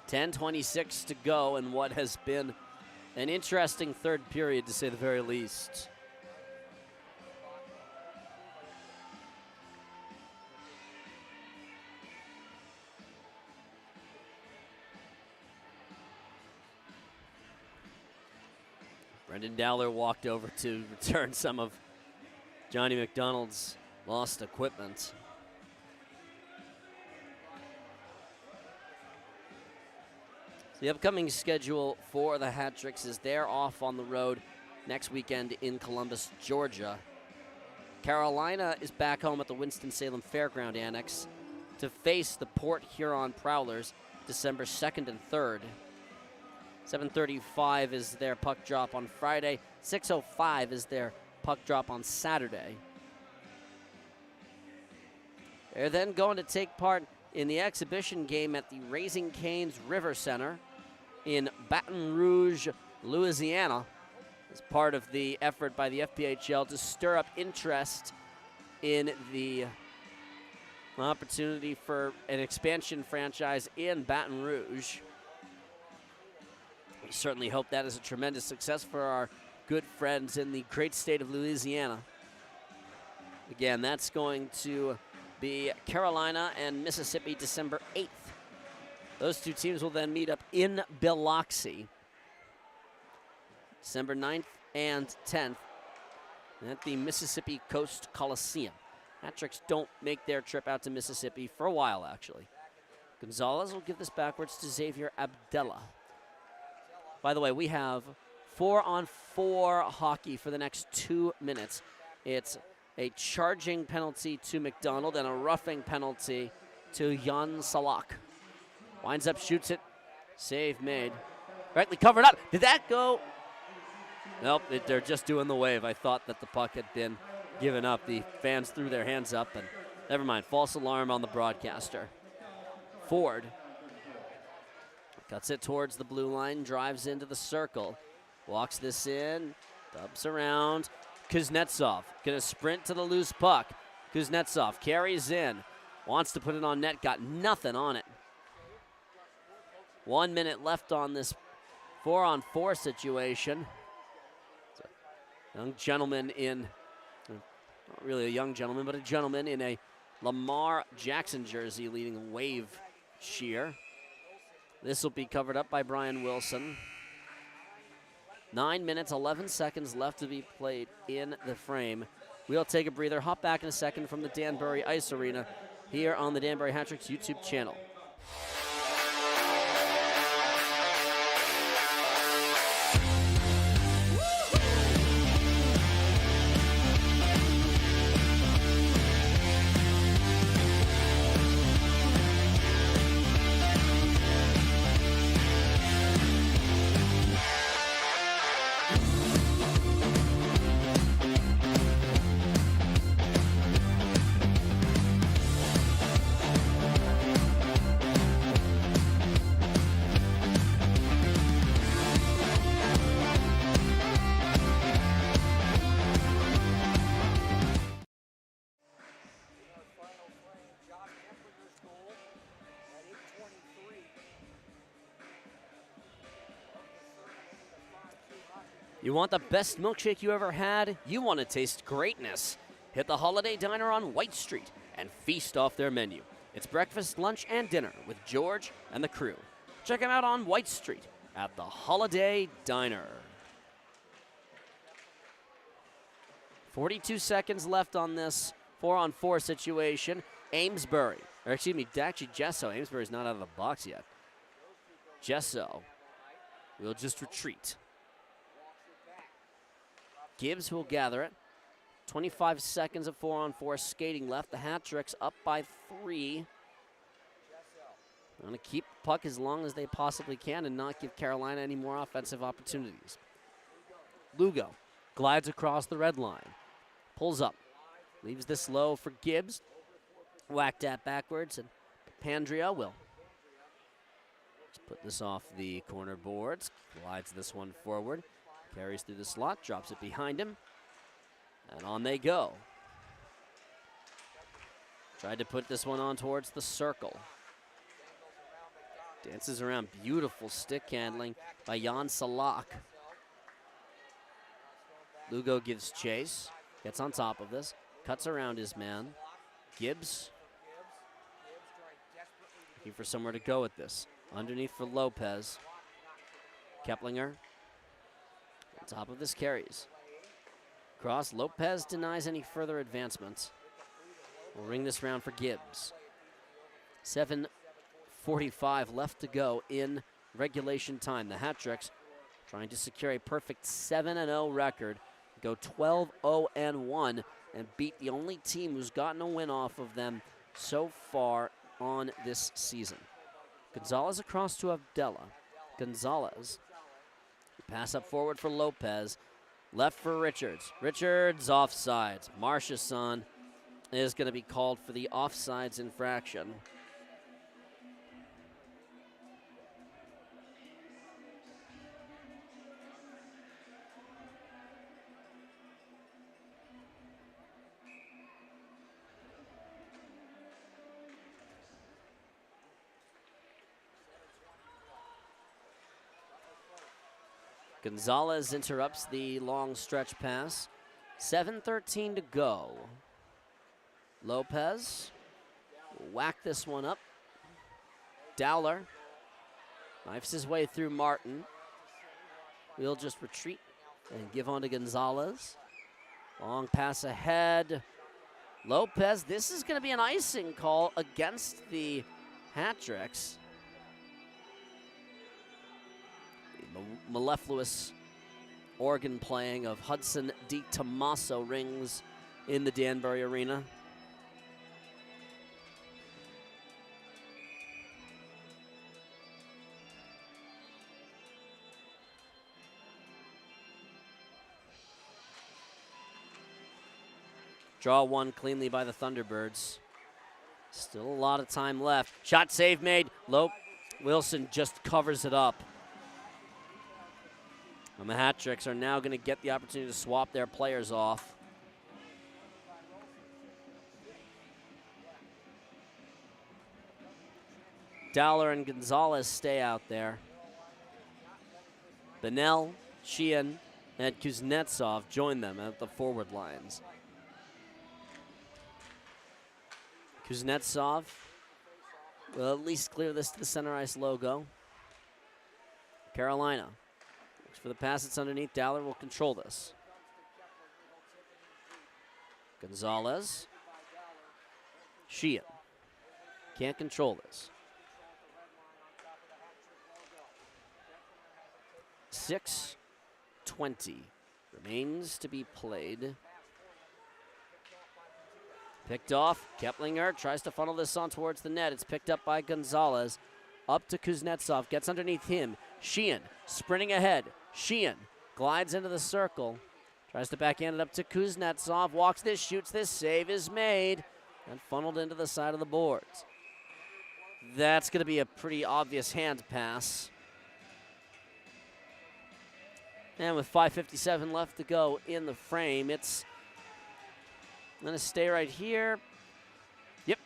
10:26 to go in what has been an interesting third period, to say the very least. Brendan Dowler walked over to return some of Johnny McDonald's lost equipment. The upcoming schedule for the Hat-Tricks is they're off on the road next weekend in Columbus, Georgia. Carolina is back home at the Winston-Salem Fairground Annex to face the Port Huron Prowlers December 2nd and 3rd. 7:35 is their puck drop on Friday. 6:05 is their puck drop on Saturday. They're then going to take part in the exhibition game at the Raising Cane's River Center in Baton Rouge, Louisiana, as part of the effort by the FPHL to stir up interest in the opportunity for an expansion franchise in Baton Rouge. We certainly hope that is a tremendous success for our good friends in the great state of Louisiana. Again, that's going to be Carolina and Mississippi December 8th. Those two teams will then meet up in Biloxi December 9th and 10th at the Mississippi Coast Coliseum. Hat-tricks don't make their trip out to Mississippi for a while, actually. Gonzalez will give this backwards to Xavier Abdella. By the way, we have 4-on-4 hockey for the next 2 minutes. It's a charging penalty to McDonald and a roughing penalty to Jan Salak. Winds up, shoots it. Save made. Rightly covered up. Did that go? Nope, they're just doing the wave. I thought that the puck had been given up. The fans threw their hands up, and never mind. False alarm on the broadcaster. Ford cuts it towards the blue line, drives into the circle. Walks this in, dubs around. Kuznetsov gonna sprint to the loose puck. Kuznetsov carries in, wants to put it on net, got nothing on it. 1 minute left on this 4-on-4 situation. Young gentleman in, not really a young gentleman, but a gentleman in a Lamar Jackson jersey leading a wave sheer. This will be covered up by Brian Wilson. 9 minutes, 11 seconds left to be played in the frame. We'll take a breather, hop back in a second from the Danbury Ice Arena here on the Danbury Hat-Tricks YouTube channel. You want the best milkshake you ever had? You want to taste greatness. Hit the Holiday Diner on White Street and feast off their menu. It's breakfast, lunch, and dinner with George and the crew. Check them out on White Street at the Holiday Diner. 42 seconds left on this 4-on-4 situation. Amesbury, or excuse me, actually Gesso. Amesbury's not out of the box yet. Gesso will just retreat. Gibbs will gather it. 25 seconds of 4-on-4 skating left. The Hat-Tricks up by 3. Going to keep the puck as long as they possibly can and not give Carolina any more offensive opportunities. Lugo glides across the red line. Pulls up. Leaves this low for Gibbs. Whacked at backwards, and Pandria will just put this off the corner boards. Glides this one forward. Carries through the slot, drops it behind him, and on they go. Tried to put this one on towards the circle. Dances around, beautiful stick handling by Jan Salak. Lugo gives chase, gets on top of this, cuts around his man. Gibbs looking for somewhere to go with this. Underneath for Lopez. Keplinger. On top of this carries. Cross, Lopez denies any further advancements. We'll ring this round for Gibbs. 7:45 left to go in regulation time. The Hat-Tricks trying to secure a perfect 7-0 record, go 12-0-1, and beat the only team who's gotten a win off of them so far on this season. Gonzalez across to Abdella. Gonzalez. Pass up forward for Lopez. Left for Richards. Richards offsides. Marchesson is going to be called for the offsides infraction. Gonzalez interrupts the long stretch pass. 7:13 to go. Lopez will whack this one up. Dowler knifes his way through Martin. We'll just retreat and give on to Gonzalez. Long pass ahead. Lopez, this is going to be an icing call against the Hat-Tricks. Mellifluous organ playing of Hudson D. Tommaso rings in the Danbury Arena. Draw one cleanly by the Thunderbirds. Still a lot of time left. Shot save made. Wilson just covers it up. And the Hat-Tricks are now going to get the opportunity to swap their players off. Dowler and Gonzalez stay out there. Benel, Sheehan, and Kuznetsov join them at the forward lines. Kuznetsov will at least clear this to the center ice logo. Carolina. For the pass, it's underneath. Dowler will control this. Gonzalez. Sheehan. Can't control this. 6:20 remains to be played. Picked off. Keplinger tries to funnel this on towards the net. It's picked up by Gonzalez. Up to Kuznetsov. Gets underneath him. Sheehan sprinting ahead. Sheehan glides into the circle. Tries to backhand it up to Kuznetsov. Walks this, shoots this. Save is made. And funneled into the side of the boards. That's going to be a pretty obvious hand pass. And with 5:57 left to go in the frame, it's going to stay right here. Yep.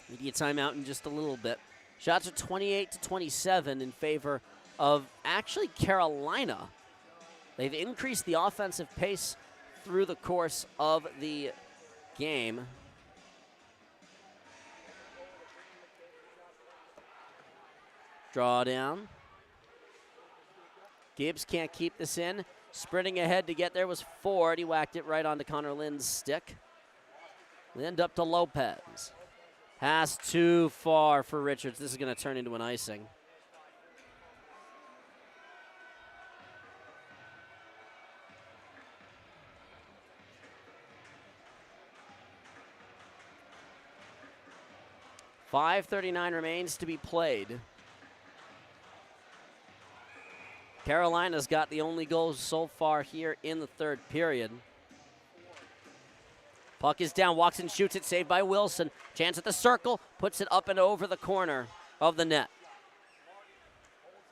Maybe a timeout in just a little bit. Shots are 28-27 in favor of actually Carolina. They've increased the offensive pace through the course of the game. Draw down. Gibbs can't keep this in. Sprinting ahead to get there was Ford. He whacked it right onto Connor Lynn's stick. Lind up to Lopez. Pass too far for Richards. This is going to turn into an icing. .5:39 remains to be played. Carolina's got the only goal so far here in the third period. Puck is down, walks and shoots it, saved by Wilson. Chance at the circle, puts it up and over the corner of the net.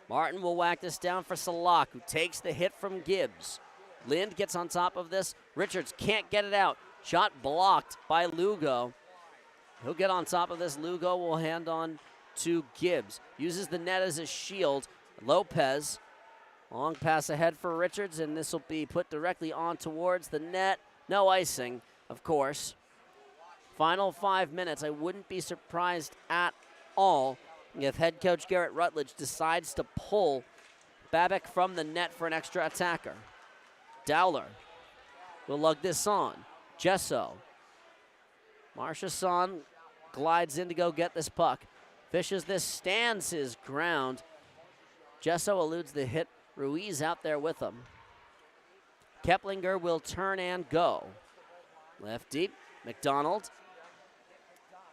Martin will whack this down for Salak, who takes the hit from Gibbs. Lind gets on top of this. Richards can't get it out. Shot blocked by Lugo. He'll get on top of this. Lugo will hand on to Gibbs. Uses the net as a shield. Lopez, long pass ahead for Richards, and this will be put directly on towards the net. No icing, of course. Final 5 minutes. I wouldn't be surprised at all if head coach Garrett Rutledge decides to pull Babbitt from the net for an extra attacker. Dowler will lug this on. Gesso. Marchesson glides in to go get this puck. Fishes this, stands his ground. Gesso eludes the hit Ruiz out there with him. Keplinger will turn and go. Left deep. McDonald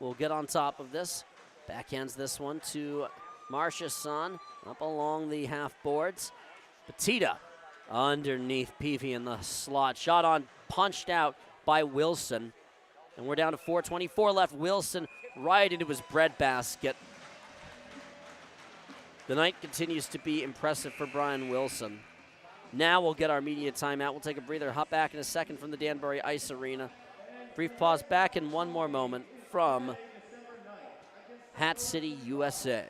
will get on top of this. Backhands this one to Marchesson up along the half boards. Petita underneath Peavy in the slot. Shot on, punched out by Wilson. And we're down to 4:24 left. Wilson right into his breadbasket. The night continues to be impressive for Brian Wilson. Now we'll get our media timeout. We'll take a breather, hop back in a second from the Danbury Ice Arena. Brief pause, back in one more moment from Hat City, USA.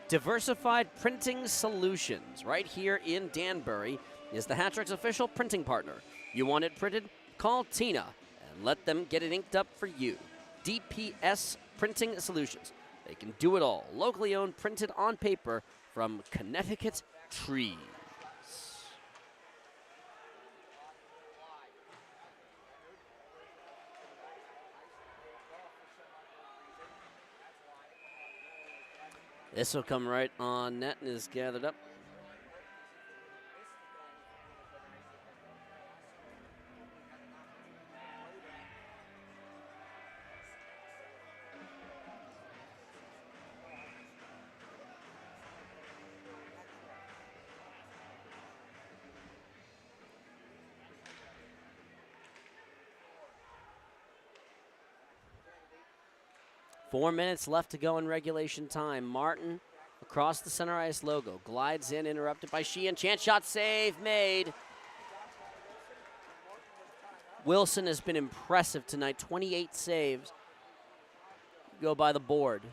Diversified Printing Solutions, right here in Danbury, is the Hat-Trick's official printing partner. You want it printed? Call Tina and let them get it inked up for you. DPS Printing Solutions. They can do it all. Locally owned, printed on paper from Connecticut trees. This will come right on net and is gathered up. Four minutes left to go in regulation time. Martin across the center ice logo. Glides in, interrupted by Sheehan. Chance shot, save made. Wilson has been impressive tonight. 28 saves. Go by the board.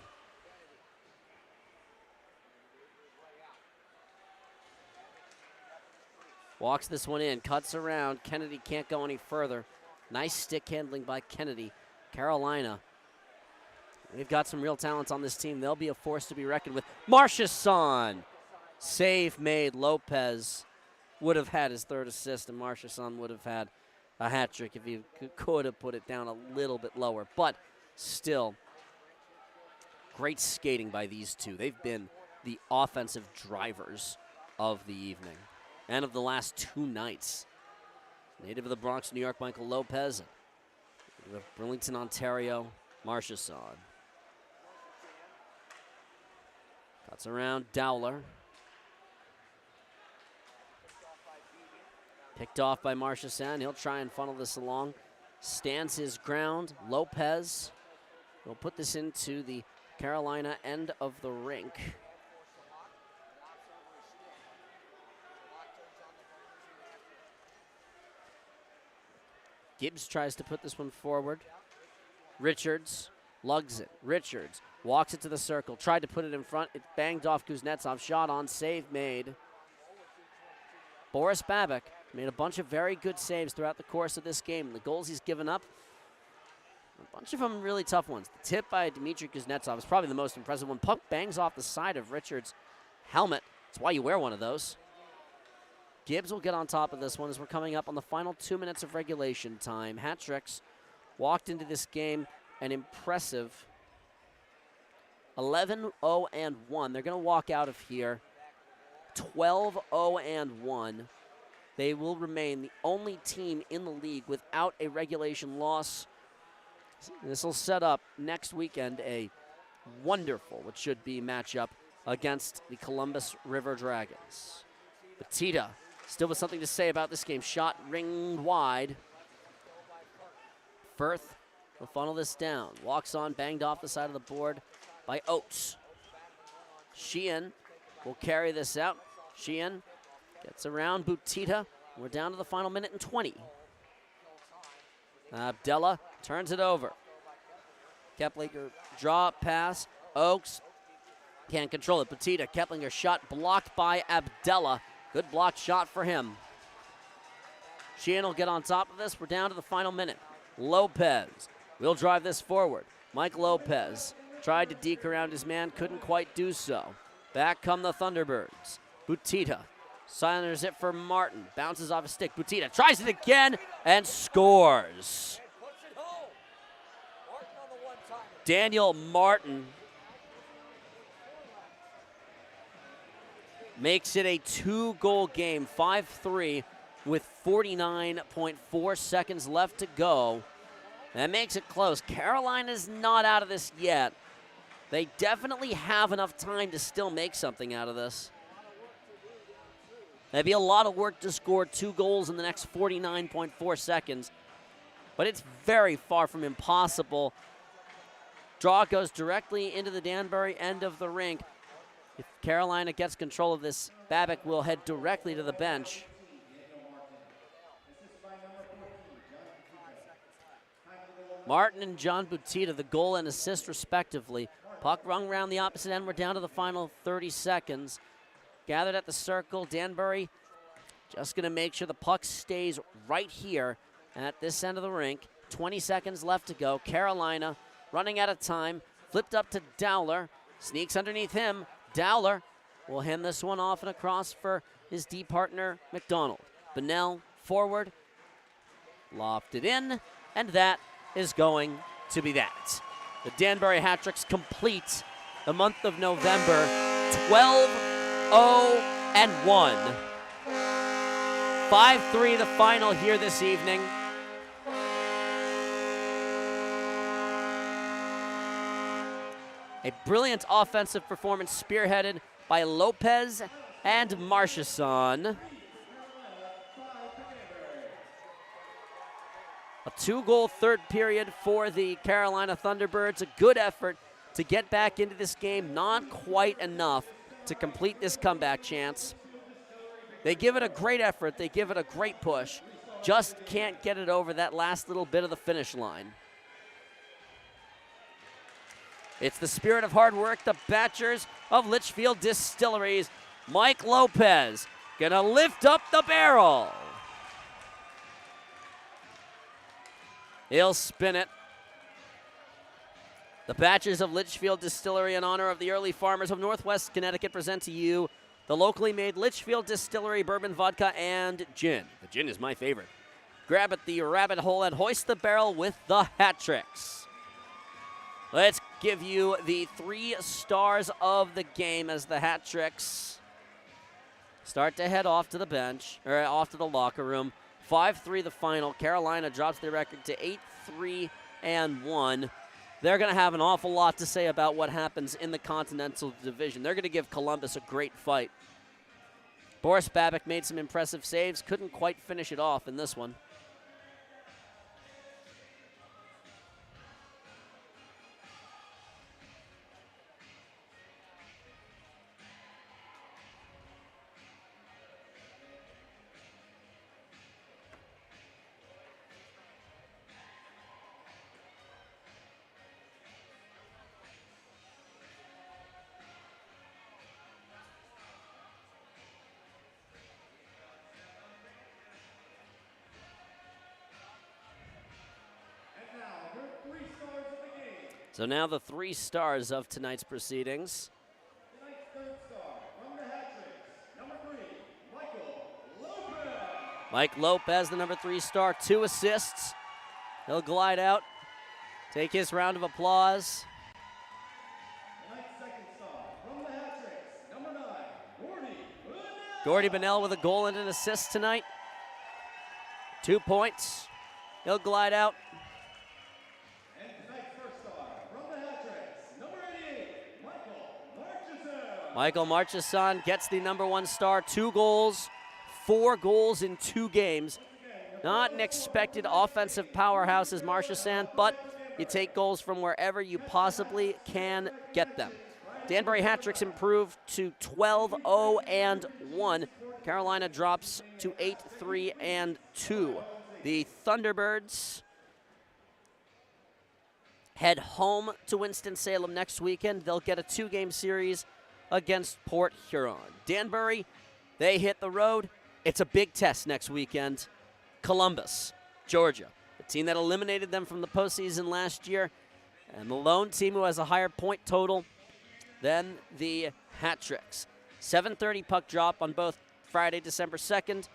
Walks this one in, cuts around. Kennedy can't go any further. Nice stick handling by Kennedy. Carolina. They've got some real talents on this team. They'll be a force to be reckoned with. Marchesson. Save made. Lopez would have had his third assist, and Marchesson would have had a hat trick if he could have put it down a little bit lower. But still, great skating by these two. They've been the offensive drivers of the evening and of the last two nights. Native of the Bronx, New York, Michael Lopez. Native of Burlington, Ontario, Marchesson. Cuts around Dowler. Picked off by Marchesson. He'll try and funnel this along. Stands his ground. Lopez will put this into the Carolina end of the rink. Gibbs tries to put this one forward. Richards lugs it. Richards walks it to the circle. Tried to put it in front. It banged off Kuznetsov. Shot on. Save made. Boris Babik made a bunch of very good saves throughout the course of this game. The goals he's given up, a bunch of them really tough ones. The tip by Dmitry Kuznetsov is probably the most impressive one. Puck bangs off the side of Richards' helmet. That's why you wear one of those. Gibbs will get on top of this one as we're coming up on the final 2 minutes of regulation time. Hat-Tricks walked into this game an impressive 11-0-1. They're going to walk out of here 12-0-1. They will remain the only team in the league without a regulation loss. This will set up next weekend a wonderful, what should be, matchup against the Columbus River Dragons. Petita still with something to say about this game. Shot ringed wide. Firth will funnel this down. Walks on, banged off the side of the board by Oates. Sheehan will carry this out. Sheehan Gets around Butita. We're down to the final minute and 20. Abdella turns it over. Keplinger drop pass. Oaks can't control it. Butita, Keplinger shot blocked by Abdella. Good blocked shot for him. Sheehan will get on top of this. We're down to the final minute. Lopez will drive this forward. Mike Lopez tried to deke around his man, couldn't quite do so. Back come the Thunderbirds. Butita silencers it for Martin. Bounces off a stick. Butita tries it again and scores. Daniel Martin makes it a 2-goal game, 5-3, with 49.4 seconds left to go. That makes it close. Carolina's not out of this yet. They definitely have enough time to still make something out of this. That'd be a lot of work to score 2 goals in the next 49.4 seconds, but it's very far from impossible. Draw goes directly into the Danbury end of the rink. If Carolina gets control of this, Babic will head directly to the bench. Martin and John Butita, the goal and assist respectively. Puck rung around the opposite end. We're down to the final 30 seconds. Gathered at the circle. Danbury just going to make sure the puck stays right here at this end of the rink. 20 seconds left to go. Carolina running out of time. Flipped up to Dowler. Sneaks underneath him. Dowler will hand this one off and across for his D partner, McDonald. Bonnell forward. Lofted in. And that is going to be that. The Danbury hat-tricks complete the month of November. 12-0-1. 5-3 the final here this evening. A brilliant offensive performance spearheaded by Lopez and Marchesson. A 2-goal third period for the Carolina Thunderbirds. A good effort to get back into this game. Not quite enough to complete this comeback chance. They give it a great effort. They give it a great push. Just can't get it over that last little bit of the finish line. It's the spirit of hard work, the Batchers of Litchfield Distilleries. Mike Lopez gonna lift up the barrel. He'll spin it. The Batchers of Litchfield Distillery, in honor of the early farmers of Northwest Connecticut, present to you the locally made Litchfield Distillery bourbon, vodka, and gin. The gin is my favorite. Grab at the rabbit hole and hoist the barrel with the hat tricks. Let's give you the 3 stars of the game as the hat tricks start to head off to the bench, or off to the locker room. 5-3 the final. Carolina drops their record to 8-3-1. They're going to have an awful lot to say about what happens in the Continental Division. They're going to give Columbus a great fight. Boris Babic made some impressive saves. Couldn't quite finish it off in this one. So now the 3 stars of tonight's proceedings. Tonight's third star from the hat-tricks, number 3, Michael Lopez. Mike Lopez, the number 3 star, 2 assists. He'll glide out, take his round of applause. Tonight's second star from the hat-tricks, number 9, Bonnell. Gordy Bonnell with a goal and an assist tonight. 2 points. He'll glide out. And tonight's first star from the hat-tricks, number 88, Michael Marchesson. Michael Marchesson gets the number 1 star, 2 goals, 4 goals in 2 games. Not an expected offensive powerhouse as Marchesson, but you take goals from wherever you possibly can get them. Danbury hat-tricks improved to 12-0-1. Carolina drops to 8-3-2. The Thunderbirds head home to Winston-Salem next weekend. They'll get a 2-game series against Port Huron. Danbury, they hit the road. It's a big test next weekend. Columbus, Georgia, the team that eliminated them from the postseason last year, and the lone team who has a higher point total than the Hat Tricks. 7:30 puck drop on both Friday, December 2nd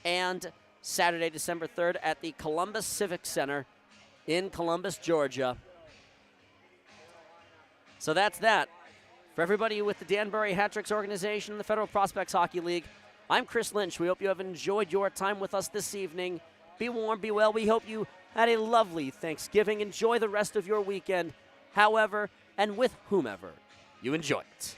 and Saturday, December 3rd at the Columbus Civic Center in Columbus, Georgia. So that's that. For everybody with the Danbury Hat Tricks organization and the Federal Prospects Hockey League, I'm Chris Lynch. We hope you have enjoyed your time with us this evening. Be warm, be well. We hope you had a lovely Thanksgiving. Enjoy the rest of your weekend, however and with whomever you enjoy it.